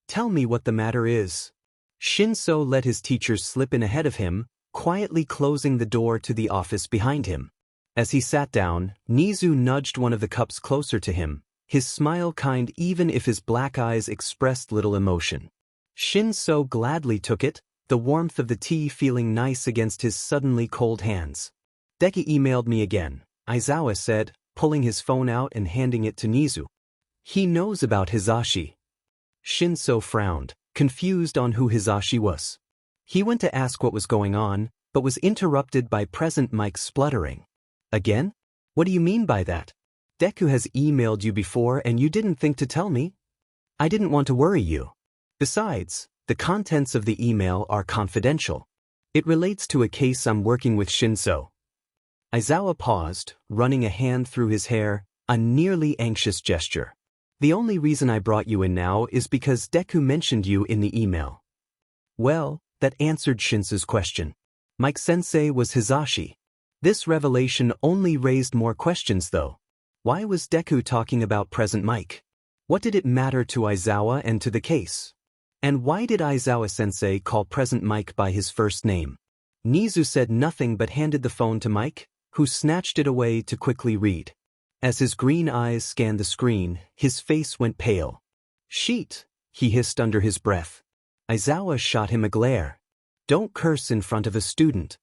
tell me what the matter is." Shinso let his teachers slip in ahead of him, quietly closing the door to the office behind him. As he sat down, Nizu nudged one of the cups closer to him, his smile kind even if his black eyes expressed little emotion. Shinso gladly took it, the warmth of the tea feeling nice against his suddenly cold hands. "Deku emailed me again," Aizawa said, pulling his phone out and handing it to Nizu. "He knows about Hizashi." Shinso frowned, confused on who Hizashi was. He went to ask what was going on, but was interrupted by Present Mike spluttering. "Again? What do you mean by that? Deku has emailed you before and you didn't think to tell me? I didn't want to worry you. Besides, the contents of the email are confidential. It relates to a case I'm working with Shinso." Aizawa paused, running a hand through his hair, a nearly anxious gesture. "The only reason I brought you in now is because Deku mentioned you in the email." Well, that answered Shinso's question. Mike-sensei was Hizashi. This revelation only raised more questions though. Why was Deku talking about Present Mike? What did it matter to Aizawa and to the case? And why did Aizawa-sensei call Present Mike by his first name? Nizu said nothing but handed the phone to Mike, who snatched it away to quickly read. As his green eyes scanned the screen, his face went pale. "Sheet," he hissed under his breath. Aizawa shot him a glare. "Don't curse in front of a student."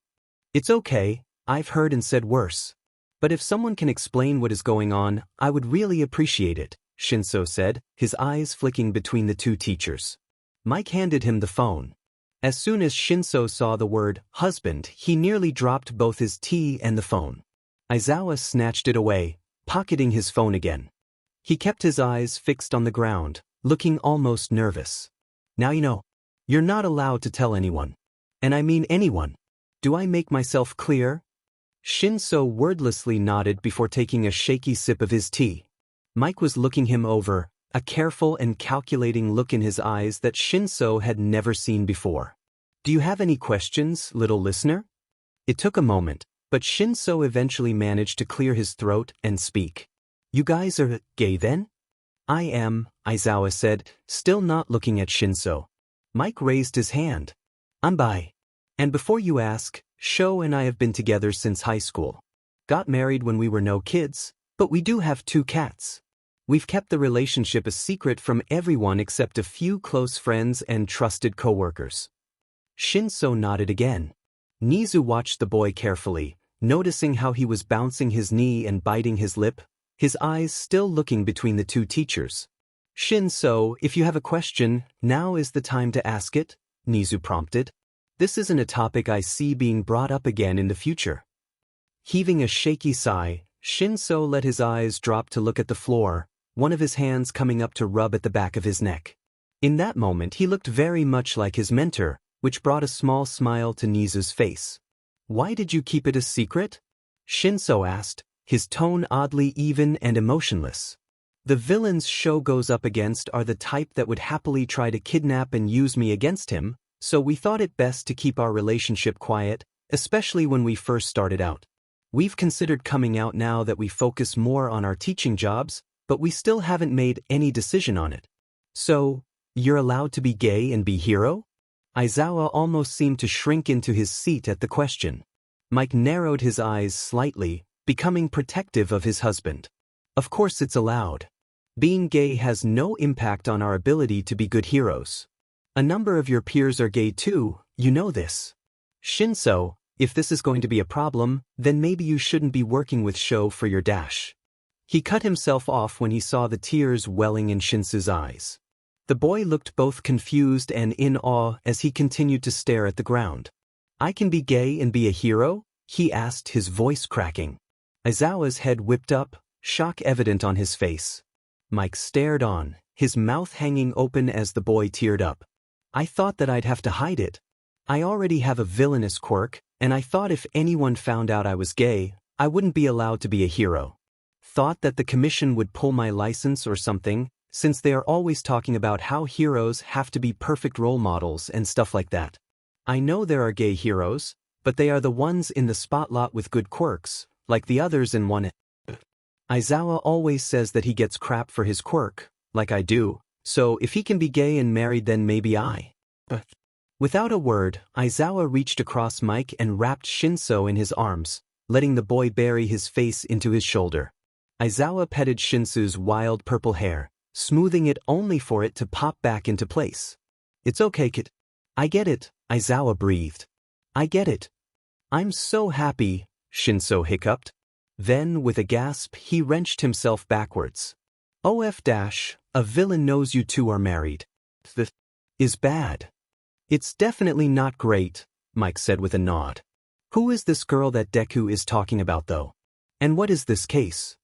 "It's okay, I've heard and said worse. But if someone can explain what is going on, I would really appreciate it," Shinso said, his eyes flicking between the two teachers. Mike handed him the phone. As soon as Shinso saw the word husband, he nearly dropped both his tea and the phone. Aizawa snatched it away, pocketing his phone again. He kept his eyes fixed on the ground, looking almost nervous. "Now you know. You're not allowed to tell anyone. And I mean anyone. Do I make myself clear?" Shinso wordlessly nodded before taking a shaky sip of his tea. Mike was looking him over, a careful and calculating look in his eyes that Shinso had never seen before. "Do you have any questions, little listener?" It took a moment, but Shinso eventually managed to clear his throat and speak. "You guys are gay then?" "I am," Aizawa said, still not looking at Shinso. Mike raised his hand. "I'm bi. And before you ask, Sho and I have been together since high school. Got married when we were no kids, but we do have 2 cats. We've kept the relationship a secret from everyone except a few close friends and trusted coworkers." Shinso nodded again. Nizu watched the boy carefully, noticing how he was bouncing his knee and biting his lip, his eyes still looking between the two teachers. "Shinso, if you have a question, now is the time to ask it," Nizu prompted. "This isn't a topic I see being brought up again in the future." Heaving a shaky sigh, Shinso let his eyes drop to look at the floor, one of his hands coming up to rub at the back of his neck. In that moment he looked very much like his mentor, which brought a small smile to Nizu's face. "Why did you keep it a secret?" Shinso asked, his tone oddly even and emotionless. "The villains Sho goes up against are the type that would happily try to kidnap and use me against him, so we thought it best to keep our relationship quiet, especially when we first started out. We've considered coming out now that we focus more on our teaching jobs, but we still haven't made any decision on it." "So, you're allowed to be gay and be hero?" Aizawa almost seemed to shrink into his seat at the question. Mike narrowed his eyes slightly, becoming protective of his husband. "Of course it's allowed. Being gay has no impact on our ability to be good heroes. A number of your peers are gay too, you know this. Shinso, if this is going to be a problem, then maybe you shouldn't be working with Sho for your dash." He cut himself off when he saw the tears welling in Shinsu's eyes. The boy looked both confused and in awe as he continued to stare at the ground. "I can be gay and be a hero?" he asked, his voice cracking. Aizawa's head whipped up, shock evident on his face. Mike stared on, his mouth hanging open as the boy teared up. "I thought that I'd have to hide it. I already have a villainous quirk, and I thought if anyone found out I was gay, I wouldn't be allowed to be a hero. Thought that the commission would pull my license or something, since they are always talking about how heroes have to be perfect role models and stuff like that. I know there are gay heroes, but they are the ones in the spotlight with good quirks, like the others in one. Aizawa always says that he gets crap for his quirk, like I do, so if he can be gay and married then maybe I." Without a word, Aizawa reached across Mike and wrapped Shinso in his arms, letting the boy bury his face into his shoulder. Aizawa petted Shinsu's wild purple hair, smoothing it only for it to pop back into place. "It's okay, kid. I get it," Aizawa breathed. "I get it. I'm so happy," Shinso hiccuped. Then, with a gasp, he wrenched himself backwards. A villain knows you two are married. This is bad." "It's definitely not great," Mike said with a nod. "Who is this girl that Deku is talking about though? And what is this case?"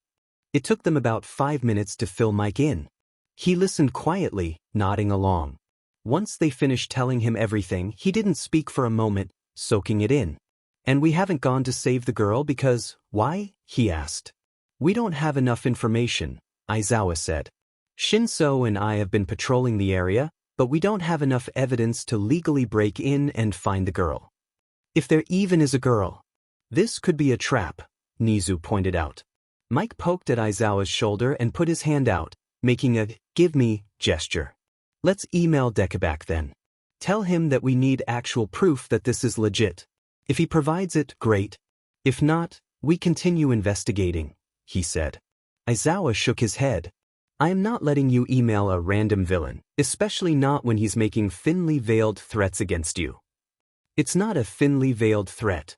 It took them about 5 minutes to fill Mike in. He listened quietly, nodding along. Once they finished telling him everything, he didn't speak for a moment, soaking it in. "And we haven't gone to save the girl because, why?" he asked. "We don't have enough information," Aizawa said. "Shinso and I have been patrolling the area, but we don't have enough evidence to legally break in and find the girl. If there even is a girl. This could be a trap," Nizu pointed out. Mike poked at Aizawa's shoulder and put his hand out, making a "give me" gesture. "Let's email Deku back then. Tell him that we need actual proof that this is legit. If he provides it, great. If not, we continue investigating," he said. Aizawa shook his head. "I am not letting you email a random villain, especially not when he's making thinly veiled threats against you." "It's not a thinly veiled threat.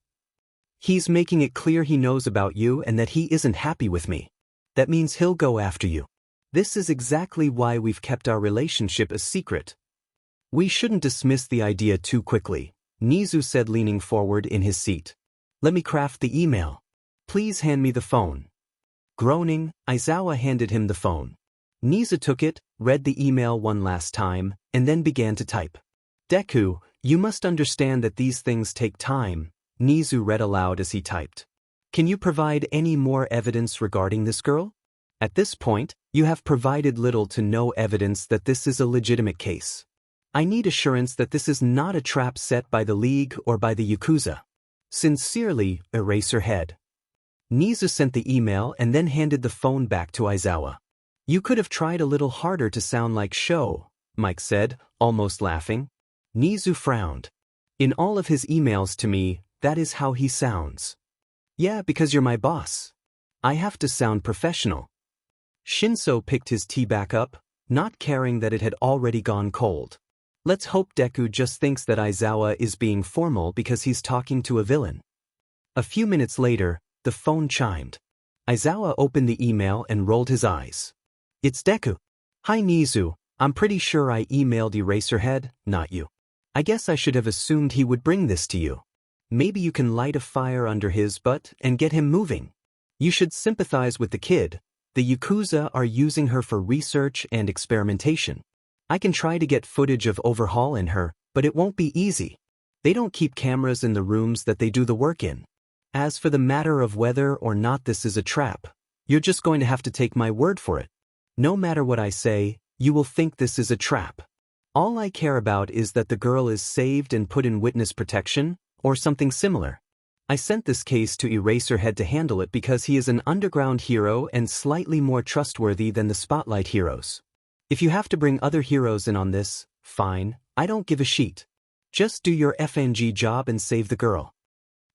He's making it clear he knows about you and that he isn't happy with me. That means he'll go after you. This is exactly why we've kept our relationship a secret." "We shouldn't dismiss the idea too quickly," Nizu said, leaning forward in his seat. "Let me craft the email. Please hand me the phone." Groaning, Aizawa handed him the phone. Nizu took it, read the email one last time, and then began to type. "Deku, you must understand that these things take time," Nizu read aloud as he typed. "Can you provide any more evidence regarding this girl? At this point, you have provided little to no evidence that this is a legitimate case. I need assurance that this is not a trap set by the League or by the Yakuza. Sincerely, Eraserhead." Nizu sent the email and then handed the phone back to Aizawa. "You could have tried a little harder to sound like Sho," Mike said, almost laughing. Nizu frowned. "In all of his emails to me, that is how he sounds." "Yeah, because you're my boss. I have to sound professional." Shinso picked his tea back up, not caring that it had already gone cold. Let's hope Deku just thinks that Aizawa is being formal because he's talking to a villain. A few minutes later, the phone chimed. Aizawa opened the email and rolled his eyes. "It's Deku. Hi Nizu, I'm pretty sure I emailed Eraserhead, not you. I guess I should have assumed he would bring this to you. Maybe you can light a fire under his butt and get him moving. You should sympathize with the kid. The Yakuza are using her for research and experimentation. I can try to get footage of overhaul in her, but it won't be easy. They don't keep cameras in the rooms that they do the work in. As for the matter of whether or not this is a trap, you're just going to have to take my word for it. No matter what I say, you will think this is a trap. All I care about is that the girl is saved and put in witness protection, or something similar. I sent this case to Eraserhead to handle it because he is an underground hero and slightly more trustworthy than the spotlight heroes. If you have to bring other heroes in on this, fine, I don't give a shit. Just do your FNG job and save the girl."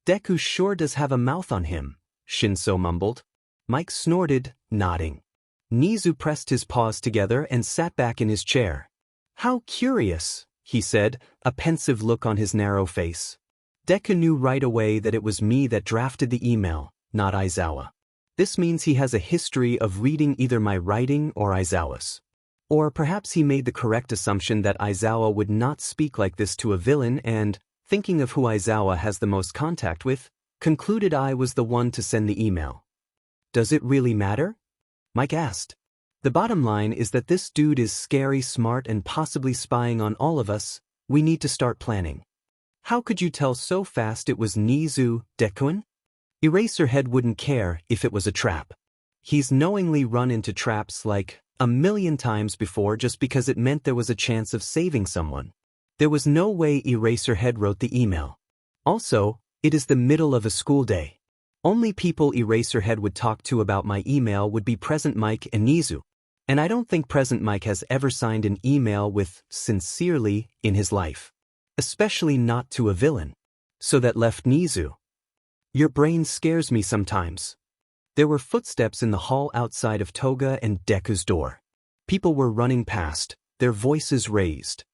"Deku sure does have a mouth on him," Shinso mumbled. Mike snorted, nodding. Nizu pressed his paws together and sat back in his chair. "How curious," he said, a pensive look on his narrow face. "Deku knew right away that it was me that drafted the email, not Aizawa. This means he has a history of reading either my writing or Aizawa's. Or perhaps he made the correct assumption that Aizawa would not speak like this to a villain and, thinking of who Aizawa has the most contact with, concluded I was the one to send the email. Does it really matter? Mike asked. The bottom line is that this dude is scary, smart, and possibly spying on all of us. We need to start planning. How could you tell so fast it was Nizu Dekun? Eraserhead wouldn't care if it was a trap. He's knowingly run into traps like 1,000,000 times before just because it meant there was a chance of saving someone. There was no way Eraserhead wrote the email. Also, it is the middle of a school day. Only people Eraserhead would talk to about my email would be Present Mike and Nizu. And I don't think Present Mike has ever signed an email with "sincerely" in his life. Especially not to a villain. So that left Nizu. Your brain scares me sometimes. There were footsteps in the hall outside of Toga and Deku's door. People were running past, their voices raised.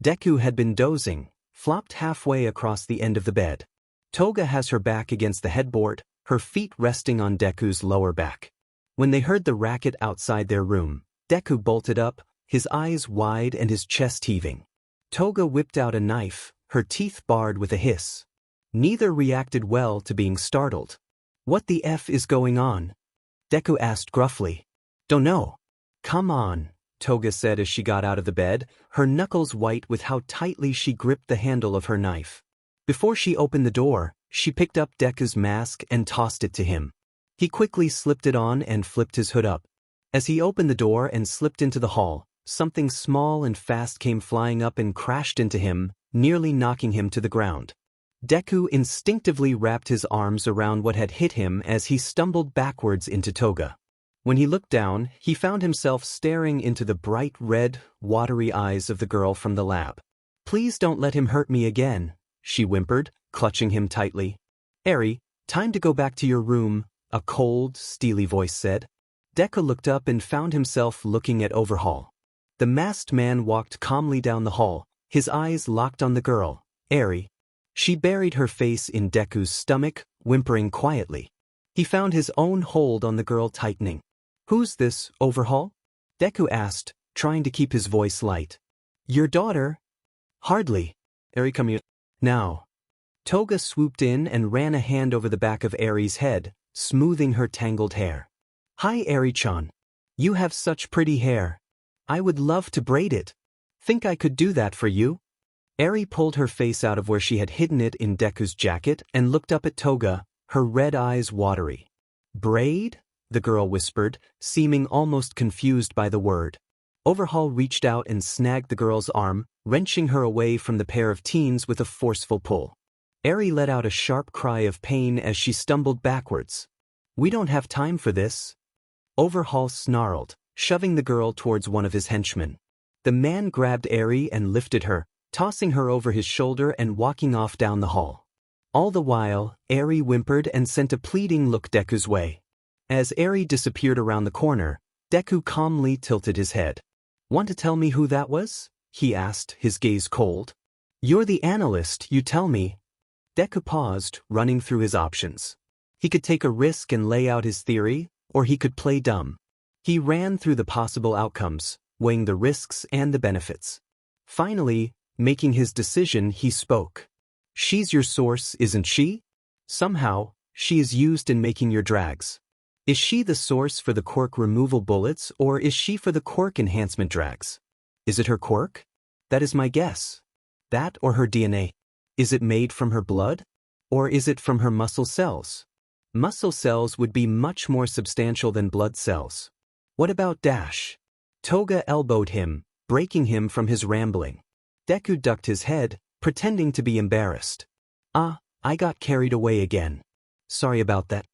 Deku had been dozing, flopped halfway across the end of the bed. Toga has her back against the headboard, her feet resting on Deku's lower back. When they heard the racket outside their room, Deku bolted up, his eyes wide and his chest heaving. Toga whipped out a knife, her teeth bared with a hiss. Neither reacted well to being startled. What the F is going on? Deku asked gruffly. Don't know. Come on, Toga said as she got out of the bed, her knuckles white with how tightly she gripped the handle of her knife. Before she opened the door, she picked up Deku's mask and tossed it to him. He quickly slipped it on and flipped his hood up. As he opened the door and slipped into the hall, something small and fast came flying up and crashed into him, nearly knocking him to the ground. Deku instinctively wrapped his arms around what had hit him as he stumbled backwards into Toga. When he looked down, he found himself staring into the bright red, watery eyes of the girl from the lab. Please don't let him hurt me again, she whimpered, clutching him tightly. Eri, time to go back to your room, a cold, steely voice said. Deku looked up and found himself looking at Overhaul. The masked man walked calmly down the hall, his eyes locked on the girl, Eri. She buried her face in Deku's stomach, whimpering quietly. He found his own hold on the girl tightening. Who's this, Overhaul? Deku asked, trying to keep his voice light. Your daughter? Hardly. Eri, come here. Now. Toga swooped in and ran a hand over the back of Eri's head, smoothing her tangled hair. Hi Eri-chan. You have such pretty hair. I would love to braid it. Think I could do that for you? Eri pulled her face out of where she had hidden it in Deku's jacket and looked up at Toga, her red eyes watery. Braid? The girl whispered, seeming almost confused by the word. Overhaul reached out and snagged the girl's arm, wrenching her away from the pair of teens with a forceful pull. Eri let out a sharp cry of pain as she stumbled backwards. We don't have time for this. Overhaul snarled, shoving the girl towards one of his henchmen. The man grabbed Eri and lifted her, tossing her over his shoulder and walking off down the hall. All the while, Eri whimpered and sent a pleading look Deku's way. As Eri disappeared around the corner, Deku calmly tilted his head. Want to tell me who that was? He asked, his gaze cold. You're the analyst, you tell me. Deku paused, running through his options. He could take a risk and lay out his theory, or he could play dumb. He ran through the possible outcomes, weighing the risks and the benefits. Finally, making his decision, he spoke. She's your source, isn't she? Somehow, she is used in making your drags. Is she the source for the quirk removal bullets, or is she for the quirk enhancement drags? Is it her quirk? That is my guess. That or her DNA. Is it made from her blood? Or is it from her muscle cells? Muscle cells would be much more substantial than blood cells. What about Dash? Toga elbowed him, breaking him from his rambling. Deku ducked his head, pretending to be embarrassed. I got carried away again. Sorry about that.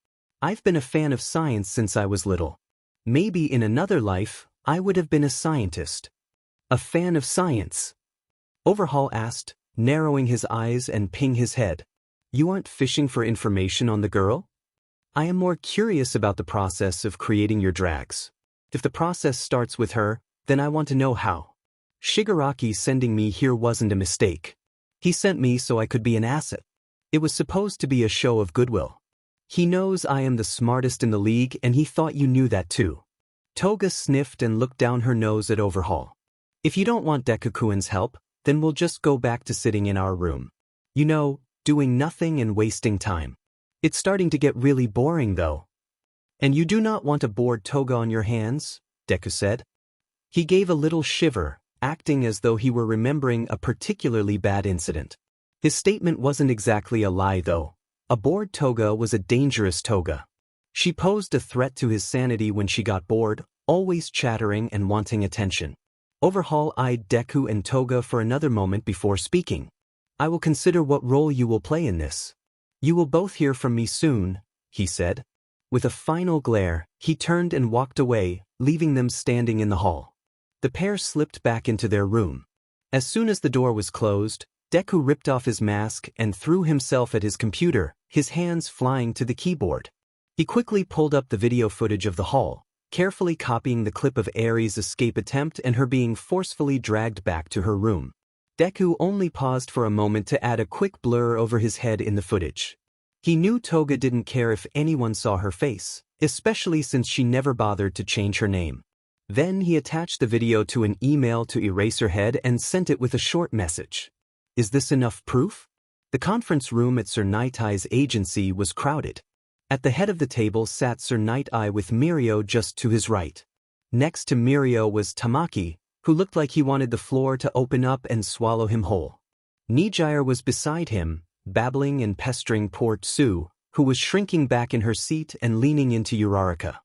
I've been a fan of science since I was little. Maybe in another life, I would have been a scientist. A fan of science? Overhaul asked, narrowing his eyes and ping his head. You aren't fishing for information on the girl? I am more curious about the process of creating your drags. If the process starts with her, then I want to know how. Shigaraki sending me here wasn't a mistake. He sent me so I could be an asset. It was supposed to be a show of goodwill. He knows I am the smartest in the league and he thought you knew that too. Toga sniffed and looked down her nose at Overhaul. If you don't want Deku-kun's help, then we'll just go back to sitting in our room. You know, doing nothing and wasting time. It's starting to get really boring though. And you do not want a bored Toga on your hands? Deku said. He gave a little shiver, acting as though he were remembering a particularly bad incident. His statement wasn't exactly a lie though. A bored Toga was a dangerous Toga. She posed a threat to his sanity when she got bored, always chattering and wanting attention. Overhaul eyed Deku and Toga for another moment before speaking. I will consider what role you will play in this. You will both hear from me soon, he said. With a final glare, he turned and walked away, leaving them standing in the hall. The pair slipped back into their room. As soon as the door was closed, Deku ripped off his mask and threw himself at his computer, his hands flying to the keyboard. He quickly pulled up the video footage of the hall, carefully copying the clip of Aries' escape attempt and her being forcefully dragged back to her room. Deku only paused for a moment to add a quick blur over his head in the footage. He knew Toga didn't care if anyone saw her face, especially since she never bothered to change her name. Then he attached the video to an email to Eraserhead and sent it with a short message. Is this enough proof? The conference room at Sir Night-Eye's agency was crowded. At the head of the table sat Sir Night-Eye with Mirio just to his right. Next to Mirio was Tamaki, who looked like he wanted the floor to open up and swallow him whole. Nijire was beside him, babbling and pestering poor Tsu, who was shrinking back in her seat and leaning into Uraraka.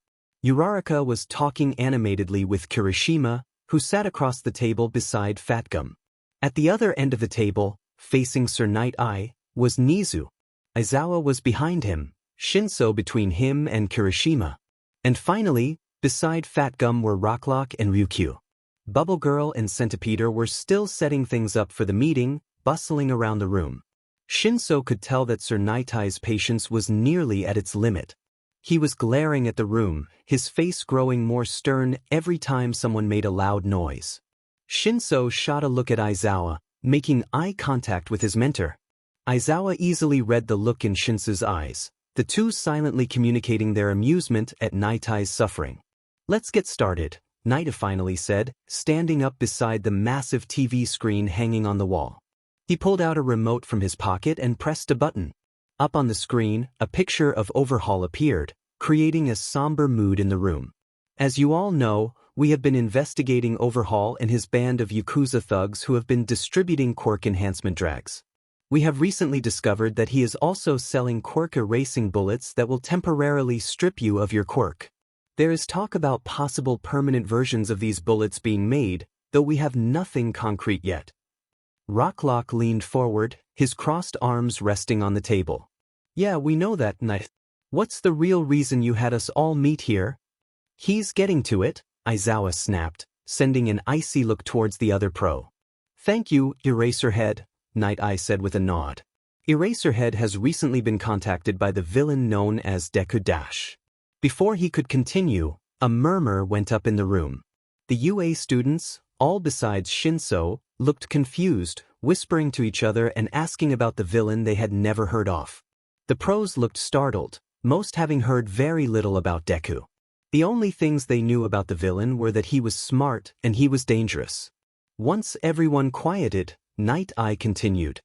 Uraraka was talking animatedly with Kirishima, who sat across the table beside Fatgum. At the other end of the table, facing Sir Night-Eye, was Nizu. Aizawa was behind him, Shinso between him and Kirishima. And finally, beside Fatgum were Rocklock and Ryukyu. Bubble Girl and Centipeder were still setting things up for the meeting, bustling around the room. Shinso could tell that Sir Night-Eye's patience was nearly at its limit. He was glaring at the room, his face growing more stern every time someone made a loud noise. Shinso shot a look at Aizawa, making eye contact with his mentor. Aizawa easily read the look in Shinso's eyes, the two silently communicating their amusement at Night-Eye's suffering. Let's get started, Night-Eye finally said, standing up beside the massive TV screen hanging on the wall. He pulled out a remote from his pocket and pressed a button. Up on the screen, a picture of Overhaul appeared, creating a somber mood in the room. As you all know, we have been investigating Overhaul and his band of Yakuza thugs who have been distributing quirk enhancement drags. We have recently discovered that he is also selling quirk erasing bullets that will temporarily strip you of your quirk. There is talk about possible permanent versions of these bullets being made, though we have nothing concrete yet. Rocklock leaned forward, his crossed arms resting on the table. Yeah, we know that, Night. What's the real reason you had us all meet here? He's getting to it, Aizawa snapped, sending an icy look towards the other pro. Thank you, Eraserhead, Night-Eye said with a nod. Eraserhead has recently been contacted by the villain known as Deku Dash. Before he could continue, a murmur went up in the room. The UA students, all besides Shinso, looked confused, whispering to each other and asking about the villain they had never heard of. The pros looked startled, most having heard very little about Deku. The only things they knew about the villain were that he was smart and he was dangerous. Once everyone quieted, Night-Eye continued.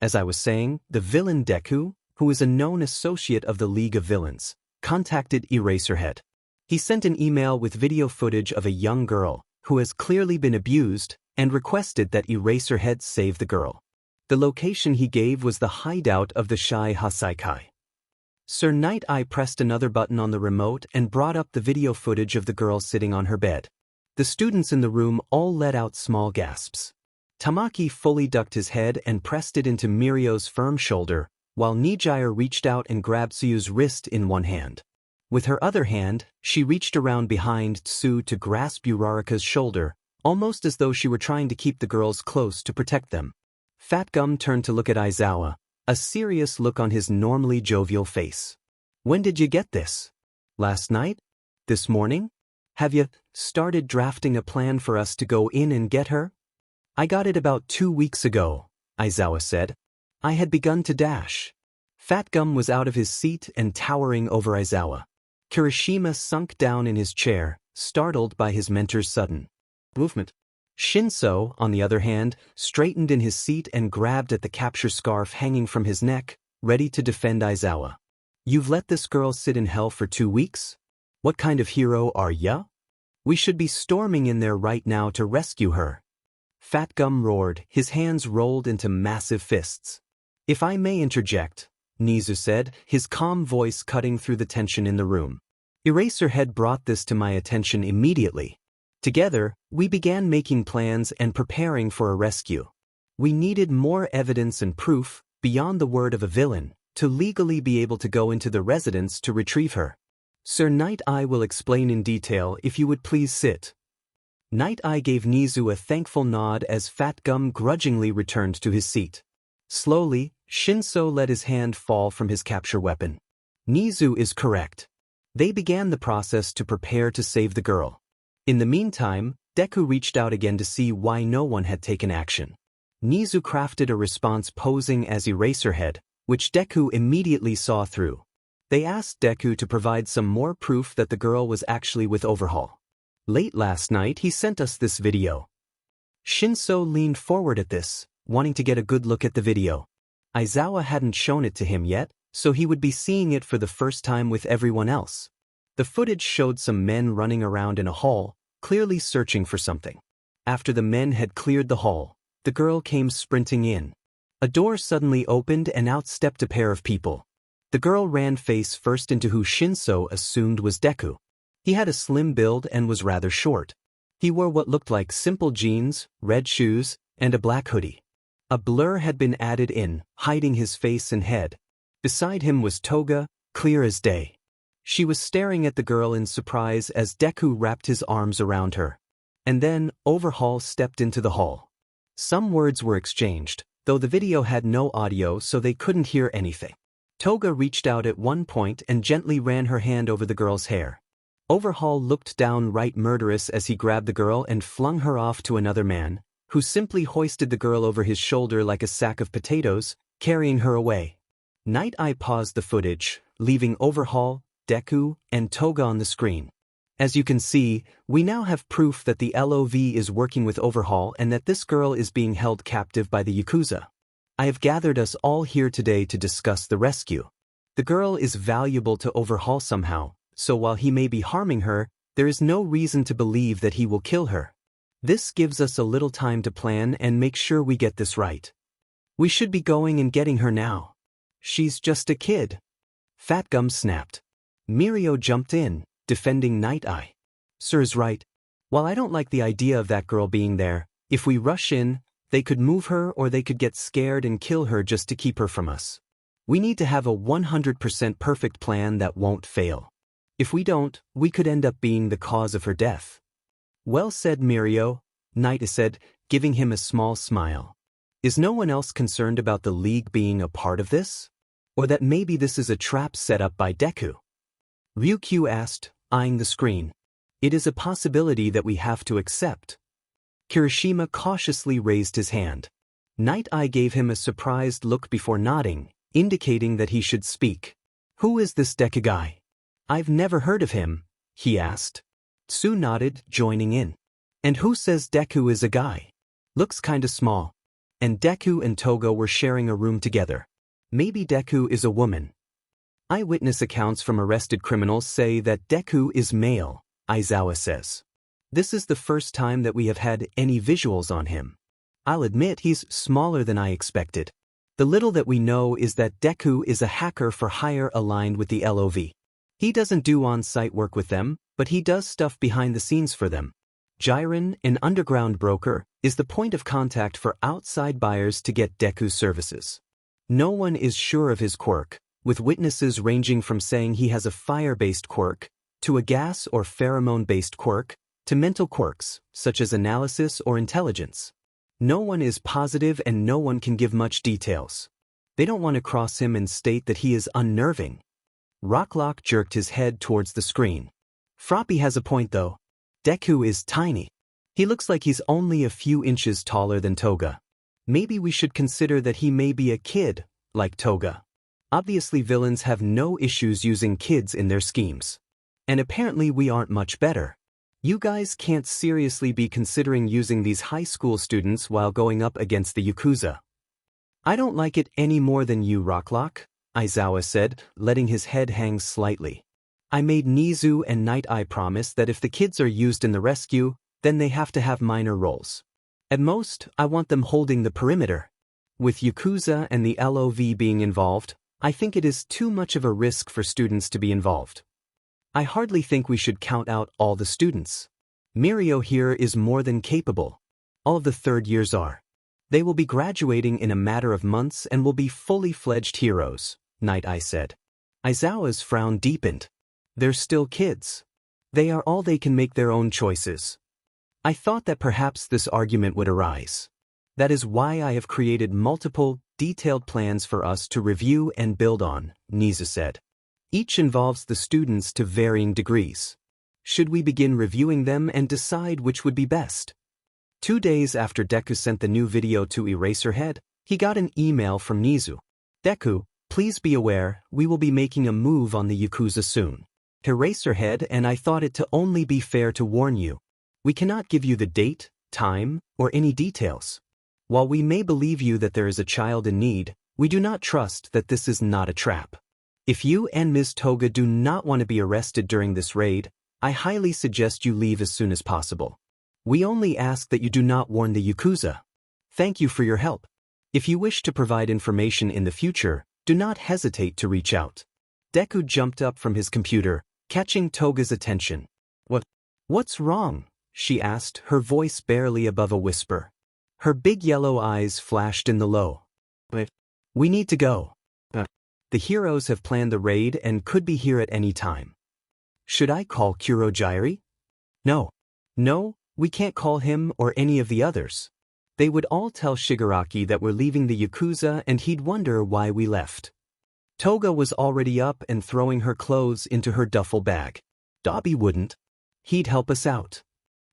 As I was saying, the villain Deku, who is a known associate of the League of Villains, contacted Eraserhead. He sent an email with video footage of a young girl, who has clearly been abused, and requested that Eraserhead save the girl. The location he gave was the hideout of the Shai Hasaikai. Sir Night-Eye pressed another button on the remote and brought up the video footage of the girl sitting on her bed. The students in the room all let out small gasps. Tamaki fully ducked his head and pressed it into Mirio's firm shoulder, while Nijire reached out and grabbed Tsuyu's wrist in one hand. With her other hand, she reached around behind Tsu to grasp Uraraka's shoulder, almost as though she were trying to keep the girls close to protect them. Fatgum turned to look at Aizawa, a serious look on his normally jovial face. When did you get this? Last night? This morning? Have you started drafting a plan for us to go in and get her? I got it about 2 weeks ago, Aizawa said. I had begun to dash. Fat Gum was out of his seat and towering over Aizawa. Kirishima sunk down in his chair, startled by his mentor's sudden movement. Shinso, on the other hand, straightened in his seat and grabbed at the capture scarf hanging from his neck, ready to defend Aizawa. "You've let this girl sit in hell for 2 weeks? What kind of hero are ya? We should be storming in there right now to rescue her." Fat Gum roared, his hands rolled into massive fists. "If I may interject," Nizu said, his calm voice cutting through the tension in the room. "Eraserhead brought this to my attention immediately. Together, we began making plans and preparing for a rescue. We needed more evidence and proof, beyond the word of a villain, to legally be able to go into the residence to retrieve her. Sir Night Eye will explain in detail if you would please sit." Night Eye gave Nizu a thankful nod as Fat Gum grudgingly returned to his seat. Slowly, Shinso let his hand fall from his capture weapon. Nizu is correct. They began the process to prepare to save the girl. In the meantime, Deku reached out again to see why no one had taken action. Nizu crafted a response posing as Eraserhead, which Deku immediately saw through. They asked Deku to provide some more proof that the girl was actually with Overhaul. "Late last night he sent us this video." Shinso leaned forward at this, wanting to get a good look at the video. Aizawa hadn't shown it to him yet, so he would be seeing it for the first time with everyone else. The footage showed some men running around in a hall, clearly searching for something. After the men had cleared the hall, the girl came sprinting in. A door suddenly opened and out stepped a pair of people. The girl ran face first into who Shinso assumed was Deku. He had a slim build and was rather short. He wore what looked like simple jeans, red shoes, and a black hoodie. A blur had been added in, hiding his face and head. Beside him was Toga, clear as day. She was staring at the girl in surprise as Deku wrapped his arms around her. And then, Overhaul stepped into the hall. Some words were exchanged, though the video had no audio so they couldn't hear anything. Toga reached out at one point and gently ran her hand over the girl's hair. Overhaul looked downright murderous as he grabbed the girl and flung her off to another man, who simply hoisted the girl over his shoulder like a sack of potatoes, carrying her away. Night Eye paused the footage, leaving Overhaul, Deku, and Toga on the screen. "As you can see, we now have proof that the LOV is working with Overhaul and that this girl is being held captive by the Yakuza. I have gathered us all here today to discuss the rescue. The girl is valuable to Overhaul somehow, so while he may be harming her, there is no reason to believe that he will kill her. This gives us a little time to plan and make sure we get this right. We should be going and getting her now. She's just a kid." Fat Gum snapped. Mirio jumped in, defending Night Eye. "Sir's right. While I don't like the idea of that girl being there, if we rush in, they could move her or they could get scared and kill her just to keep her from us. We need to have a 100% perfect plan that won't fail. If we don't, we could end up being the cause of her death." "Well said, Mirio," Night Eye said, giving him a small smile. "Is no one else concerned about the League being a part of this? Or that maybe this is a trap set up by Deku?" Ryukyu asked, eyeing the screen. "It is a possibility that we have to accept." Kirishima cautiously raised his hand. Night Eye gave him a surprised look before nodding, indicating that he should speak. "Who is this Deku guy? I've never heard of him," he asked. Tsu nodded, joining in. "And who says Deku is a guy? Looks kinda small." And Deku and Toga were sharing a room together. "Maybe Deku is a woman." "Eyewitness accounts from arrested criminals say that Deku is male," Aizawa says. "This is the first time that we have had any visuals on him. I'll admit he's smaller than I expected. The little that we know is that Deku is a hacker for hire aligned with the LOV. He doesn't do on-site work with them, but he does stuff behind the scenes for them. Jiren, an underground broker, is the point of contact for outside buyers to get Deku's services. No one is sure of his quirk, with witnesses ranging from saying he has a fire-based quirk, to a gas or pheromone-based quirk, to mental quirks, such as analysis or intelligence. No one is positive and no one can give much details. They don't want to cross him and state that he is unnerving." Rocklock jerked his head towards the screen. "Froppy has a point though. Deku is tiny. He looks like he's only a few inches taller than Toga. Maybe we should consider that he may be a kid, like Toga." Obviously villains have no issues using kids in their schemes. And apparently we aren't much better. You guys can't seriously be considering using these high school students while going up against the Yakuza. I don't like it any more than you, Rocklock, Aizawa said, letting his head hang slightly. I made Nizu and Night Eye promise that if the kids are used in the rescue, then they have to have minor roles. At most, I want them holding the perimeter. With Yakuza and the LOV being involved, I think it is too much of a risk for students to be involved. I hardly think we should count out all the students. Mirio here is more than capable. All of the third years are. They will be graduating in a matter of months and will be fully fledged heroes, Night Eye said. Aizawa's frown deepened. They're still kids. They are all they can make their own choices. I thought that perhaps this argument would arise. That is why I have created multiple, detailed plans for us to review and build on, Nizu said. Each involves the students to varying degrees. Should we begin reviewing them and decide which would be best? 2 days after Deku sent the new video to Eraserhead, he got an email from Nizu. Deku, please be aware, we will be making a move on the Yakuza soon. Eraserhead, and I thought it to only be fair to warn you. We cannot give you the date, time, or any details. While we may believe you that there is a child in need, we do not trust that this is not a trap. If you and Ms. Toga do not want to be arrested during this raid, I highly suggest you leave as soon as possible. We only ask that you do not warn the Yakuza. Thank you for your help. If you wish to provide information in the future, do not hesitate to reach out. Deku jumped up from his computer, catching Toga's attention. What's wrong? She asked, her voice barely above a whisper. Her big yellow eyes flashed in the low. We need to go. The heroes have planned the raid and could be here at any time. Should I call Kurojairi? No, we can't call him or any of the others. They would all tell Shigaraki that we're leaving the Yakuza and he'd wonder why we left. Toga was already up and throwing her clothes into her duffel bag. Dabi wouldn't. He'd help us out.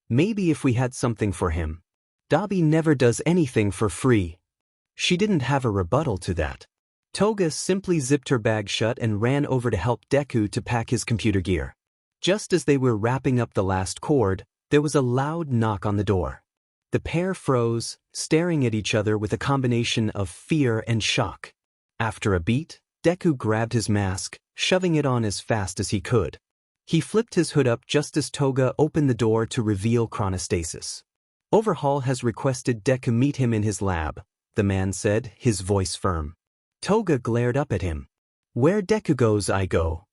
Maybe if we had something for him. Dabi never does anything for free. She didn't have a rebuttal to that. Toga simply zipped her bag shut and ran over to help Deku to pack his computer gear. Just as they were wrapping up the last cord, there was a loud knock on the door. The pair froze, staring at each other with a combination of fear and shock. After a beat, Deku grabbed his mask, shoving it on as fast as he could. He flipped his hood up just as Toga opened the door to reveal Chronostasis. Overhaul has requested Deku meet him in his lab, the man said, his voice firm. Toga glared up at him. Where Deku goes, I go.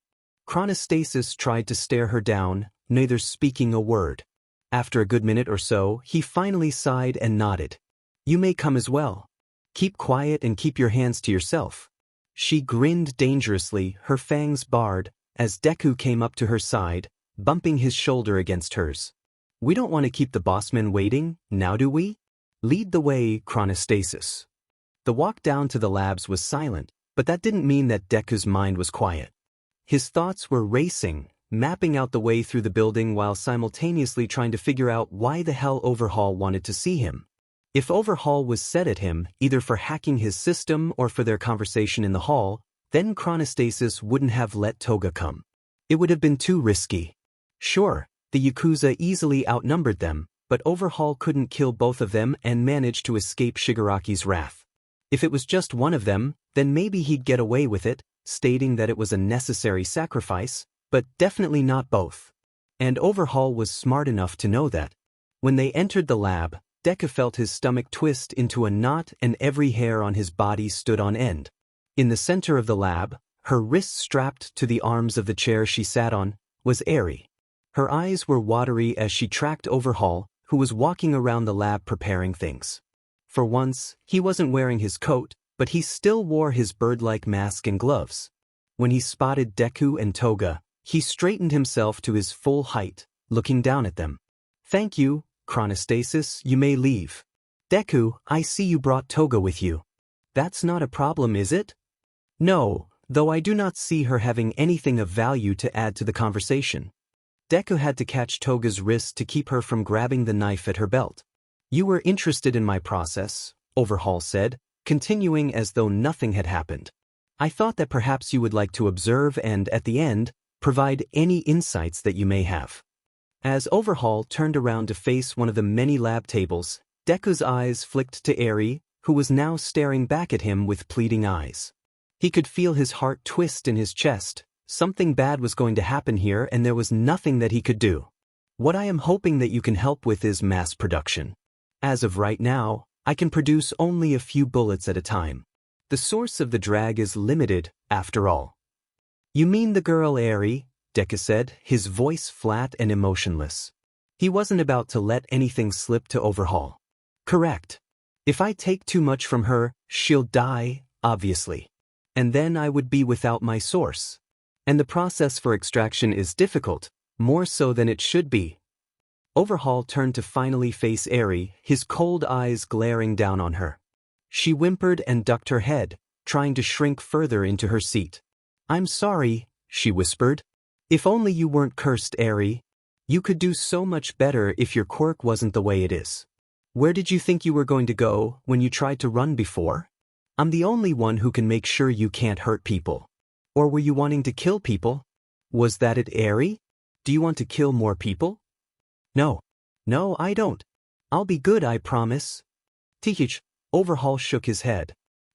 Chronostasis tried to stare her down, neither speaking a word. After a good minute or so, he finally sighed and nodded. You may come as well. Keep quiet and keep your hands to yourself. She grinned dangerously, her fangs bared, as Deku came up to her side, bumping his shoulder against hers. We don't want to keep the bossmen waiting, now do we? Lead the way, Chronostasis. The walk down to the labs was silent, but that didn't mean that Deku's mind was quiet. His thoughts were racing, mapping out the way through the building while simultaneously trying to figure out why the hell Overhaul wanted to see him. If Overhaul was set at him, either for hacking his system or for their conversation in the hall, then Chronostasis wouldn't have let Toga come. It would have been too risky. Sure, the Yakuza easily outnumbered them, but Overhaul couldn't kill both of them and managed to escape Shigaraki's wrath. If it was just one of them, then maybe he'd get away with it, stating that it was a necessary sacrifice, but definitely not both. And Overhaul was smart enough to know that. When they entered the lab, Deku felt his stomach twist into a knot and every hair on his body stood on end. In the center of the lab, her wrists strapped to the arms of the chair she sat on, was Eri. Her eyes were watery as she tracked Overhaul, who was walking around the lab preparing things. For once, he wasn't wearing his coat, but he still wore his bird-like mask and gloves. When he spotted Deku and Toga, he straightened himself to his full height, looking down at them. Thank you, Chronostasis, you may leave. Deku, I see you brought Toga with you. That's not a problem, is it? No, though I do not see her having anything of value to add to the conversation. Deku had to catch Toga's wrist to keep her from grabbing the knife at her belt. You were interested in my process, Overhaul said, continuing as though nothing had happened. I thought that perhaps you would like to observe and, at the end, provide any insights that you may have. As Overhaul turned around to face one of the many lab tables, Deku's eyes flicked to Eri, who was now staring back at him with pleading eyes. He could feel his heart twist in his chest. Something bad was going to happen here and there was nothing that he could do. What I am hoping that you can help with is mass production. As of right now, I can produce only a few bullets at a time. The source of the drag is limited, after all. You mean the girl Eri? Deku said, his voice flat and emotionless. He wasn't about to let anything slip to Overhaul. Correct. If I take too much from her, she'll die, obviously. And then I would be without my source. And the process for extraction is difficult, more so than it should be. Overhaul turned to finally face Eri, his cold eyes glaring down on her. She whimpered and ducked her head, trying to shrink further into her seat. I'm sorry, she whispered. If only you weren't cursed, Eri. You could do so much better if your quirk wasn't the way it is. Where did you think you were going to go when you tried to run before? I'm the only one who can make sure you can't hurt people. Or were you wanting to kill people? Was that it, Eri? Do you want to kill more people? No. No, I don't. I'll be good, I promise. Teach. Overhaul shook his head.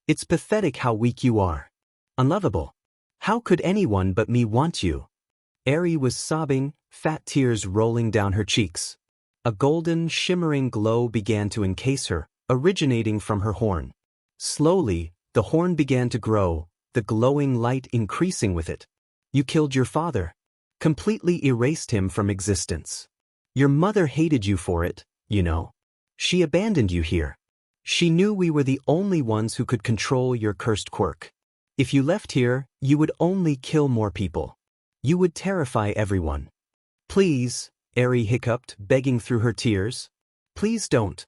It's pathetic how weak you are. Unlovable. How could anyone but me want you? Eri was sobbing, fat tears rolling down her cheeks. A golden, shimmering glow began to encase her, originating from her horn. Slowly, the horn began to grow, the glowing light increasing with it. You killed your father. Completely erased him from existence. Your mother hated you for it, you know. She abandoned you here. She knew we were the only ones who could control your cursed quirk. If you left here, you would only kill more people. You would terrify everyone. Please, Eri hiccuped, begging through her tears. Please don't.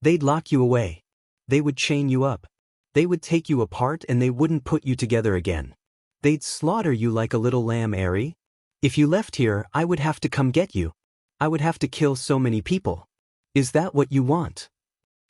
They'd lock you away. They would chain you up. They would take you apart and they wouldn't put you together again. They'd slaughter you like a little lamb, Eri. If you left here, I would have to come get you. I would have to kill so many people. Is that what you want?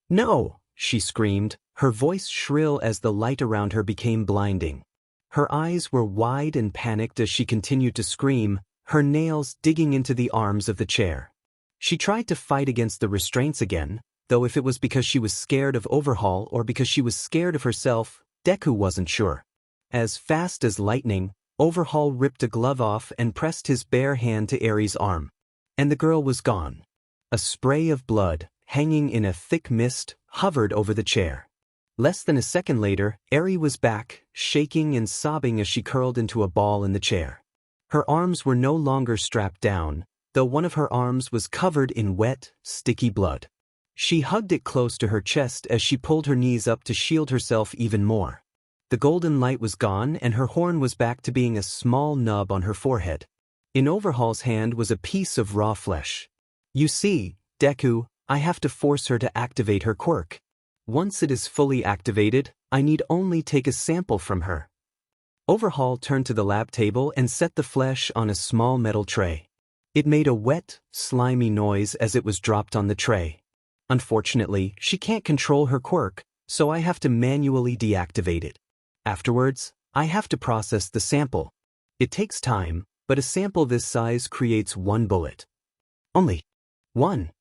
No, she screamed, her voice shrill as the light around her became blinding. Her eyes were wide and panicked as she continued to scream, her nails digging into the arms of the chair. She tried to fight against the restraints again, though if it was because she was scared of Overhaul or because she was scared of herself, Deku wasn't sure. As fast as lightning, Overhaul ripped a glove off and pressed his bare hand to Eri's arm. And the girl was gone. A spray of blood, hanging in a thick mist, hovered over the chair. Less than a second later, Eri was back, shaking and sobbing as she curled into a ball in the chair. Her arms were no longer strapped down, though one of her arms was covered in wet, sticky blood. She hugged it close to her chest as she pulled her knees up to shield herself even more. The golden light was gone and her horn was back to being a small nub on her forehead. In Overhaul's hand was a piece of raw flesh. You see, Deku, I have to force her to activate her quirk. Once it is fully activated, I need only take a sample from her. Overhaul turned to the lab table and set the flesh on a small metal tray. It made a wet, slimy noise as it was dropped on the tray. Unfortunately, she can't control her quirk, so I have to manually deactivate it. Afterwards, I have to process the sample. It takes time, but a sample this size creates one bullet. Only one?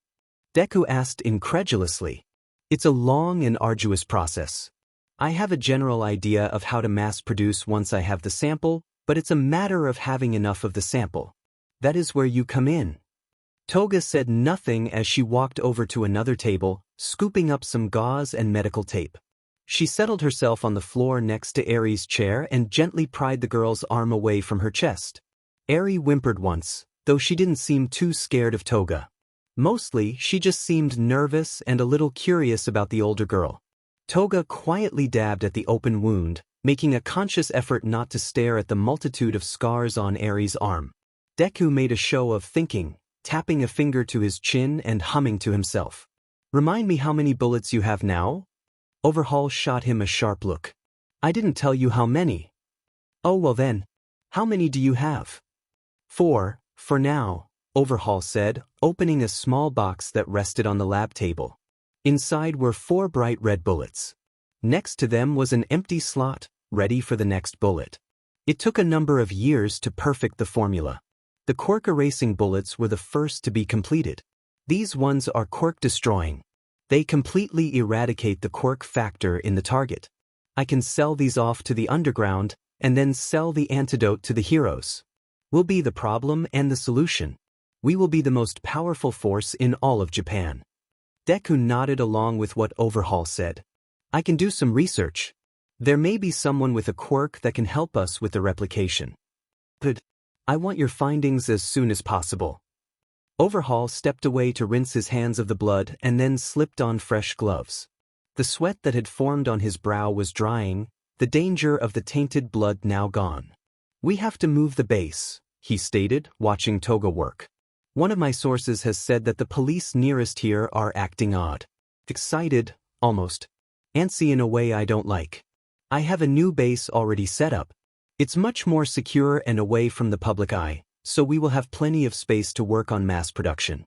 Deku asked incredulously. It's a long and arduous process. I have a general idea of how to mass produce once I have the sample, but it's a matter of having enough of the sample. That is where you come in. Toga said nothing as she walked over to another table, scooping up some gauze and medical tape. She settled herself on the floor next to Eri's chair and gently pried the girl's arm away from her chest. Eri whimpered once, though she didn't seem too scared of Toga. Mostly, she just seemed nervous and a little curious about the older girl. Toga quietly dabbed at the open wound, making a conscious effort not to stare at the multitude of scars on Eri's arm. Deku made a show of thinking, tapping a finger to his chin and humming to himself. Remind me how many bullets you have now? Overhaul shot him a sharp look. I didn't tell you how many. Oh well then, how many do you have? 4, for now, Overhaul said, opening a small box that rested on the lab table. Inside were 4 bright red bullets. Next to them was an empty slot, ready for the next bullet. It took a number of years to perfect the formula. The quirk erasing bullets were the first to be completed. These ones are quirk destroying. They completely eradicate the quirk factor in the target. I can sell these off to the underground and then sell the antidote to the heroes. We'll be the problem and the solution. We will be the most powerful force in all of Japan. Deku nodded along with what Overhaul said. I can do some research. There may be someone with a quirk that can help us with the replication. Good. I want your findings as soon as possible. Overhaul stepped away to rinse his hands of the blood and then slipped on fresh gloves. The sweat that had formed on his brow was drying, the danger of the tainted blood now gone. We have to move the base, he stated, watching Toga work. One of my sources has said that the police nearest here are acting odd. Excited, almost. Antsy in a way I don't like. I have a new base already set up. It's much more secure and away from the public eye, so we will have plenty of space to work on mass production.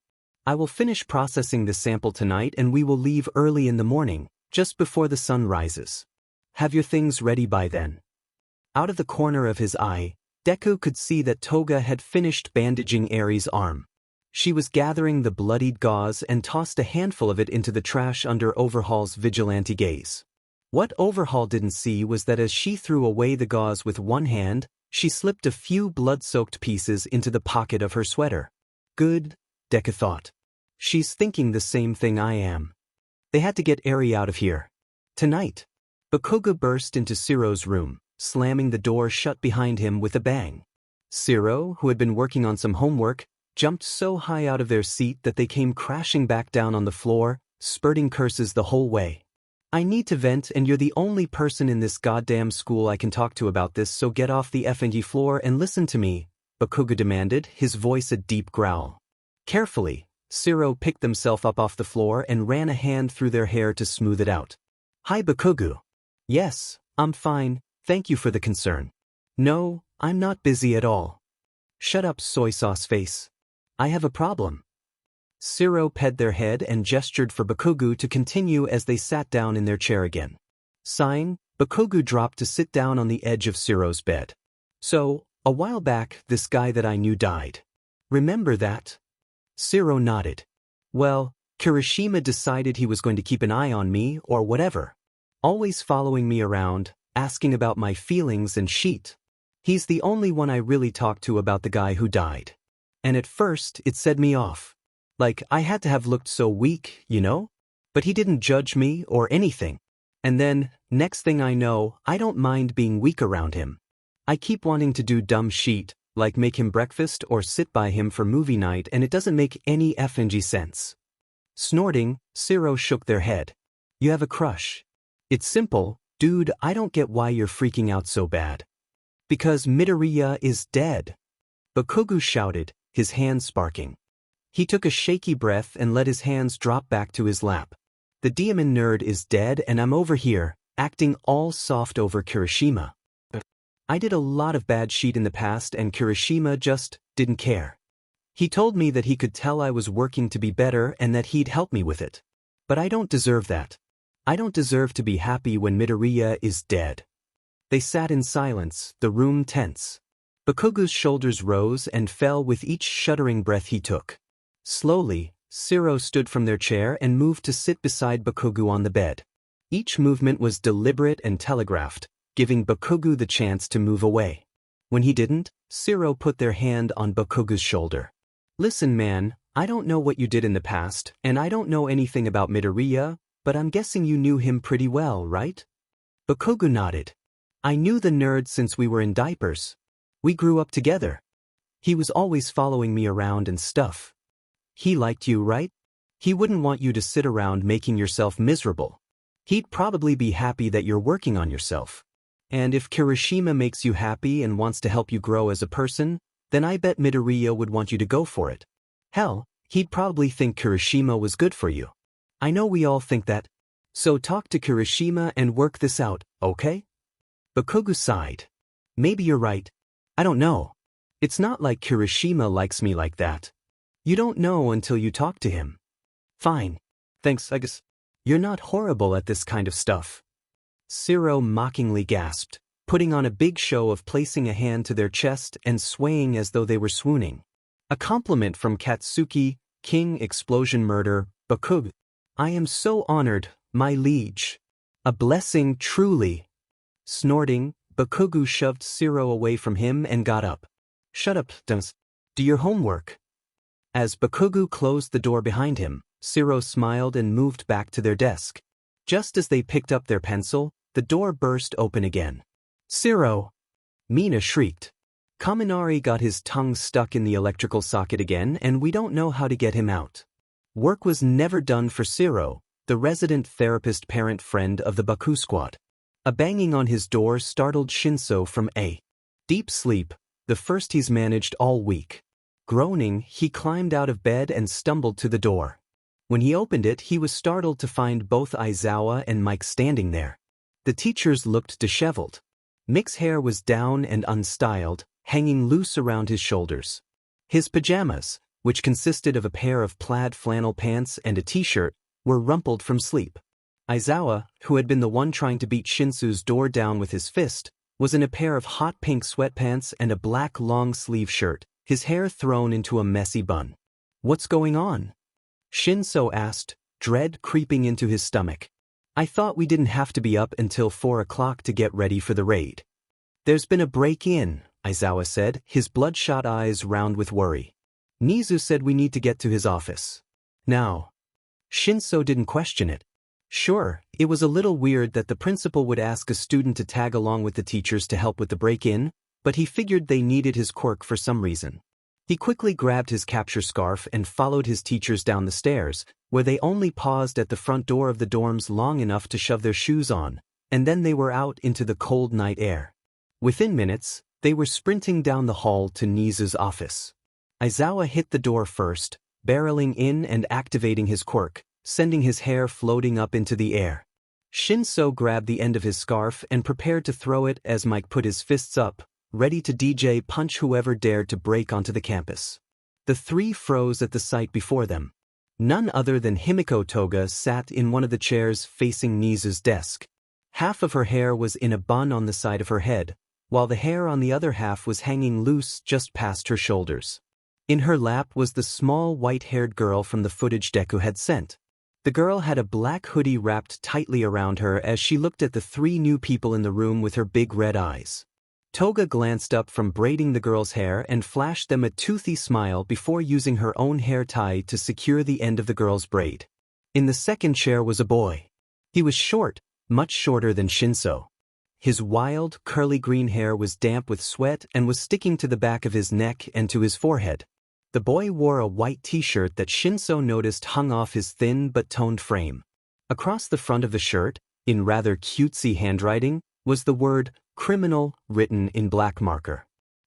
I will finish processing the sample tonight and we will leave early in the morning, just before the sun rises. Have your things ready by then. Out of the corner of his eye, Deku could see that Toga had finished bandaging Eri's arm. She was gathering the bloodied gauze and tossed a handful of it into the trash under Overhaul's vigilante gaze. What Overhaul didn't see was that as she threw away the gauze with one hand, she slipped a few blood-soaked pieces into the pocket of her sweater. Good, Deku thought. She's thinking the same thing I am. They had to get Eri out of here. Tonight. Bakugo burst into Siro's room, slamming the door shut behind him with a bang. Siro, who had been working on some homework, jumped so high out of their seat that they came crashing back down on the floor, spurting curses the whole way. I need to vent and you're the only person in this goddamn school I can talk to about this, so get off the effing floor and listen to me, Bakugo demanded, his voice a deep growl. Carefully, Siro picked himself up off the floor and ran a hand through their hair to smooth it out. Hi Bakugo. Yes, I'm fine, thank you for the concern. No, I'm not busy at all. Shut up, soy sauce face. I have a problem. Siro ped their head and gestured for Bakugo to continue as they sat down in their chair again. Sighing, Bakugo dropped to sit down on the edge of Siro's bed. So, a while back, this guy that I knew died. Remember that? Siro nodded. Well, Kirishima decided he was going to keep an eye on me or whatever. Always following me around, asking about my feelings and shit. He's the only one I really talked to about the guy who died. And at first, it set me off. Like, I had to have looked so weak, you know? But he didn't judge me or anything. And then, next thing I know, I don't mind being weak around him. I keep wanting to do dumb shit, like make him breakfast or sit by him for movie night, and it doesn't make any effing sense. Snorting, Siro shook their head. You have a crush. It's simple, dude, I don't get why you're freaking out so bad. Because Midoriya is dead. Bakugo shouted, his hands sparking. He took a shaky breath and let his hands drop back to his lap. The demon nerd is dead and I'm over here, acting all soft over Kirishima. I did a lot of bad shit in the past and Kirishima just didn't care. He told me that he could tell I was working to be better and that he'd help me with it. But I don't deserve that. I don't deserve to be happy when Midoriya is dead. They sat in silence, the room tense. Bakugo's shoulders rose and fell with each shuddering breath he took. Slowly, Siro stood from their chair and moved to sit beside Bakugo on the bed. Each movement was deliberate and telegraphed, giving Bakugo the chance to move away. When he didn't, Siro put their hand on Bakugo's shoulder. Listen man, I don't know what you did in the past, and I don't know anything about Midoriya, but I'm guessing you knew him pretty well, right? Bakugo nodded. I knew the nerd since we were in diapers. We grew up together. He was always following me around and stuff. He liked you, right? He wouldn't want you to sit around making yourself miserable. He'd probably be happy that you're working on yourself. And if Kirishima makes you happy and wants to help you grow as a person, then I bet Midoriya would want you to go for it. Hell, he'd probably think Kirishima was good for you. I know we all think that. So talk to Kirishima and work this out, okay? Bakugo sighed. Maybe you're right. I don't know. It's not like Kirishima likes me like that. You don't know until you talk to him. Fine. Thanks, I guess. You're not horrible at this kind of stuff. Siro mockingly gasped. putting on a big show of placing a hand to their chest and swaying as though they were swooning. A compliment from Katsuki, King Explosion Murder, Bakugo. I am so honored, my liege. A blessing truly. Snorting, Bakugo shoved Shiro away from him and got up. Shut up, Dunce. Do your homework. As Bakugo closed the door behind him, Shiro smiled and moved back to their desk. Just as they picked up their pencil, the door burst open again. Shiro! Mina shrieked. Kaminari got his tongue stuck in the electrical socket again and we don't know how to get him out. Work was never done for Shiro, the resident therapist parent friend of the Baku squad. A banging on his door startled Shinso from a deep sleep, the first he's managed all week. Groaning, he climbed out of bed and stumbled to the door. When he opened it, he was startled to find both Aizawa and Mike standing there. The teachers looked disheveled. Mick's hair was down and unstyled, hanging loose around his shoulders. His pajamas, which consisted of a pair of plaid flannel pants and a t-shirt, were rumpled from sleep. Aizawa, who had been the one trying to beat Shinsu's door down with his fist, was in a pair of hot pink sweatpants and a black long-sleeve shirt, his hair thrown into a messy bun. What's going on? Shinso asked, dread creeping into his stomach. I thought we didn't have to be up until 4 o'clock to get ready for the raid. There's been a break-in, Aizawa said, his bloodshot eyes round with worry. Nizu said we need to get to his office. Now. Shinso didn't question it. Sure, it was a little weird that the principal would ask a student to tag along with the teachers to help with the break-in, but he figured they needed his quirk for some reason. He quickly grabbed his capture scarf and followed his teachers down the stairs, where they only paused at the front door of the dorms long enough to shove their shoes on, and then they were out into the cold night air. Within minutes, they were sprinting down the hall to Nizu's office. Aizawa hit the door first, barreling in and activating his quirk, sending his hair floating up into the air. Shinso grabbed the end of his scarf and prepared to throw it as Mike put his fists up, ready to DJ punch whoever dared to break onto the campus. The three froze at the sight before them. None other than Himiko Toga sat in one of the chairs facing Nizu's desk. Half of her hair was in a bun on the side of her head, while the hair on the other half was hanging loose just past her shoulders. In her lap was the small white-haired girl from the footage Deku had sent. The girl had a black hoodie wrapped tightly around her as she looked at the three new people in the room with her big red eyes. Toga glanced up from braiding the girl's hair and flashed them a toothy smile before using her own hair tie to secure the end of the girl's braid. In the second chair was a boy. He was short, much shorter than Shinso. His wild, curly green hair was damp with sweat and was sticking to the back of his neck and to his forehead. The boy wore a white t-shirt that Shinso noticed hung off his thin but toned frame. Across the front of the shirt, in rather cutesy handwriting, was the word criminal written in black marker.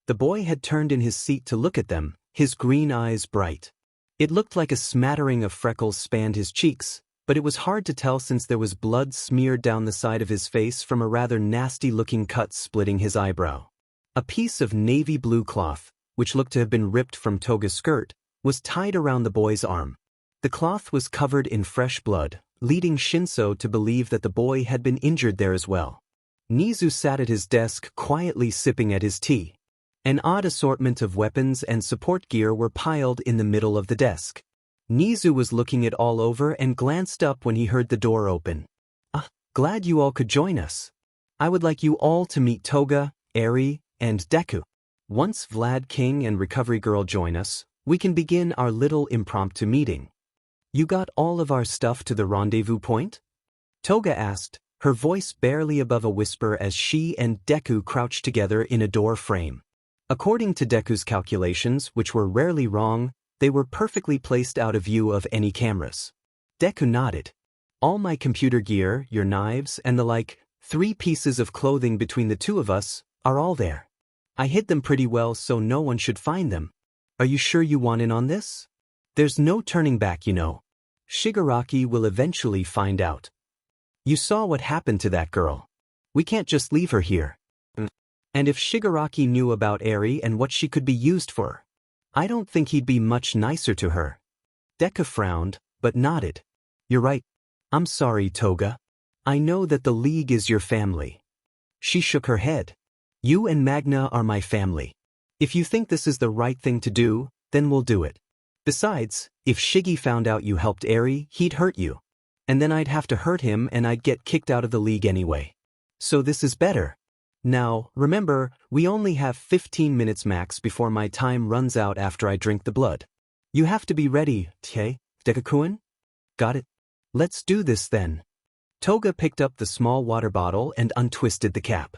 The boy had turned in his seat to look at them, his green eyes bright. It looked like a smattering of freckles spanned his cheeks, but it was hard to tell since there was blood smeared down the side of his face from a rather nasty-looking cut splitting his eyebrow. A piece of navy blue cloth, which looked to have been ripped from Toga's skirt, was tied around the boy's arm. The cloth was covered in fresh blood, leading Shinso to believe that the boy had been injured there as well. Nizu sat at his desk quietly sipping at his tea. An odd assortment of weapons and support gear were piled in the middle of the desk. Nizu was looking it all over and glanced up when he heard the door open. Glad you all could join us. I would like you all to meet Toga, Eri, and Deku. Once Vlad King and Recovery Girl join us, we can begin our little impromptu meeting. You got all of our stuff to the rendezvous point? Toga asked, her voice barely above a whisper as she and Deku crouched together in a door frame. According to Deku's calculations, which were rarely wrong, they were perfectly placed out of view of any cameras. Deku nodded. All my computer gear, your knives, and the 3 pieces of clothing between the two of us, are all there. I hid them pretty well so no one should find them. Are you sure you want in on this? There's no turning back, you know. Shigaraki will eventually find out. You saw what happened to that girl. We can't just leave her here. And if Shigaraki knew about Eri and what she could be used for, I don't think he'd be much nicer to her. Deku frowned, but nodded. You're right. I'm sorry, Toga. I know that the League is your family. She shook her head. You and Magna are my family. If you think this is the right thing to do, then we'll do it. Besides, if Shiggy found out you helped Eri, he'd hurt you. And then I'd have to hurt him and I'd get kicked out of the league anyway. So this is better. Now, remember, we only have 15 minutes max before my time runs out after I drink the blood. You have to be ready, Deku-kun? Got it? Let's do this then. Toga picked up the small water bottle and untwisted the cap.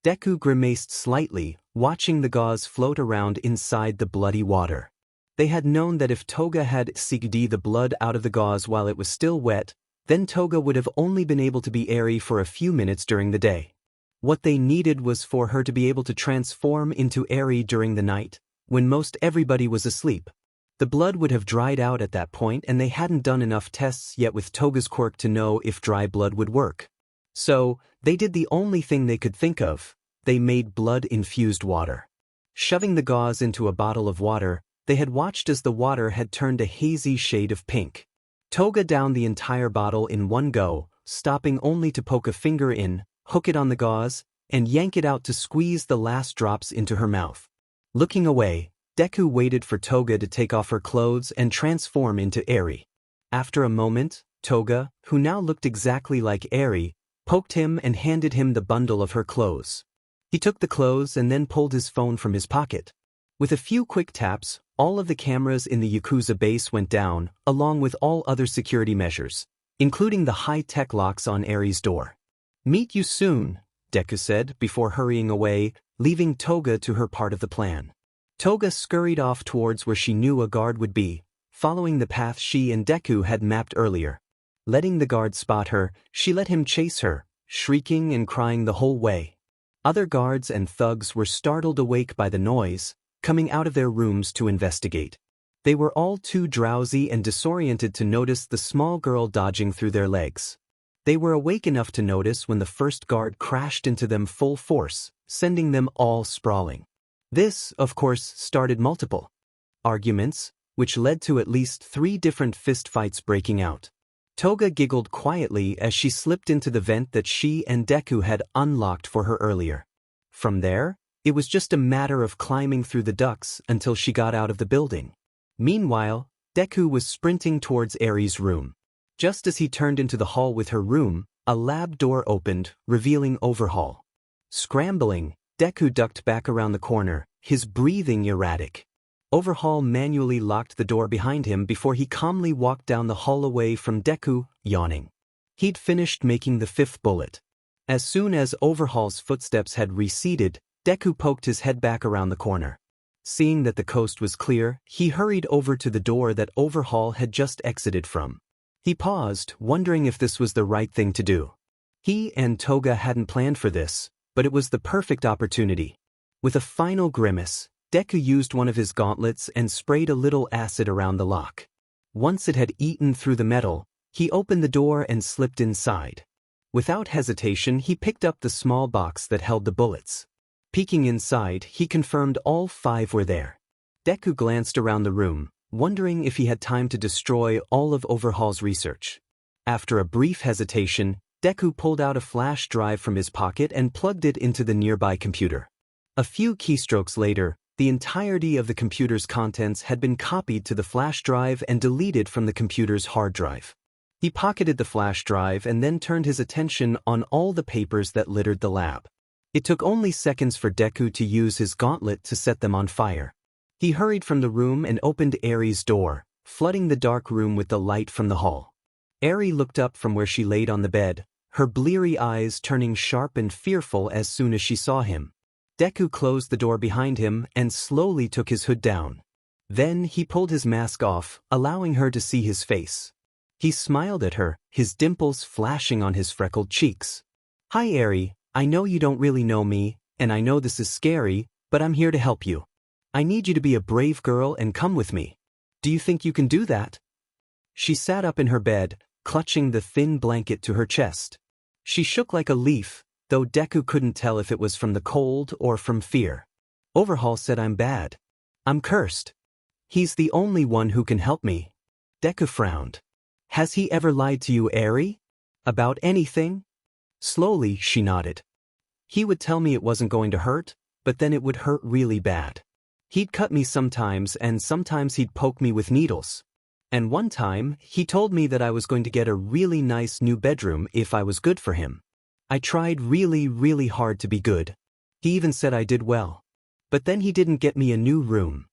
Deku grimaced slightly, watching the gauze float around inside the bloody water. They had known that if Toga had sucked the blood out of the gauze while it was still wet, then Toga would have only been able to be Eri for a few minutes during the day. What they needed was for her to be able to transform into Eri during the night, when most everybody was asleep. The blood would have dried out at that point and they hadn't done enough tests yet with Toga's quirk to know if dry blood would work. So, they did the only thing they could think of. They made blood-infused water. Shoving the gauze into a bottle of water, they had watched as the water had turned a hazy shade of pink. Toga downed the entire bottle in one go, stopping only to poke a finger in, hook it on the gauze, and yank it out to squeeze the last drops into her mouth. Looking away, Deku waited for Toga to take off her clothes and transform into Eri. After a moment, Toga, who now looked exactly like Eri, poked him and handed him the bundle of her clothes. He took the clothes and then pulled his phone from his pocket. With a few quick taps, all of the cameras in the Yakuza base went down, along with all other security measures, including the high-tech locks on Eri's door. Meet you soon, Deku said before hurrying away, leaving Toga to her part of the plan. Toga scurried off towards where she knew a guard would be, following the path she and Deku had mapped earlier. Letting the guard spot her, she let him chase her, shrieking and crying the whole way. Other guards and thugs were startled awake by the noise, coming out of their rooms to investigate. They were all too drowsy and disoriented to notice the small girl dodging through their legs. They were awake enough to notice when the first guard crashed into them full force, sending them all sprawling. This, of course, started multiple arguments, which led to at least 3 different fistfights breaking out. Toga giggled quietly as she slipped into the vent that she and Deku had unlocked for her earlier. From there, it was just a matter of climbing through the ducts until she got out of the building. Meanwhile, Deku was sprinting towards Eri's room. Just as he turned into the hall with her room, a lab door opened, revealing Overhaul. Scrambling, Deku ducked back around the corner, his breathing erratic. Overhaul manually locked the door behind him before he calmly walked down the hall away from Deku, yawning. He'd finished making the 5th bullet. As soon as Overhaul's footsteps had receded, Deku poked his head back around the corner. Seeing that the coast was clear, he hurried over to the door that Overhaul had just exited from. He paused, wondering if this was the right thing to do. He and Toga hadn't planned for this, but it was the perfect opportunity. With a final grimace, Deku used one of his gauntlets and sprayed a little acid around the lock. Once it had eaten through the metal, he opened the door and slipped inside. Without hesitation, he picked up the small box that held the bullets. Peeking inside, he confirmed all 5 were there. Deku glanced around the room, wondering if he had time to destroy all of Overhaul's research. After a brief hesitation, Deku pulled out a flash drive from his pocket and plugged it into the nearby computer. A few keystrokes later, the entirety of the computer's contents had been copied to the flash drive and deleted from the computer's hard drive. He pocketed the flash drive and then turned his attention on all the papers that littered the lab. It took only seconds for Deku to use his gauntlet to set them on fire. He hurried from the room and opened Eri's door, flooding the dark room with the light from the hall. Eri looked up from where she laid on the bed, her bleary eyes turning sharp and fearful as soon as she saw him. Deku closed the door behind him and slowly took his hood down. Then he pulled his mask off, allowing her to see his face. He smiled at her, his dimples flashing on his freckled cheeks. "Hi Eri, I know you don't really know me, and I know this is scary, but I'm here to help you. I need you to be a brave girl and come with me. Do you think you can do that?" She sat up in her bed, clutching the thin blanket to her chest. She shook like a leaf, though Deku couldn't tell if it was from the cold or from fear. Overhaul said I'm bad. I'm cursed. He's the only one who can help me. Deku frowned. Has he ever lied to you, Eri? About anything? Slowly, she nodded. He would tell me it wasn't going to hurt, but then it would hurt really bad. He'd cut me sometimes and sometimes he'd poke me with needles. And one time, he told me that I was going to get a really nice new bedroom if I was good for him. I tried really hard to be good. He even said I did well. But then he didn't get me a new room.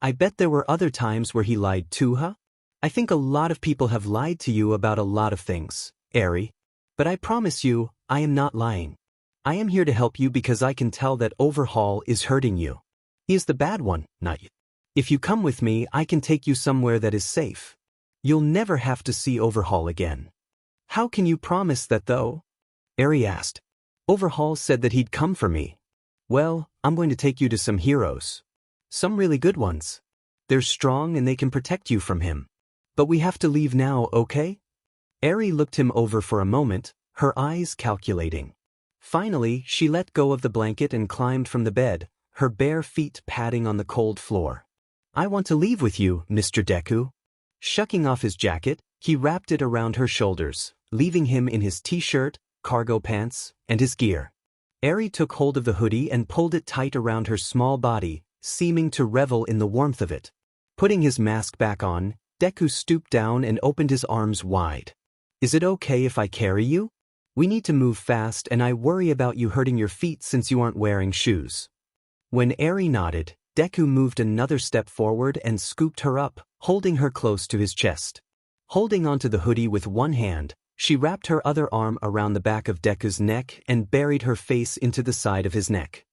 I bet there were other times where he lied too, huh? I think a lot of people have lied to you about a lot of things, Eri. But I promise you, I am not lying. I am here to help you because I can tell that Overhaul is hurting you. He is the bad one, not you. If you come with me, I can take you somewhere that is safe. You'll never have to see Overhaul again. How can you promise that though? Eri asked. Overhaul said that he'd come for me. Well, I'm going to take you to some heroes. Some really good ones. They're strong and they can protect you from him. But we have to leave now, okay? Eri looked him over for a moment, her eyes calculating. Finally, she let go of the blanket and climbed from the bed, her bare feet padding on the cold floor. I want to leave with you, Mr. Deku. Shucking off his jacket, he wrapped it around her shoulders, leaving him in his t-shirt, cargo pants, and his gear. Eri took hold of the hoodie and pulled it tight around her small body, seeming to revel in the warmth of it. Putting his mask back on, Deku stooped down and opened his arms wide. Is it okay if I carry you? We need to move fast and I worry about you hurting your feet since you aren't wearing shoes. When Eri nodded, Deku moved another step forward and scooped her up, holding her close to his chest. Holding onto the hoodie with one hand, she wrapped her other arm around the back of Deku's neck and buried her face into the side of his neck.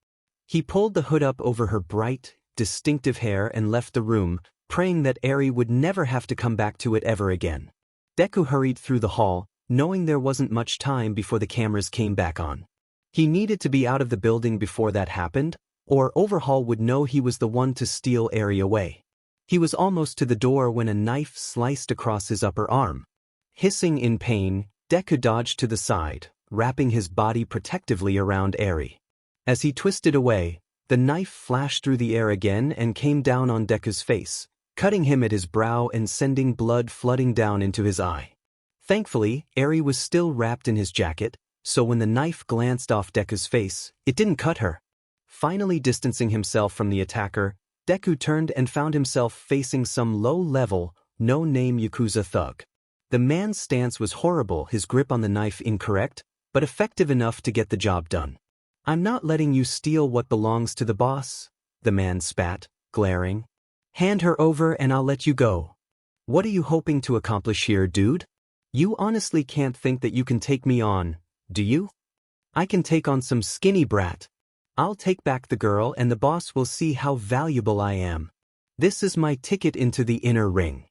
He pulled the hood up over her bright, distinctive hair and left the room, praying that Eri would never have to come back to it ever again. Deku hurried through the hall, knowing there wasn't much time before the cameras came back on. He needed to be out of the building before that happened, or Overhaul would know he was the one to steal Eri away. He was almost to the door when a knife sliced across his upper arm. Hissing in pain, Deku dodged to the side, wrapping his body protectively around Eri. As he twisted away, the knife flashed through the air again and came down on Deku's face, cutting him at his brow and sending blood flooding down into his eye. Thankfully, Eri was still wrapped in his jacket, so when the knife glanced off Deku's face, it didn't cut her. Finally distancing himself from the attacker, Deku turned and found himself facing some low-level, no-name Yakuza thug. The man's stance was horrible, his grip on the knife incorrect, but effective enough to get the job done. I'm not letting you steal what belongs to the boss, the man spat, glaring. Hand her over and I'll let you go. What are you hoping to accomplish here, dude? You honestly can't think that you can take me on, do you? I can take on some skinny brat. I'll take back the girl and the boss will see how valuable I am. This is my ticket into the inner ring.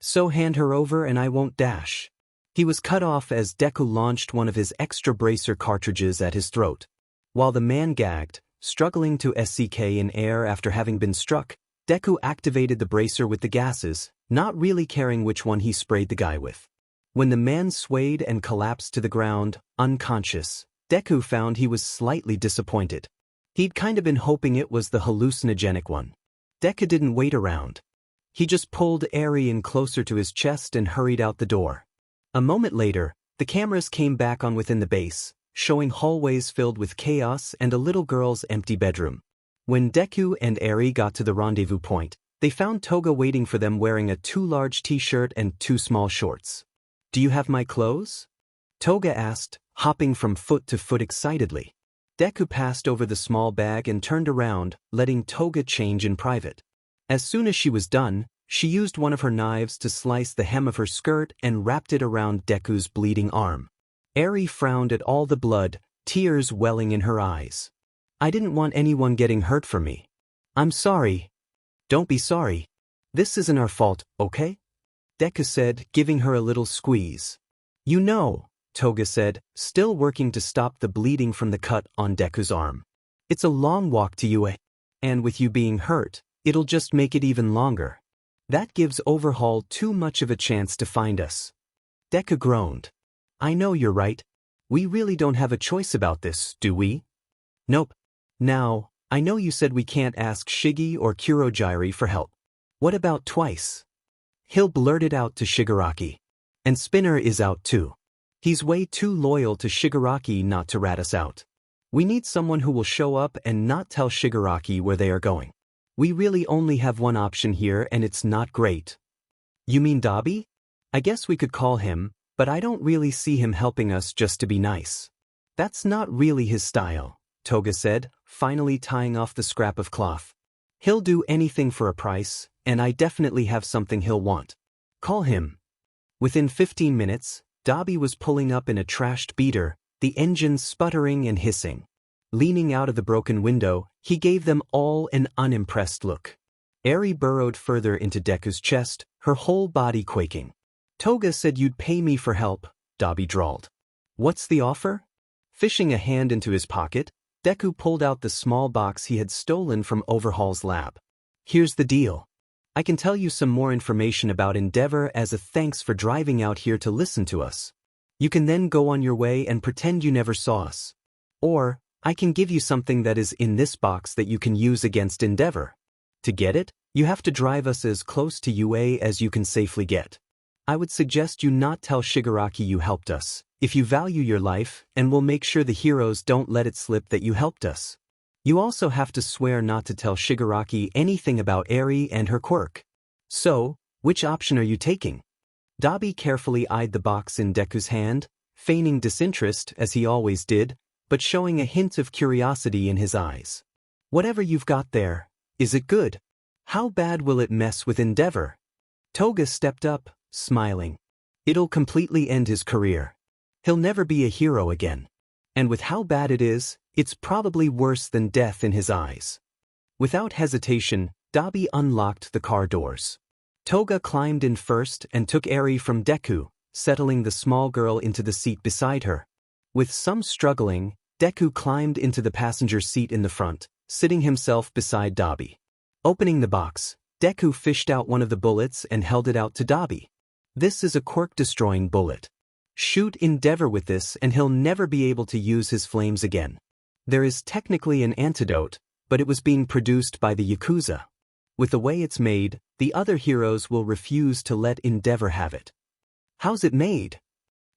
So hand her over and I won't dash. He was cut off as Deku launched one of his extra bracer cartridges at his throat. While the man gagged, struggling to SCK in air after having been struck, Deku activated the bracer with the gases, not really caring which one he sprayed the guy with. When the man swayed and collapsed to the ground, unconscious, Deku found he was slightly disappointed. He'd kind of been hoping it was the hallucinogenic one. Deku didn't wait around. He just pulled Eri in closer to his chest and hurried out the door. A moment later, the cameras came back on within the base, showing hallways filled with chaos and a little girl's empty bedroom. When Deku and Eri got to the rendezvous point, they found Toga waiting for them wearing a too large t-shirt and too small shorts. Do you have my clothes? Toga asked, hopping from foot to foot excitedly. Deku passed over the small bag and turned around, letting Toga change in private. As soon as she was done, she used one of her knives to slice the hem of her skirt and wrapped it around Deku's bleeding arm. Eri frowned at all the blood, tears welling in her eyes. I didn't want anyone getting hurt for me. I'm sorry. Don't be sorry. This isn't our fault, okay? Deku said, giving her a little squeeze. You know, Toga said, still working to stop the bleeding from the cut on Deku's arm. It's a long walk to UA. And with you being hurt, it'll just make it even longer. That gives Overhaul too much of a chance to find us. Deku groaned. I know you're right. We really don't have a choice about this, do we? Nope. Now, I know you said we can't ask Shiggy or Kurogyri for help. What about Twice? He'll blurt it out to Shigaraki. And Spinner is out too. He's way too loyal to Shigaraki not to rat us out. We need someone who will show up and not tell Shigaraki where they are going. We really only have one option here and it's not great. You mean Dabi? I guess we could call him, but I don't really see him helping us just to be nice. That's not really his style, Toga said, finally tying off the scrap of cloth. He'll do anything for a price, and I definitely have something he'll want. Call him. Within 15 minutes, Dabi was pulling up in a trashed beater, the engine sputtering and hissing. Leaning out of the broken window, he gave them all an unimpressed look. Eri burrowed further into Deku's chest, her whole body quaking. Toga said you'd pay me for help, Dabi drawled. What's the offer? Fishing a hand into his pocket, Deku pulled out the small box he had stolen from Overhaul's lab. Here's the deal. I can tell you some more information about Endeavor as a thanks for driving out here to listen to us. You can then go on your way and pretend you never saw us. Or, I can give you something that is in this box that you can use against Endeavor. To get it, you have to drive us as close to UA as you can safely get. I would suggest you not tell Shigaraki you helped us, if you value your life, and we'll make sure the heroes don't let it slip that you helped us. You also have to swear not to tell Shigaraki anything about Eri and her quirk. So, which option are you taking? Dabi carefully eyed the box in Deku's hand, feigning disinterest as he always did, but showing a hint of curiosity in his eyes. Whatever you've got there, is it good? How bad will it mess with Endeavor? Toga stepped up, smiling. It'll completely end his career. He'll never be a hero again. And with how bad it is, it's probably worse than death in his eyes. Without hesitation, Dabi unlocked the car doors. Toga climbed in first and took Eri from Deku, settling the small girl into the seat beside her. With some struggling, Deku climbed into the passenger seat in the front, sitting himself beside Dabi. Opening the box, Deku fished out one of the bullets and held it out to Dabi. This is a quirk-destroying bullet. Shoot Endeavor with this and he'll never be able to use his flames again. There is technically an antidote, but it was being produced by the Yakuza. With the way it's made, the other heroes will refuse to let Endeavor have it. How's it made?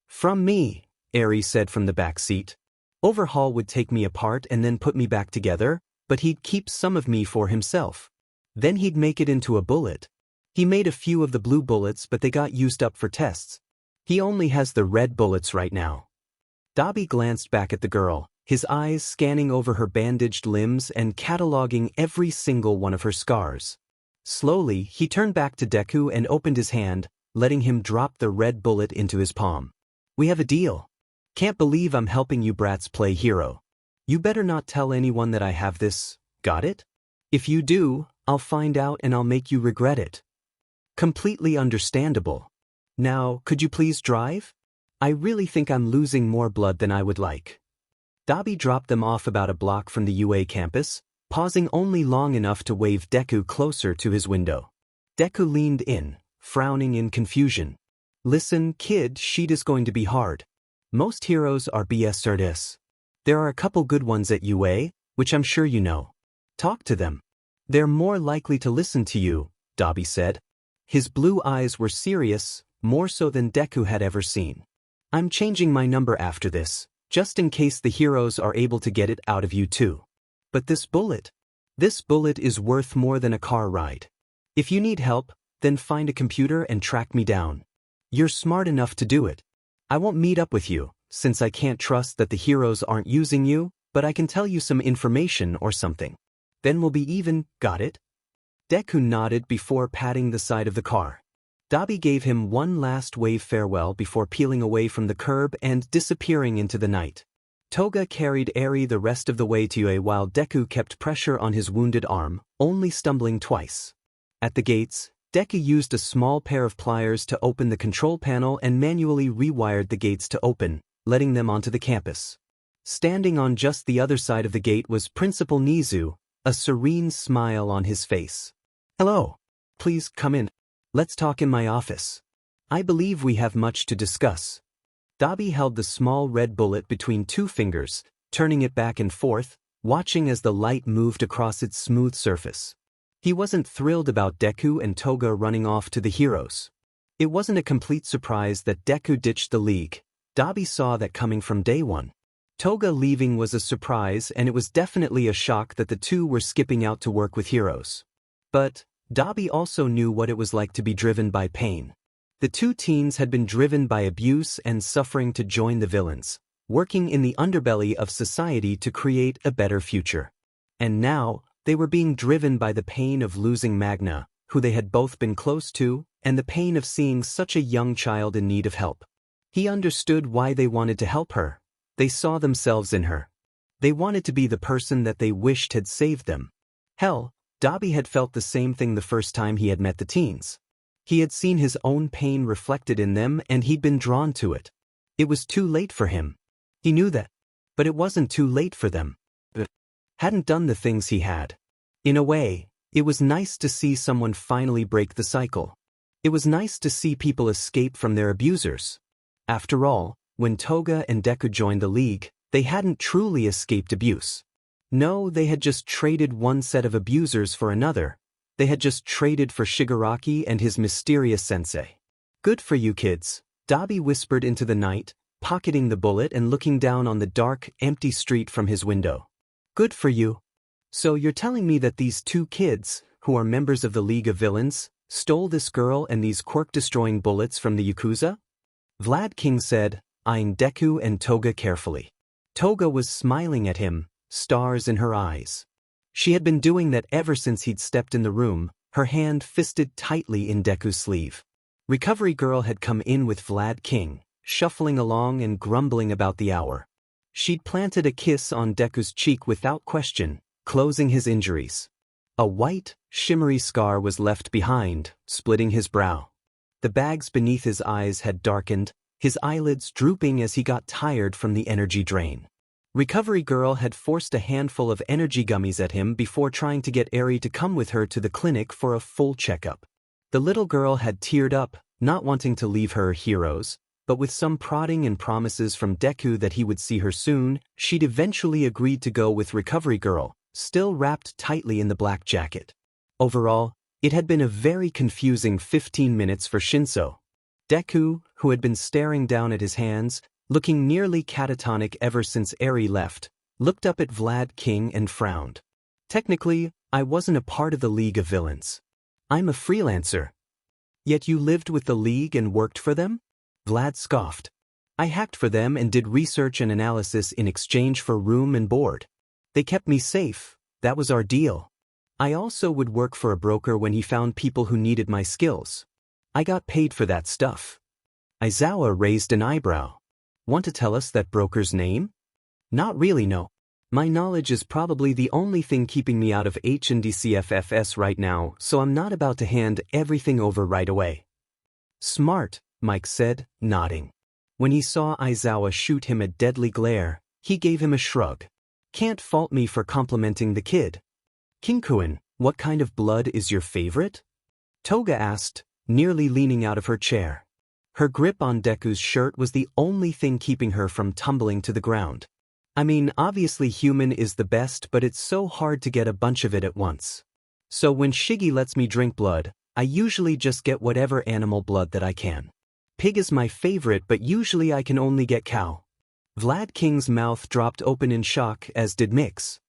From me, Eri said from the back seat. Overhaul would take me apart and then put me back together, but he'd keep some of me for himself. Then he'd make it into a bullet. He made a few of the blue bullets but they got used up for tests. He only has the red bullets right now. Dabi glanced back at the girl, his eyes scanning over her bandaged limbs and cataloging every single one of her scars. Slowly, he turned back to Deku and opened his hand, letting him drop the red bullet into his palm. We have a deal. Can't believe I'm helping you brats play hero. You better not tell anyone that I have this, got it? If you do, I'll find out and I'll make you regret it. Completely understandable. Now, could you please drive? I really think I'm losing more blood than I would like. Dabi dropped them off about a block from the UA campus, pausing only long enough to wave Deku closer to his window. Deku leaned in, frowning in confusion. Listen, kid, sheet is going to be hard. Most heroes are BS certis. There are a couple good ones at UA, which I'm sure you know. Talk to them. They're more likely to listen to you, Dabi said. His blue eyes were serious, more so than Deku had ever seen. I'm changing my number after this, just in case the heroes are able to get it out of you too. But this bullet is worth more than a car ride. If you need help, then find a computer and track me down. You're smart enough to do it. I won't meet up with you, since I can't trust that the heroes aren't using you, but I can tell you some information or something. Then we'll be even, got it? Deku nodded before patting the side of the car. Dabi gave him one last wave farewell before peeling away from the curb and disappearing into the night. Toga carried Eri the rest of the way to UA while Deku kept pressure on his wounded arm, only stumbling twice. At the gates, Deku used a small pair of pliers to open the control panel and manually rewired the gates to open, letting them onto the campus. Standing on just the other side of the gate was Principal Nizu, a serene smile on his face. Hello. Please come in. Let's talk in my office. I believe we have much to discuss. Dabi held the small red bullet between two fingers, turning it back and forth, watching as the light moved across its smooth surface. He wasn't thrilled about Deku and Toga running off to the heroes. It wasn't a complete surprise that Deku ditched the league. Dabi saw that coming from day one. Toga leaving was a surprise, and it was definitely a shock that the two were skipping out to work with heroes. But Dabi also knew what it was like to be driven by pain. The two teens had been driven by abuse and suffering to join the villains, working in the underbelly of society to create a better future. And now, they were being driven by the pain of losing Magna, who they had both been close to, and the pain of seeing such a young child in need of help. He understood why they wanted to help her. They saw themselves in her. They wanted to be the person that they wished had saved them. Hell, Dabi had felt the same thing the first time he had met the teens. He had seen his own pain reflected in them, and he'd been drawn to it. It was too late for him. He knew that. But it wasn't too late for them. Hadn't done the things he had. In a way, it was nice to see someone finally break the cycle. It was nice to see people escape from their abusers. After all, when Toga and Deku joined the League, they hadn't truly escaped abuse. No, they had just traded one set of abusers for another. They had just traded for Shigaraki and his mysterious sensei. Good for you kids, Dabi whispered into the night, pocketing the bullet and looking down on the dark, empty street from his window. Good for you. So you're telling me that these two kids, who are members of the League of Villains, stole this girl and these quirk-destroying bullets from the Yakuza? Vlad King said, eyeing Deku and Toga carefully. Toga was smiling at him, stars in her eyes. She had been doing that ever since he'd stepped in the room, her hand fisted tightly in Deku's sleeve. Recovery Girl had come in with Vlad King, shuffling along and grumbling about the hour. She'd planted a kiss on Deku's cheek without question, closing his injuries. A white, shimmery scar was left behind, splitting his brow. The bags beneath his eyes had darkened, his eyelids drooping as he got tired from the energy drain. Recovery Girl had forced a handful of energy gummies at him before trying to get Eri to come with her to the clinic for a full checkup. The little girl had teared up, not wanting to leave her heroes, but with some prodding and promises from Deku that he would see her soon, she'd eventually agreed to go with Recovery Girl, still wrapped tightly in the black jacket. Overall, it had been a very confusing 15 minutes for Shinso. Deku, who had been staring down at his hands, looking nearly catatonic ever since Eri left, looked up at Vlad King and frowned. Technically, I wasn't a part of the League of Villains. I'm a freelancer. Yet you lived with the League and worked for them? Vlad scoffed. I hacked for them and did research and analysis in exchange for room and board. They kept me safe, that was our deal. I also would work for a broker when he found people who needed my skills. I got paid for that stuff. Aizawa raised an eyebrow. Want to tell us that broker's name? Not really, no. My knowledge is probably the only thing keeping me out of H&DCFFS right now, so I'm not about to hand everything over right away. Smart, Mike said, nodding. When he saw Aizawa shoot him a deadly glare, he gave him a shrug. Can't fault me for complimenting the kid. Kinkuen, what kind of blood is your favorite? Toga asked, nearly leaning out of her chair. Her grip on Deku's shirt was the only thing keeping her from tumbling to the ground. I mean, obviously human is the best, but it's so hard to get a bunch of it at once. So when Shiggy lets me drink blood, I usually just get whatever animal blood that I can. Pig is my favorite, but usually I can only get cow. Vlad King's mouth dropped open in shock, as did Mix.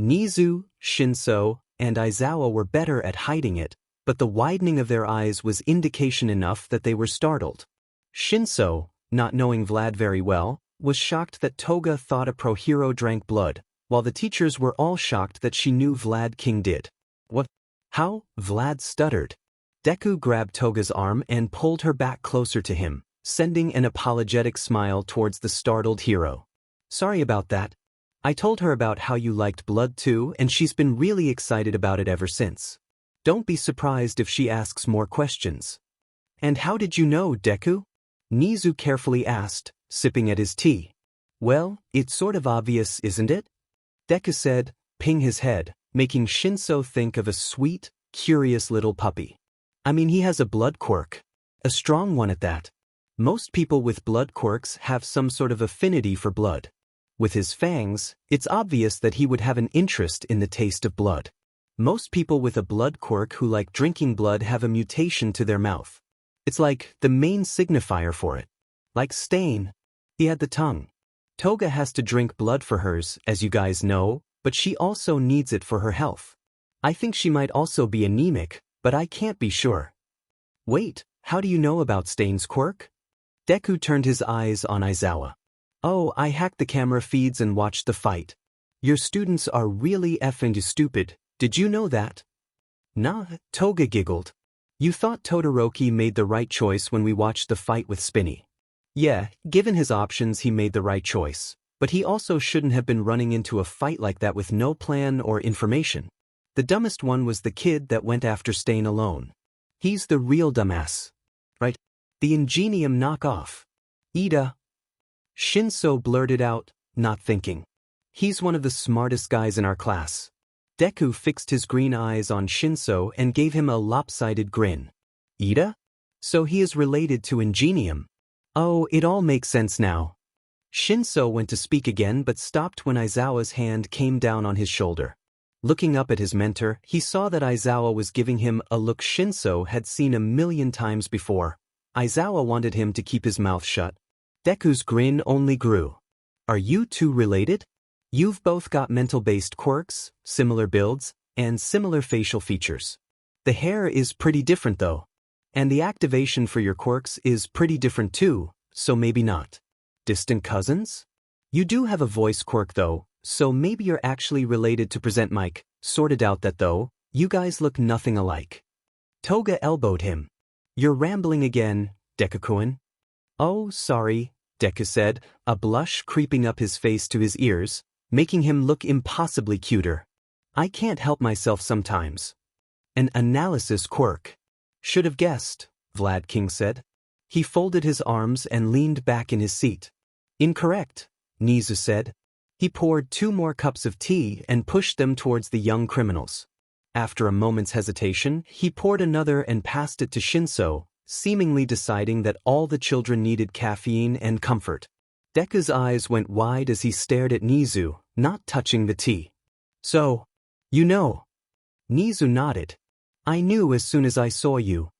Nizu, Shinso, and Aizawa were better at hiding it, but the widening of their eyes was indication enough that they were startled. Shinso, not knowing Vlad very well, was shocked that Toga thought a pro-hero drank blood, while the teachers were all shocked that she knew Vlad King did. What? How? Vlad stuttered. Deku grabbed Toga's arm and pulled her back closer to him, sending an apologetic smile towards the startled hero. Sorry about that. I told her about how you liked blood too, and she's been really excited about it ever since. Don't be surprised if she asks more questions. And how did you know, Deku? Nizu carefully asked, sipping at his tea. Well, it's sort of obvious, isn't it? Deku said, ping his head, making Shinso think of a sweet, curious little puppy. I mean, he has a blood quirk. A strong one at that. Most people with blood quirks have some sort of affinity for blood. With his fangs, it's obvious that he would have an interest in the taste of blood. Most people with a blood quirk who like drinking blood have a mutation to their mouth. It's like the main signifier for it. Like stain. He had the tongue. Toga has to drink blood for hers, as you guys know, but she also needs it for her health. I think she might also be anemic, but I can't be sure. Wait, how do you know about Stain's quirk? Deku turned his eyes on Aizawa. Oh, I hacked the camera feeds and watched the fight. Your students are really effing stupid, did you know that? Nah, Toga giggled. You thought Todoroki made the right choice when we watched the fight with Spinny. Yeah, given his options he made the right choice, but he also shouldn't have been running into a fight like that with no plan or information. The dumbest one was the kid that went after Stain alone. He's the real dumbass. Right? The Ingenium knockoff. Ida. Shinso blurted out, not thinking. He's one of the smartest guys in our class. Deku fixed his green eyes on Shinso and gave him a lopsided grin. Ida? So he is related to Ingenium. Oh, it all makes sense now. Shinso went to speak again but stopped when Aizawa's hand came down on his shoulder. Looking up at his mentor, he saw that Aizawa was giving him a look Shinso had seen 1,000,000 times before. Aizawa wanted him to keep his mouth shut. Deku's grin only grew. Are you two related? You've both got mental-based quirks, similar builds, and similar facial features. The hair is pretty different though. And the activation for your quirks is pretty different too, so maybe not. Distant cousins? You do have a voice quirk though, so maybe you're actually related to Present Mike. Sorta doubt that though, you guys look nothing alike. Toga elbowed him. You're rambling again, Deku-kun. Oh, sorry, Deku said, a blush creeping up his face to his ears, making him look impossibly cuter. I can't help myself sometimes. An analysis quirk. Should have guessed, Vlad King said. He folded his arms and leaned back in his seat. Incorrect, Nizu said. He poured 2 more cups of tea and pushed them towards the young criminals. After a moment's hesitation, he poured another and passed it to Shinso, seemingly deciding that all the children needed caffeine and comfort. Deku's eyes went wide as he stared at Nizu, not touching the tea. So, you know. Nizu nodded. I knew as soon as I saw you.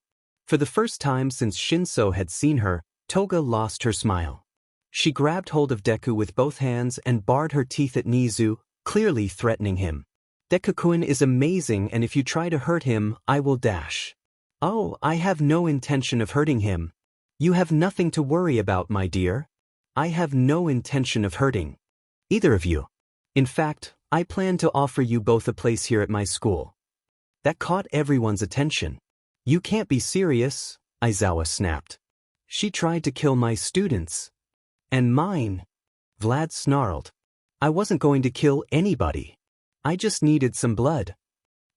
For the first time since Shinso had seen her, Toga lost her smile. She grabbed hold of Deku with both hands and bared her teeth at Nizu, clearly threatening him. Deku-kun is amazing and if you try to hurt him, I will dash. Oh, I have no intention of hurting him. You have nothing to worry about, my dear. I have no intention of hurting either of you. In fact, I plan to offer you both a place here at my school. That caught everyone's attention. You can't be serious, Aizawa snapped. She tried to kill my students. And mine. Vlad snarled. I wasn't going to kill anybody. I just needed some blood.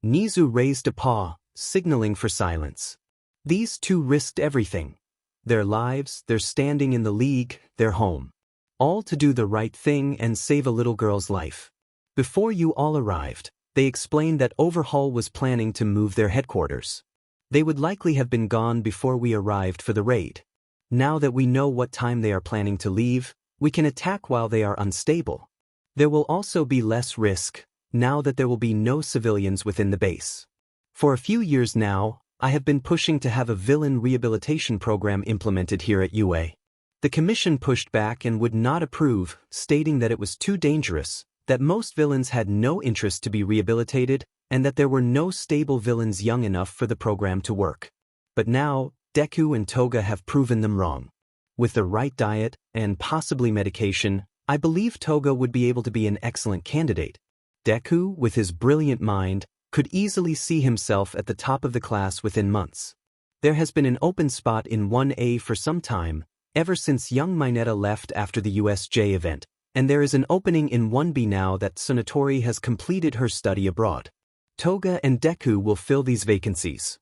Nizu raised a paw, signaling for silence. These two risked everything. Their lives, their standing in the league, their home. All to do the right thing and save a little girl's life. Before you all arrived, they explained that Overhaul was planning to move their headquarters. They would likely have been gone before we arrived for the raid. Now that we know what time they are planning to leave, we can attack while they are unstable. There will also be less risk, now that there will be no civilians within the base. For a few years now, I have been pushing to have a villain rehabilitation program implemented here at UA. The commission pushed back and would not approve, stating that it was too dangerous, that most villains had no interest to be rehabilitated, and that there were no stable villains young enough for the program to work. But now, Deku and Toga have proven them wrong. With the right diet, and possibly medication, I believe Toga would be able to be an excellent candidate. Deku, with his brilliant mind, could easily see himself at the top of the class within months. There has been an open spot in 1A for some time, ever since young Mineta left after the USJ event, and there is an opening in 1B now that Tsunatori has completed her study abroad. Toga and Deku will fill these vacancies.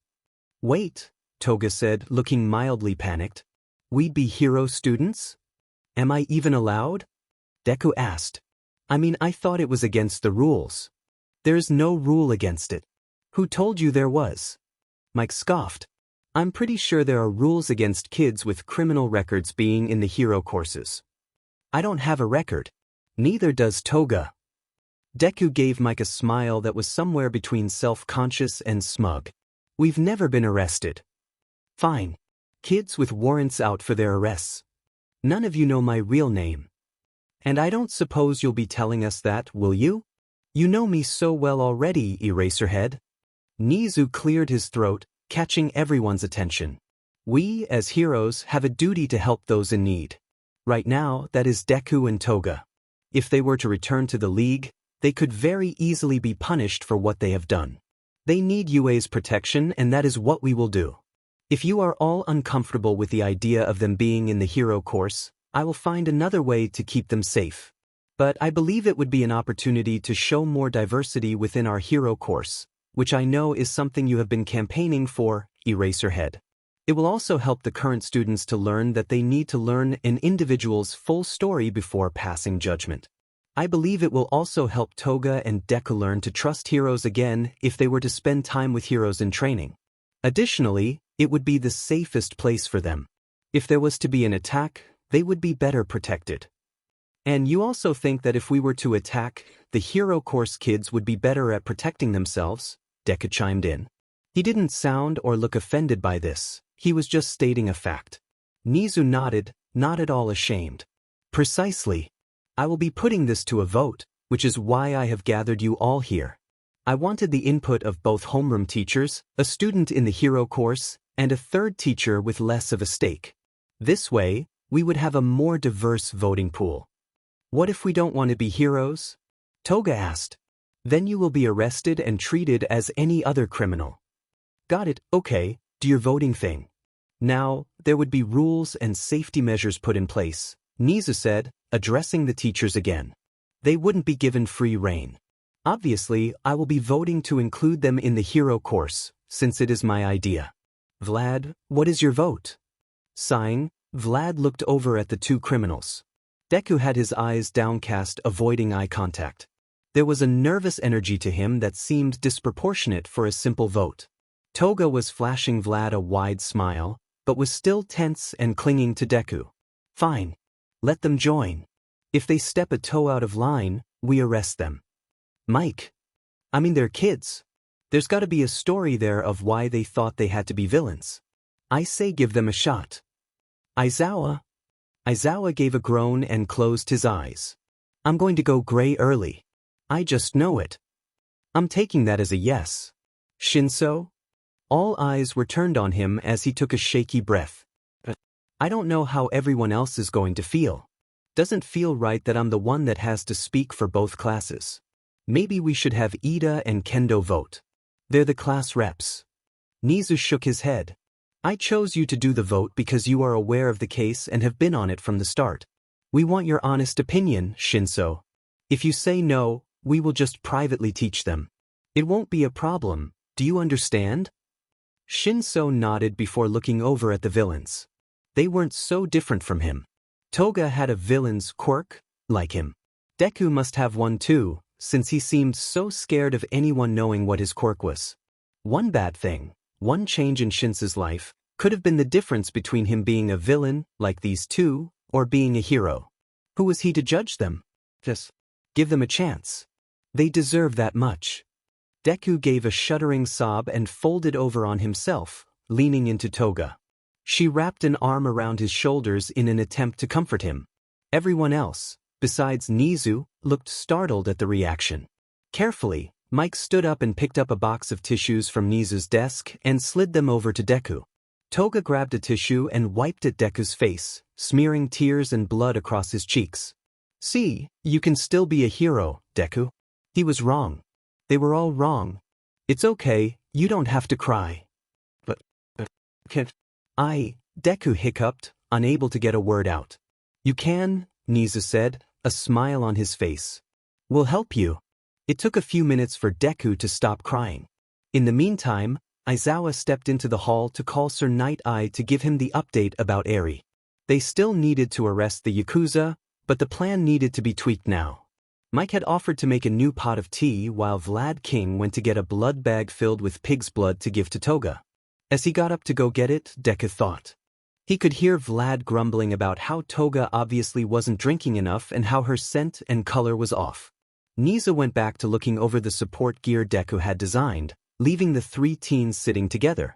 Wait, Toga said, looking mildly panicked. We'd be hero students? Am I even allowed? Deku asked. I mean, I thought it was against the rules. There's no rule against it. Who told you there was? Mike scoffed. I'm pretty sure there are rules against kids with criminal records being in the hero courses. I don't have a record. Neither does Toga. Deku gave Mike a smile that was somewhere between self-conscious and smug. We've never been arrested. Fine. Kids with warrants out for their arrests. None of you know my real name. And I don't suppose you'll be telling us that, will you? You know me so well already, Eraserhead. Nizu cleared his throat, catching everyone's attention. We, as heroes, have a duty to help those in need. Right now, that is Deku and Toga. If they were to return to the League, they could very easily be punished for what they have done. They need UA's protection, and that is what we will do. If you are all uncomfortable with the idea of them being in the hero course, I will find another way to keep them safe. But I believe it would be an opportunity to show more diversity within our hero course, which I know is something you have been campaigning for, Eraserhead. It will also help the current students to learn that they need to learn an individual's full story before passing judgment. I believe it will also help Toga and Deku learn to trust heroes again if they were to spend time with heroes in training. Additionally, it would be the safest place for them. If there was to be an attack, they would be better protected. And you also think that if we were to attack, the hero course kids would be better at protecting themselves, Deku chimed in. He didn't sound or look offended by this, he was just stating a fact. Nizu nodded, not at all ashamed. Precisely. I will be putting this to a vote, which is why I have gathered you all here. I wanted the input of both homeroom teachers, a student in the hero course, and a third teacher with less of a stake. This way, we would have a more diverse voting pool. What if we don't want to be heroes? Toga asked. Then you will be arrested and treated as any other criminal. Got it, okay, do your voting thing. Now, there would be rules and safety measures put in place, Nizu said, addressing the teachers again. They wouldn't be given free rein. Obviously, I will be voting to include them in the hero course, since it is my idea. Vlad, what is your vote? Sighing, Vlad looked over at the two criminals. Deku had his eyes downcast, avoiding eye contact. There was a nervous energy to him that seemed disproportionate for a simple vote. Toga was flashing Vlad a wide smile, but was still tense and clinging to Deku. Fine. Let them join. If they step a toe out of line, we arrest them. Mike. They're kids. There's got to be a story there of why they thought they had to be villains. I say give them a shot. Aizawa gave a groan and closed his eyes. I'm going to go gray early. I just know it. I'm taking that as a yes. Shinso? All eyes were turned on him as he took a shaky breath. I don't know how everyone else is going to feel. Doesn't feel right that I'm the one that has to speak for both classes. Maybe we should have Ida and Kendo vote. They're the class reps. Nizu shook his head. I chose you to do the vote because you are aware of the case and have been on it from the start. We want your honest opinion, Shinso. If you say no, we will just privately teach them. It won't be a problem, do you understand? Shinso nodded before looking over at the villains. They weren't so different from him. Toga had a villain's quirk, like him. Deku must have one too, since he seemed so scared of anyone knowing what his quirk was. One bad thing, one change in Shinso's life, could have been the difference between him being a villain, like these two, or being a hero. Who was he to judge them? Just give them a chance. They deserve that much. Deku gave a shuddering sob and folded over on himself, leaning into Toga. She wrapped an arm around his shoulders in an attempt to comfort him. Everyone else, besides Nizu, looked startled at the reaction. Carefully, Mike stood up and picked up a box of tissues from Nizu's desk and slid them over to Deku. Toga grabbed a tissue and wiped at Deku's face, smearing tears and blood across his cheeks. See, you can still be a hero, Deku. He was wrong. They were all wrong. It's okay, you don't have to cry. But can't Deku hiccuped, unable to get a word out. You can, Nizu said, a smile on his face. We'll help you. It took a few minutes for Deku to stop crying. In the meantime, Aizawa stepped into the hall to call Sir Night-Eye to give him the update about Eri. They still needed to arrest the Yakuza, but the plan needed to be tweaked now. Mike had offered to make a new pot of tea while Vlad King went to get a blood bag filled with pig's blood to give to Toga. As he got up to go get it, Deku thought. He could hear Vlad grumbling about how Toga obviously wasn't drinking enough and how her scent and color was off. Nizu went back to looking over the support gear Deku had designed, leaving the three teens sitting together.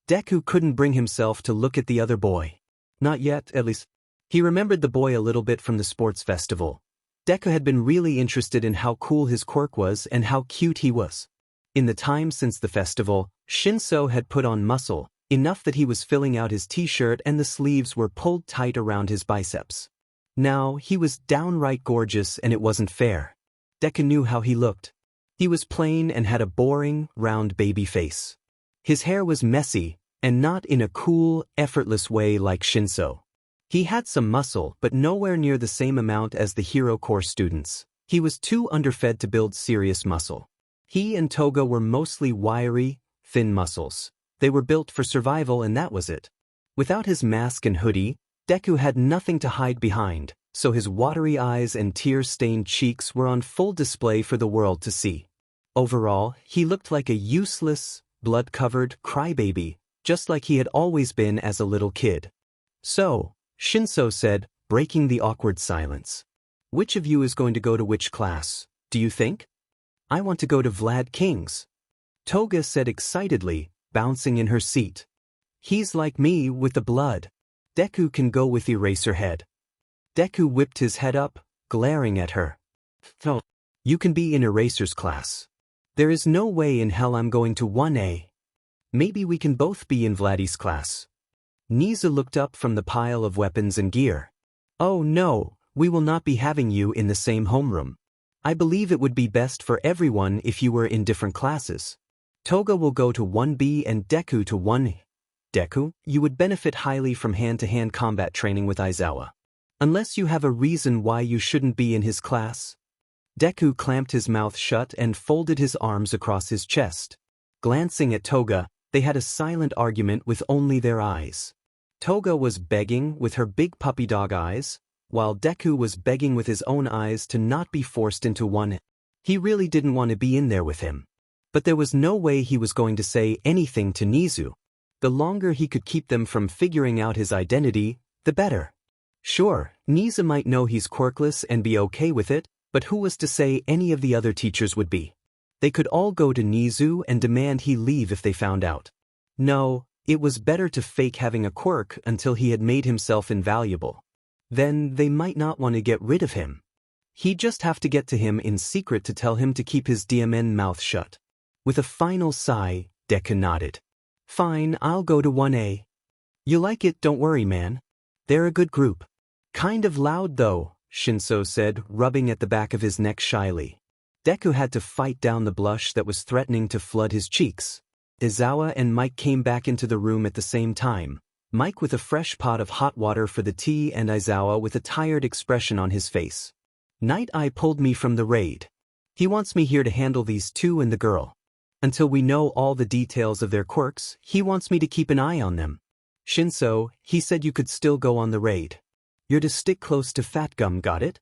Deku couldn't bring himself to look at the other boy. Not yet, at least. He remembered the boy a little bit from the sports festival, Deku had been really interested in how cool his quirk was and how cute he was. In the time since the festival, Shinso had put on muscle, enough that he was filling out his t-shirt and the sleeves were pulled tight around his biceps. Now, he was downright gorgeous and it wasn't fair. Deku knew how he looked. He was plain and had a boring, round baby face. His hair was messy, and not in a cool, effortless way like Shinso. He had some muscle but nowhere near the same amount as the Hero Corps students. He was too underfed to build serious muscle. He and Toga were mostly wiry, thin muscles. They were built for survival and that was it. Without his mask and hoodie, Deku had nothing to hide behind, so his watery eyes and tear-stained cheeks were on full display for the world to see. Overall, he looked like a useless, blood-covered crybaby, just like he had always been as a little kid. So, Shinso said, breaking the awkward silence. Which of you is going to go to which class, do you think? I want to go to Vlad King's. Toga said excitedly, bouncing in her seat. He's like me with the blood. Deku can go with Eraserhead. Deku whipped his head up, glaring at her. So, you can be in Eraser's class. There is no way in hell I'm going to 1A. Maybe we can both be in Vladdy's class. Niza looked up from the pile of weapons and gear. Oh no, we will not be having you in the same homeroom. I believe it would be best for everyone if you were in different classes. Toga will go to 1B and Deku to 1A. Deku, you would benefit highly from hand-to-hand combat training with Aizawa. Unless you have a reason why you shouldn't be in his class. Deku clamped his mouth shut and folded his arms across his chest. Glancing at Toga, they had a silent argument with only their eyes. Toga was begging with her big puppy dog eyes, while Deku was begging with his own eyes to not be forced into one. He really didn't want to be in there with him. But there was no way he was going to say anything to Nizu. The longer he could keep them from figuring out his identity, the better. Sure, Nizu might know he's quirkless and be okay with it, but who was to say any of the other teachers would be? They could all go to Nizu and demand he leave if they found out. No, it was better to fake having a quirk until he had made himself invaluable. Then they might not want to get rid of him. He'd just have to get to him in secret to tell him to keep his DMN mouth shut. With a final sigh, Deku nodded. Fine, I'll go to 1A. You like it, don't worry, man. They're a good group. Kind of loud though, Shinso said, rubbing at the back of his neck shyly. Deku had to fight down the blush that was threatening to flood his cheeks. Aizawa and Mike came back into the room at the same time, Mike with a fresh pot of hot water for the tea and Aizawa with a tired expression on his face. Night Eye pulled me from the raid. He wants me here to handle these two and the girl. Until we know all the details of their quirks, he wants me to keep an eye on them. Shinso, he said you could still go on the raid. You're to stick close to Fat Gum, got it?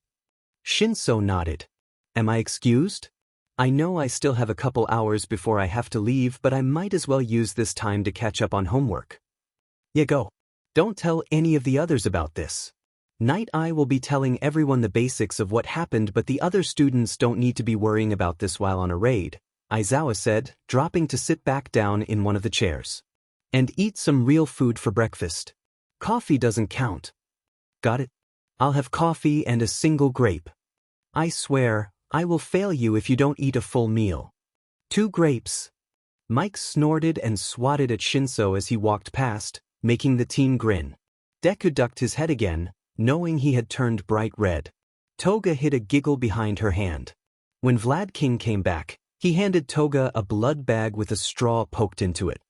Shinso nodded. Am I excused? I know I still have a couple hours before I have to leave, but I might as well use this time to catch up on homework. Yeah, go. Don't tell any of the others about this. Night Eye will be telling everyone the basics of what happened, but the other students don't need to be worrying about this while on a raid, Aizawa said, dropping to sit back down in one of the chairs. And eat some real food for breakfast. Coffee doesn't count. Got it? I'll have coffee and a single grape. I swear, I will fail you if you don't eat a full meal. 2 grapes. Mike snorted and swatted at Shinso as he walked past, making the teen grin. Deku ducked his head again, knowing he had turned bright red. Toga hid a giggle behind her hand. When Vlad King came back, he handed Toga a blood bag with a straw poked into it.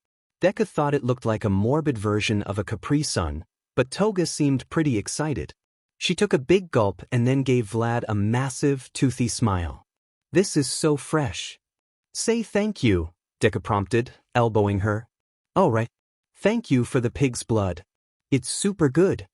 Deku thought it looked like a morbid version of a Capri Sun, but Toga seemed pretty excited. She took a big gulp and then gave Vlad a massive, toothy smile. This is so fresh. Say thank you, Deku prompted, elbowing her. All right. Thank you for the pig's blood. It's super good.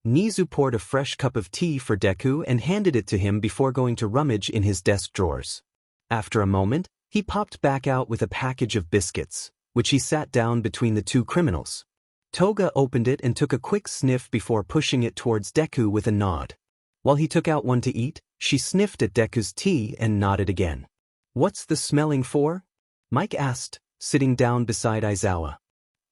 Nizu poured a fresh cup of tea for Deku and handed it to him before going to rummage in his desk drawers. After a moment, he popped back out with a package of biscuits, which he sat down between the two criminals. Toga opened it and took a quick sniff before pushing it towards Deku with a nod. While he took out one to eat, she sniffed at Deku's tea and nodded again. What's the smelling for? Mike asked, sitting down beside Aizawa.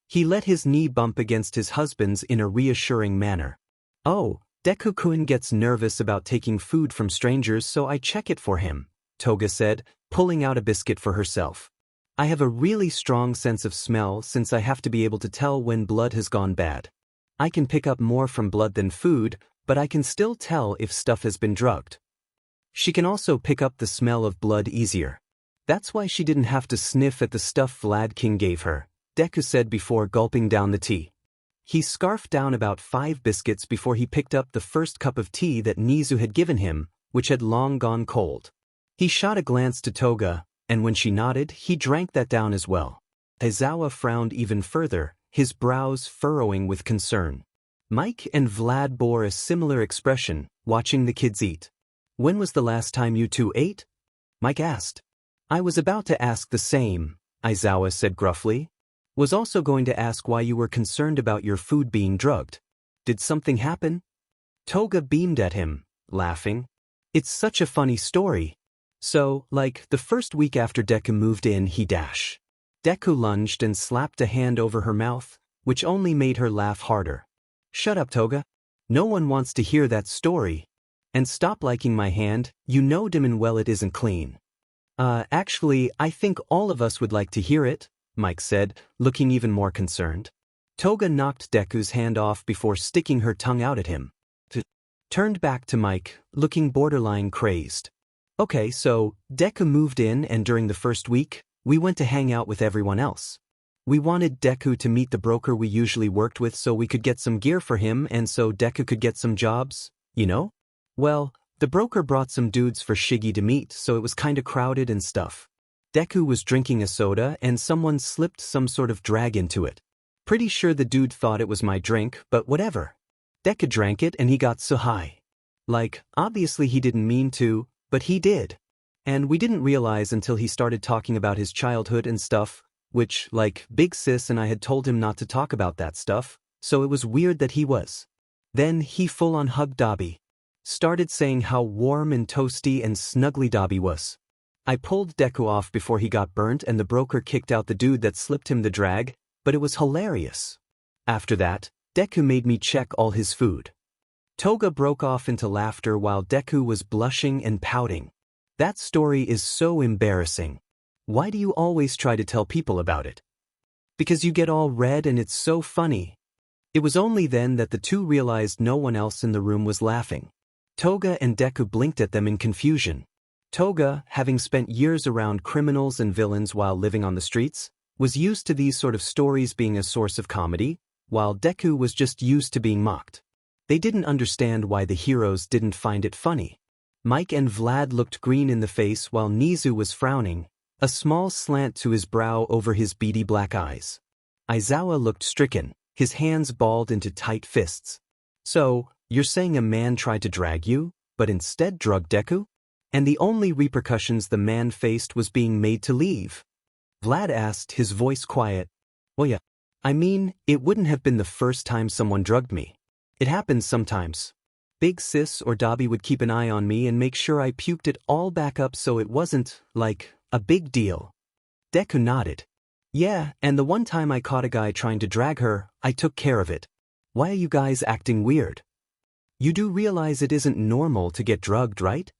He let his knee bump against his husband's in a reassuring manner. Oh, Deku-kun gets nervous about taking food from strangers, so I check it for him, Toga said, pulling out a biscuit for herself. I have a really strong sense of smell since I have to be able to tell when blood has gone bad. I can pick up more from blood than food, but I can still tell if stuff has been drugged. She can also pick up the smell of blood easier. That's why she didn't have to sniff at the stuff Vlad King gave her, Deku said before gulping down the tea. He scarfed down about 5 biscuits before he picked up the first cup of tea that Nizu had given him, which had long gone cold. He shot a glance to Toga, and when she nodded, he drank that down as well. Aizawa frowned even further, his brows furrowing with concern. Mike and Vlad bore a similar expression, watching the kids eat. "When was the last time you two ate?" Mike asked. "I was about to ask the same," Aizawa said gruffly. "Was also going to ask why you were concerned about your food being drugged. Did something happen?" Toga beamed at him, laughing. "It's such a funny story. So, like, the first week after Deku moved in, he dash." Deku lunged and slapped a hand over her mouth, which only made her laugh harder. "Shut up, Toga. No one wants to hear that story. And stop liking my hand, you know damn well it isn't clean." Actually, I think all of us would like to hear it," Mike said, looking even more concerned. Toga knocked Deku's hand off before sticking her tongue out at him. Turned back to Mike, looking borderline crazed. "Okay, so, Deku moved in and during the first week, we went to hang out with everyone else. We wanted Deku to meet the broker we usually worked with so we could get some gear for him and so Deku could get some jobs, you know? Well, the broker brought some dudes for Shiggy to meet, so it was kinda crowded and stuff. Deku was drinking a soda and someone slipped some sort of drag into it. Pretty sure the dude thought it was my drink, but whatever. Deku drank it and he got so high. Like, obviously he didn't mean to, but he did. And we didn't realize until he started talking about his childhood and stuff, which, like, Big Sis and I had told him not to talk about that stuff, so it was weird that he was. Then he full-on hugged Dobby. Started saying how warm and toasty and snuggly Dobby was. I pulled Deku off before he got burnt and the broker kicked out the dude that slipped him the drag, but it was hilarious. After that, Deku made me check all his food." Toga broke off into laughter while Deku was blushing and pouting. "That story is so embarrassing. Why do you always try to tell people about it?" "Because you get all red and it's so funny." It was only then that the two realized no one else in the room was laughing. Toga and Deku blinked at them in confusion. Toga, having spent years around criminals and villains while living on the streets, was used to these sort of stories being a source of comedy, while Deku was just used to being mocked. They didn't understand why the heroes didn't find it funny. Mike and Vlad looked green in the face while Nizu was frowning, a small slant to his brow over his beady black eyes. Aizawa looked stricken, his hands balled into tight fists. "So, you're saying a man tried to drag you, but instead drugged Deku? And the only repercussions the man faced was being made to leave?" Vlad asked, his voice quiet. "Well, yeah. I mean, it wouldn't have been the first time someone drugged me. It happens sometimes. Big Sis or Dobby would keep an eye on me and make sure I puked it all back up so it wasn't, like, a big deal." Deku nodded. "Yeah, and the one time I caught a guy trying to drag her, I took care of it. Why are you guys acting weird? You do realize it isn't normal to get drugged, right?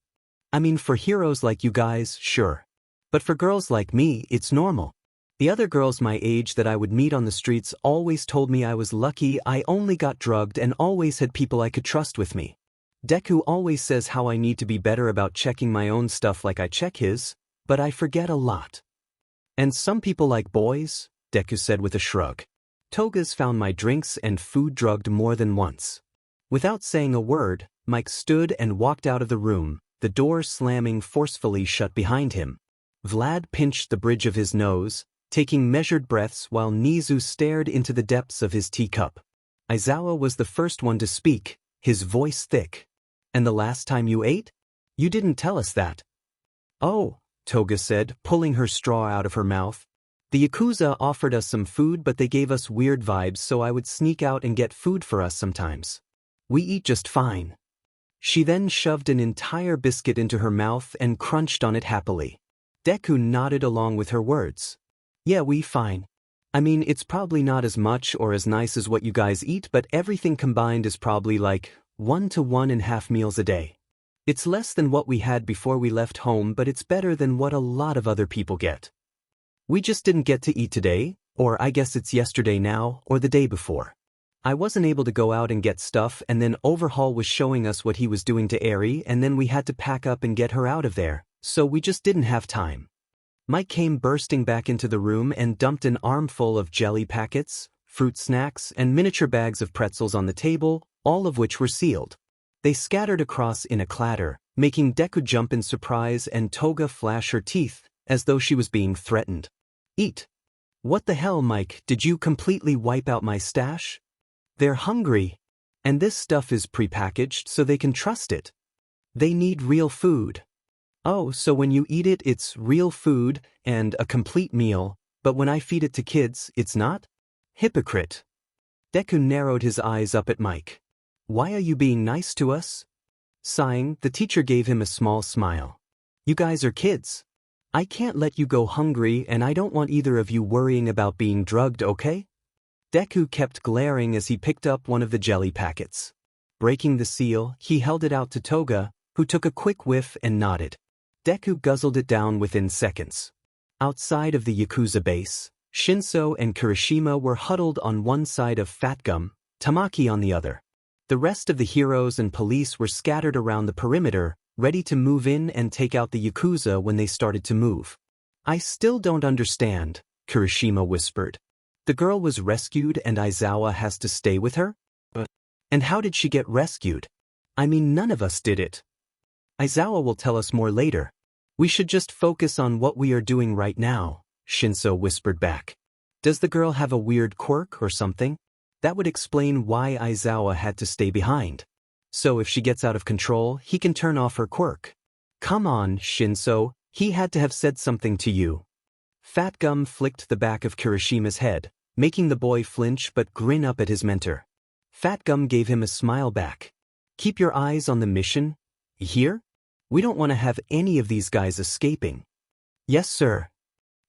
I mean, for heroes like you guys, sure. But for girls like me, it's normal. The other girls my age that I would meet on the streets always told me I was lucky I only got drugged and always had people I could trust with me. Deku always says how I need to be better about checking my own stuff like I check his, but I forget a lot. And some people like boys," Deku said with a shrug. "Toga's found my drinks and food drugged more than once." Without saying a word, Mike stood and walked out of the room, the door slamming forcefully shut behind him. Vlad pinched the bridge of his nose, taking measured breaths while Nizu stared into the depths of his teacup. Aizawa was the first one to speak, his voice thick. "And the last time you ate? You didn't tell us that." "Oh," Toga said, pulling her straw out of her mouth. "The Yakuza offered us some food but they gave us weird vibes so I would sneak out and get food for us sometimes. We eat just fine." She then shoved an entire biscuit into her mouth and crunched on it happily. Deku nodded along with her words. "Yeah, we fine. I mean, it's probably not as much or as nice as what you guys eat, but everything combined is probably like 1 to 1.5 meals a day. It's less than what we had before we left home, but it's better than what a lot of other people get. We just didn't get to eat today, or I guess it's yesterday now, or the day before. I wasn't able to go out and get stuff, and then Overhaul was showing us what he was doing to Eri, and then we had to pack up and get her out of there, so we just didn't have time. Mike came bursting back into the room and dumped an armful of jelly packets, fruit snacks, and miniature bags of pretzels on the table, all of which were sealed. They scattered across in a clatter, making Deku jump in surprise and Toga flash her teeth, as though she was being threatened. Eat. What the hell, Mike, did you completely wipe out my stash? They're hungry. And this stuff is prepackaged so they can trust it. They need real food. Oh, so when you eat it, it's real food and a complete meal, but when I feed it to kids, it's not? Hypocrite. Deku narrowed his eyes up at Mike. Why are you being nice to us? Sighing, the teacher gave him a small smile. You guys are kids. I can't let you go hungry, and I don't want either of you worrying about being drugged, okay? Deku kept glaring as he picked up one of the jelly packets. Breaking the seal, he held it out to Toga, who took a quick whiff and nodded. Deku guzzled it down within seconds. Outside of the Yakuza base, Shinso and Kirishima were huddled on one side of Fat Gum, Tamaki on the other. The rest of the heroes and police were scattered around the perimeter, ready to move in and take out the Yakuza when they started to move. I still don't understand, Kirishima whispered. The girl was rescued and Aizawa has to stay with her? And how did she get rescued? I mean, none of us did it. Aizawa will tell us more later. We should just focus on what we are doing right now, Shinso whispered back. Does the girl have a weird quirk or something? That would explain why Aizawa had to stay behind. So if she gets out of control, he can turn off her quirk. Come on, Shinso, he had to have said something to you. Fat Gum flicked the back of Kirishima's head, making the boy flinch but grin up at his mentor. Fat Gum gave him a smile back. Keep your eyes on the mission. Here? We don't want to have any of these guys escaping. Yes, sir.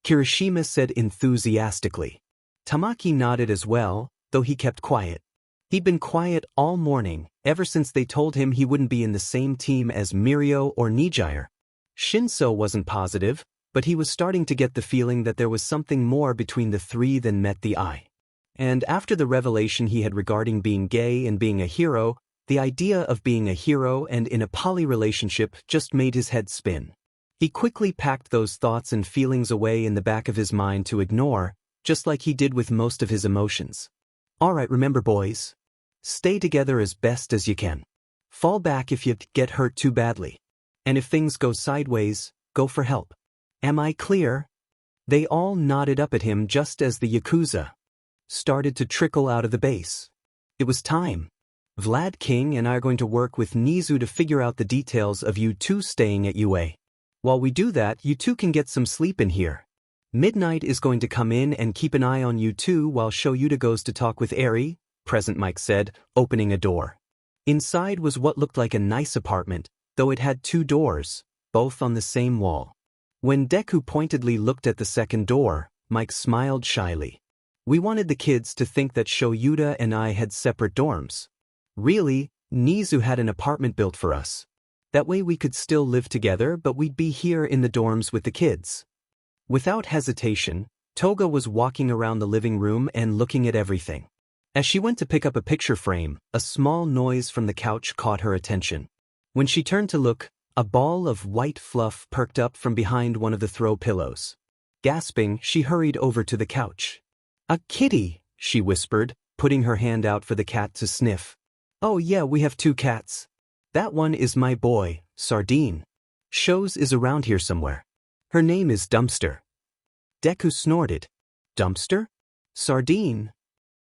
Kirishima said enthusiastically. Tamaki nodded as well, though he kept quiet. He'd been quiet all morning, ever since they told him he wouldn't be in the same team as Mirio or Nijire. Shinso wasn't positive, but he was starting to get the feeling that there was something more between the three than met the eye. And after the revelation he had regarding being gay and being a hero, the idea of being a hero and in a poly relationship just made his head spin. He quickly packed those thoughts and feelings away in the back of his mind to ignore, just like he did with most of his emotions. Alright, remember boys. Stay together as best as you can. Fall back if you get hurt too badly. And if things go sideways, go for help. Am I clear? They all nodded up at him just as the Yakuza started to trickle out of the base. It was time. Vlad King and I are going to work with Nizu to figure out the details of you two staying at UA. While we do that, you two can get some sleep in here. Midnight is going to come in and keep an eye on you two while Shoyuta goes to talk with Eri, Present Mike said, opening a door. Inside was what looked like a nice apartment, though it had 2 doors, both on the same wall. When Deku pointedly looked at the second door, Mike smiled shyly. We wanted the kids to think that Shoyuta and I had separate dorms. Really, Nizu had an apartment built for us. That way we could still live together, but we'd be here in the dorms with the kids. Without hesitation, Toga was walking around the living room and looking at everything. As she went to pick up a picture frame, a small noise from the couch caught her attention. When she turned to look, a ball of white fluff perked up from behind one of the throw pillows. Gasping, she hurried over to the couch. A kitty, she whispered, putting her hand out for the cat to sniff. Oh yeah, we have 2 cats. That one is my boy, Sardine. Shows is around here somewhere. Her name is Dumpster. Deku snorted. Dumpster? Sardine?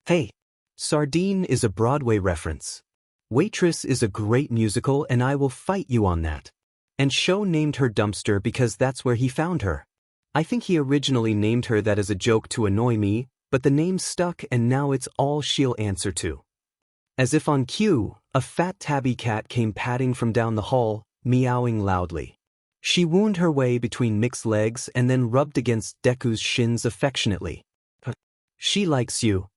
Hey. Sardine is a Broadway reference. Waitress is a great musical and I will fight you on that. And Sho named her Dumpster because that's where he found her. I think he originally named her that as a joke to annoy me, but the name stuck and now it's all she'll answer to. As if on cue, a fat tabby cat came padding from down the hall, meowing loudly. She wound her way between Mick's legs and then rubbed against Deku's shins affectionately. She likes you.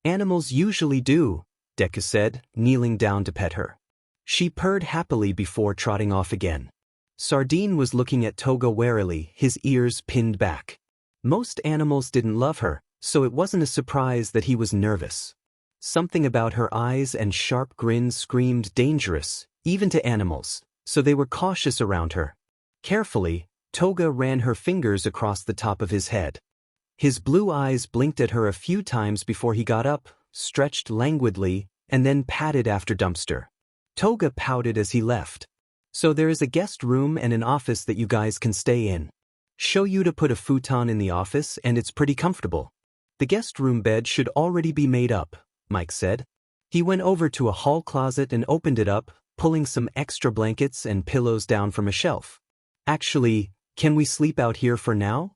Animals usually do, Deku said, kneeling down to pet her. She purred happily before trotting off again. Sardine was looking at Toga warily, his ears pinned back. Most animals didn't love her, so it wasn't a surprise that he was nervous. Something about her eyes and sharp grin screamed dangerous, even to animals, so they were cautious around her. Carefully, Toga ran her fingers across the top of his head. His blue eyes blinked at her a few times before he got up, stretched languidly, and then patted after Dumpster. Toga pouted as he left. So there is a guest room and an office that you guys can stay in. Show you to put a futon in the office and it's pretty comfortable. The guest room bed should already be made up, Mike said. He went over to a hall closet and opened it up, pulling some extra blankets and pillows down from a shelf. Actually, can we sleep out here for now?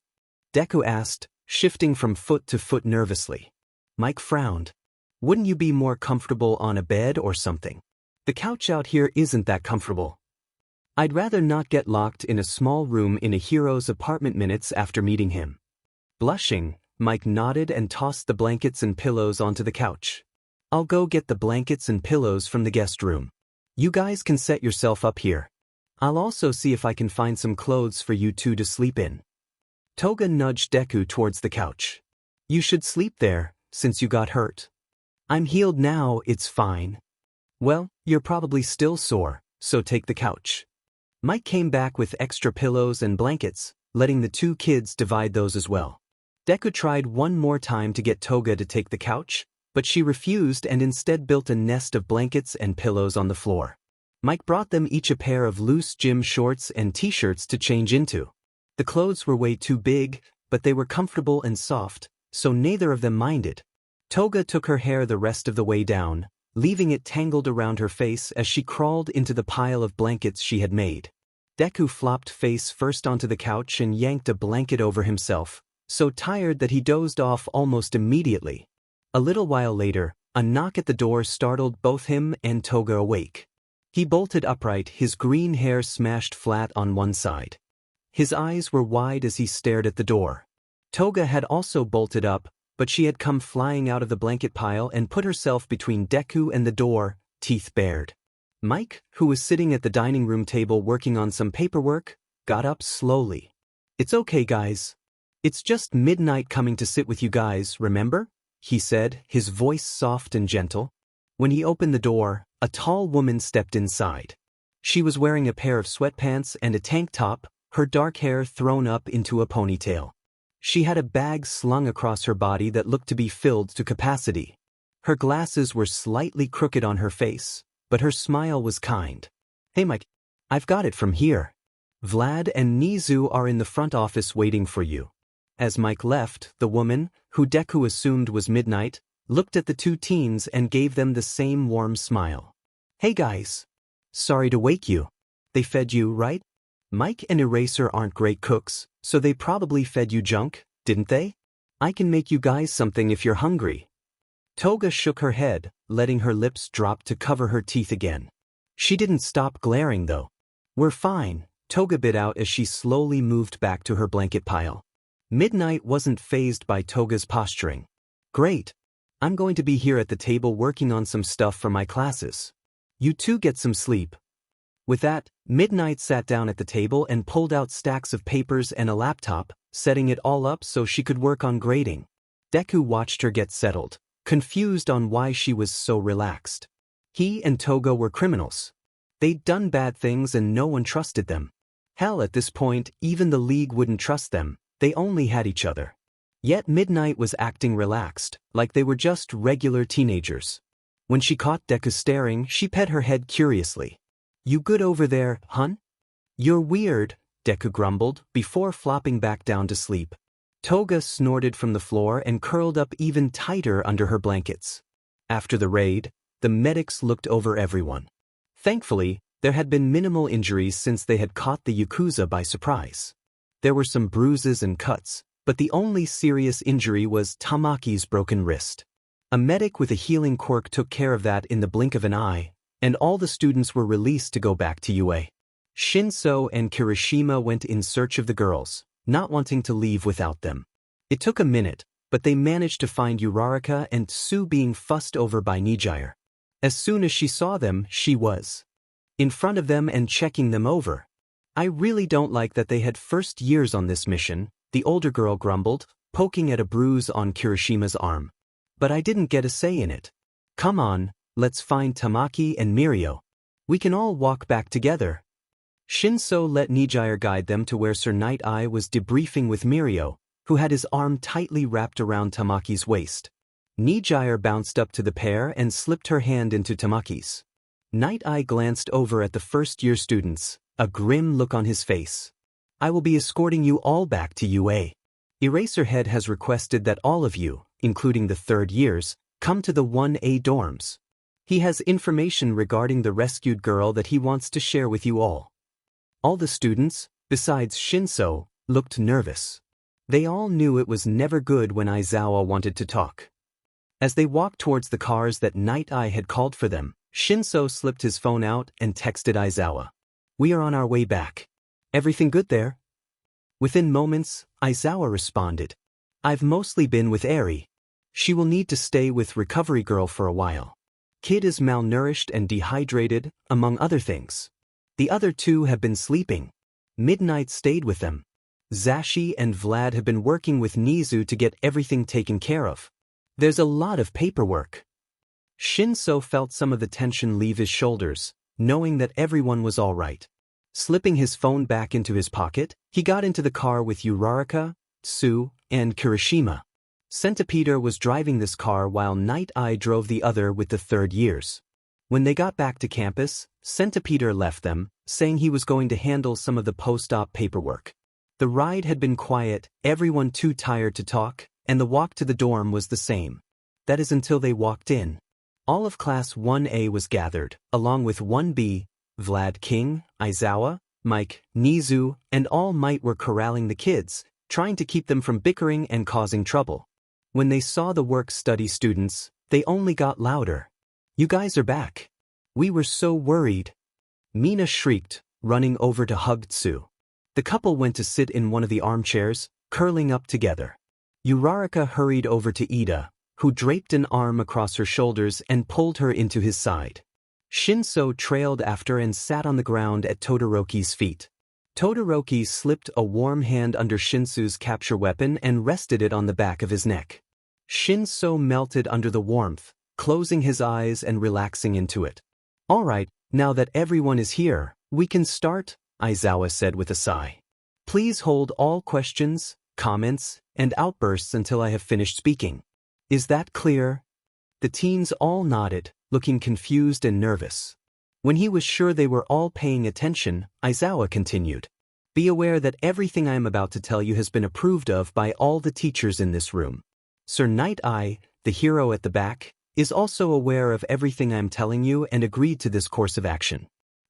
Deku asked, shifting from foot to foot nervously. Mike frowned. Wouldn't you be more comfortable on a bed or something? The couch out here isn't that comfortable. I'd rather not get locked in a small room in a hero's apartment minutes after meeting him. Blushing, Mike nodded and tossed the blankets and pillows onto the couch. I'll go get the blankets and pillows from the guest room. You guys can set yourself up here. I'll also see if I can find some clothes for you two to sleep in. Toga nudged Deku towards the couch. You should sleep there, since you got hurt. I'm healed now, it's fine. Well, you're probably still sore, so take the couch. Mike came back with extra pillows and blankets, letting the two kids divide those as well. Deku tried one more time to get Toga to take the couch, but she refused and instead built a nest of blankets and pillows on the floor. Mike brought them each a pair of loose gym shorts and t-shirts to change into. The clothes were way too big, but they were comfortable and soft, so neither of them minded. Toga took her hair the rest of the way down, leaving it tangled around her face as she crawled into the pile of blankets she had made. Deku flopped face first onto the couch and yanked a blanket over himself, so tired that he dozed off almost immediately. A little while later, a knock at the door startled both him and Toga awake. He bolted upright, his green hair smashed flat on one side. His eyes were wide as he stared at the door. Toga had also bolted up, but she had come flying out of the blanket pile and put herself between Deku and the door, teeth bared. Mike, who was sitting at the dining room table working on some paperwork, got up slowly. It's okay, guys. It's just Midnight coming to sit with you guys, remember? He said, his voice soft and gentle. When he opened the door, a tall woman stepped inside. She was wearing a pair of sweatpants and a tank top, her dark hair thrown up into a ponytail. She had a bag slung across her body that looked to be filled to capacity. Her glasses were slightly crooked on her face, but her smile was kind. Hey Mike, I've got it from here. Vlad and Nizu are in the front office waiting for you. As Mike left, the woman, who Deku assumed was Midnight, looked at the two teens and gave them the same warm smile. Hey guys. Sorry to wake you. They fed you, right? Mike and Eraser aren't great cooks, so they probably fed you junk, didn't they? I can make you guys something if you're hungry. Toga shook her head, letting her lips drop to cover her teeth again. She didn't stop glaring though. We're fine, Toga bit out as she slowly moved back to her blanket pile. Midnight wasn't fazed by Toga's posturing. Great. I'm going to be here at the table working on some stuff for my classes. You two get some sleep. With that, Midnight sat down at the table and pulled out stacks of papers and a laptop, setting it all up so she could work on grading. Deku watched her get settled, confused on why she was so relaxed. He and Toga were criminals. They'd done bad things and no one trusted them. Hell, at this point, even the League wouldn't trust them, they only had each other. Yet Midnight was acting relaxed, like they were just regular teenagers. When she caught Deku staring, she pet her head curiously. You good over there, hun? You're weird, Deku grumbled, before flopping back down to sleep. Toga snorted from the floor and curled up even tighter under her blankets. After the raid, the medics looked over everyone. Thankfully, there had been minimal injuries since they had caught the Yakuza by surprise. There were some bruises and cuts, but the only serious injury was Tamaki's broken wrist. A medic with a healing quirk took care of that in the blink of an eye, and all the students were released to go back to UA. Shinso and Kirishima went in search of the girls, not wanting to leave without them. It took a minute, but they managed to find Uraraka and Tsu being fussed over by Nijire. As soon as she saw them, she was in front of them and checking them over. I really don't like that they had first years on this mission, the older girl grumbled, poking at a bruise on Kirishima's arm. But I didn't get a say in it. Come on, let's find Tamaki and Mirio. We can all walk back together. Shinso let Nijire guide them to where Sir Night Eye was debriefing with Mirio, who had his arm tightly wrapped around Tamaki's waist. Nijire bounced up to the pair and slipped her hand into Tamaki's. Night Eye glanced over at the first-year students, a grim look on his face. I will be escorting you all back to UA. Eraserhead has requested that all of you, including the third years, come to the 1A dorms. He has information regarding the rescued girl that he wants to share with you all. All the students, besides Shinso, looked nervous. They all knew it was never good when Aizawa wanted to talk. As they walked towards the cars that Night Eye had called for them, Shinso slipped his phone out and texted Aizawa. We are on our way back. Everything good there? Within moments, Aizawa responded. I've mostly been with Eri. She will need to stay with Recovery Girl for a while. Kid is malnourished and dehydrated, among other things. The other two have been sleeping. Midnight stayed with them. Zashi and Vlad have been working with Nizu to get everything taken care of. There's a lot of paperwork. Shinso felt some of the tension leave his shoulders, knowing that everyone was all right. Slipping his phone back into his pocket, he got into the car with Uraraka, Tsu, and Kirishima. Centipeder was driving this car while Night Eye drove the other with the third years. When they got back to campus, Centipeder left them, saying he was going to handle some of the post-op paperwork. The ride had been quiet, everyone too tired to talk, and the walk to the dorm was the same. That is until they walked in. All of Class 1A was gathered, along with 1B, Vlad King, Aizawa, Mike, Nizu, and All Might were corralling the kids, trying to keep them from bickering and causing trouble. When they saw the work-study students, they only got louder. You guys are back. We were so worried. Mina shrieked, running over to hug Tsu. The couple went to sit in one of the armchairs, curling up together. Uraraka hurried over to Ida, who draped an arm across her shoulders and pulled her into his side. Shinso trailed after and sat on the ground at Todoroki's feet. Todoroki slipped a warm hand under Shinsu's capture weapon and rested it on the back of his neck. Shinso melted under the warmth, closing his eyes and relaxing into it. All right, now that everyone is here, we can start, Aizawa said with a sigh. Please hold all questions, comments, and outbursts until I have finished speaking. Is that clear? The teens all nodded, looking confused and nervous. When he was sure they were all paying attention, Aizawa continued. Be aware that everything I am about to tell you has been approved of by all the teachers in this room. Sir Night Eye, the hero at the back, is also aware of everything I am telling you and agreed to this course of action.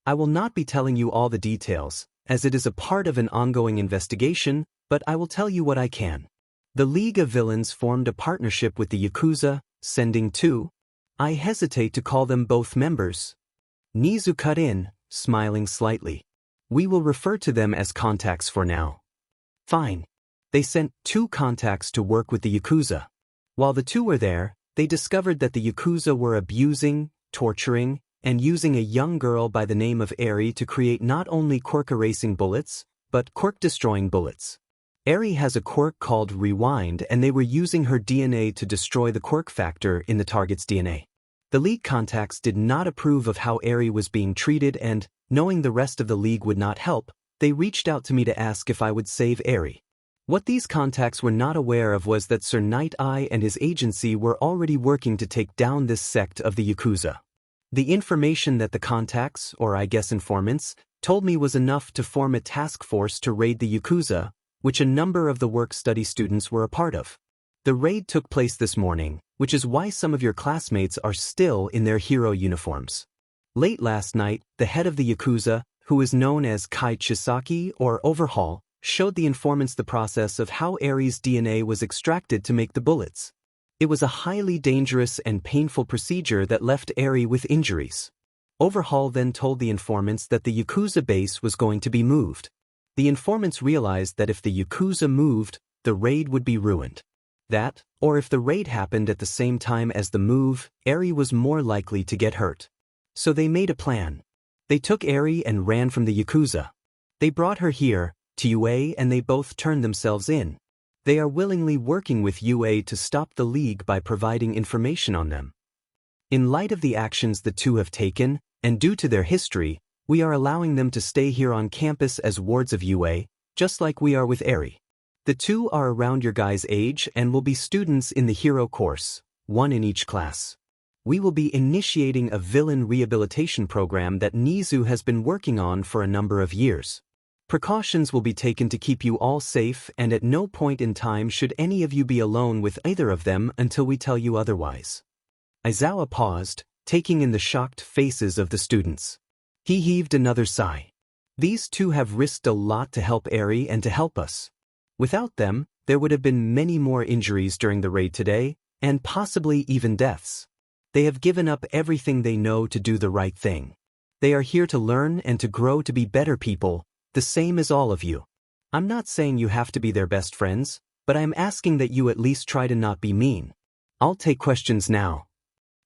I will not be telling you all the details, as it is a part of an ongoing investigation, but I will tell you what I can. The League of Villains formed a partnership with the Yakuza, sending two. I hesitate to call them both members. Nizu cut in, smiling slightly. We will refer to them as contacts for now. Fine. They sent 2 contacts to work with the Yakuza. While the 2 were there, they discovered that the Yakuza were abusing, torturing, and using a young girl by the name of Eri to create not only quirk-erasing bullets, but quirk-destroying bullets. Eri has a quirk called Rewind, and they were using her DNA to destroy the quirk factor in the target's DNA. The League contacts did not approve of how Eri was being treated and, knowing the rest of the League would not help, they reached out to me to ask if I would save Eri. What these contacts were not aware of was that Sir Night Eye and his agency were already working to take down this sect of the Yakuza. The information that the contacts, or I guess informants, told me was enough to form a task force to raid the Yakuza, which a number of the work-study students were a part of. The raid took place this morning, which is why some of your classmates are still in their hero uniforms. Late last night, the head of the Yakuza, who is known as Kai Chisaki or Overhaul, showed the informants the process of how Eri's DNA was extracted to make the bullets. It was a highly dangerous and painful procedure that left Eri with injuries. Overhaul then told the informants that the Yakuza base was going to be moved. The informants realized that if the Yakuza moved, the raid would be ruined. That, or if the raid happened at the same time as the move, Eri was more likely to get hurt. So they made a plan. They took Eri and ran from the Yakuza. They brought her here, to UA, and they both turned themselves in. They are willingly working with UA to stop the League by providing information on them. In light of the actions the two have taken, and due to their history, we are allowing them to stay here on campus as wards of UA, just like we are with Eri. The two are around your guys' age and will be students in the hero course, one in each class. We will be initiating a villain rehabilitation program that Nizu has been working on for a number of years. Precautions will be taken to keep you all safe, and at no point in time should any of you be alone with either of them until we tell you otherwise. Aizawa paused, taking in the shocked faces of the students. He heaved another sigh. These two have risked a lot to help Eri and to help us. Without them, there would have been many more injuries during the raid today, and possibly even deaths. They have given up everything they know to do the right thing. They are here to learn and to grow to be better people, the same as all of you. I'm not saying you have to be their best friends, but I'm asking that you at least try to not be mean. I'll take questions now.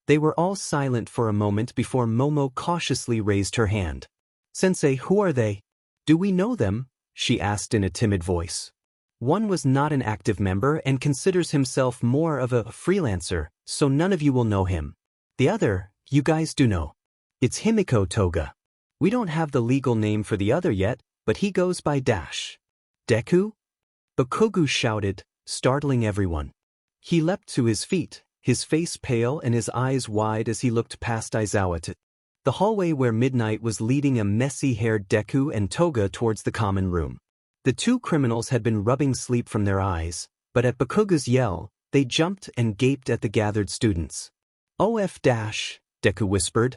They were all silent for a moment before Momo cautiously raised her hand. Sensei, who are they? Do we know them? She asked in a timid voice. One was not an active member and considers himself more of a freelancer, so none of you will know him. The other, you guys do know. It's Himiko Toga. We don't have the legal name for the other yet, but he goes by Dash. Deku? Bakugu shouted, startling everyone. He leapt to his feet, his face pale and his eyes wide as he looked past Aizawa to the hallway where Midnight was leading a messy-haired Deku and Toga towards the common room. The two criminals had been rubbing sleep from their eyes, but at Bakugu's yell, they jumped and gaped at the gathered students. OF Dash, Deku whispered,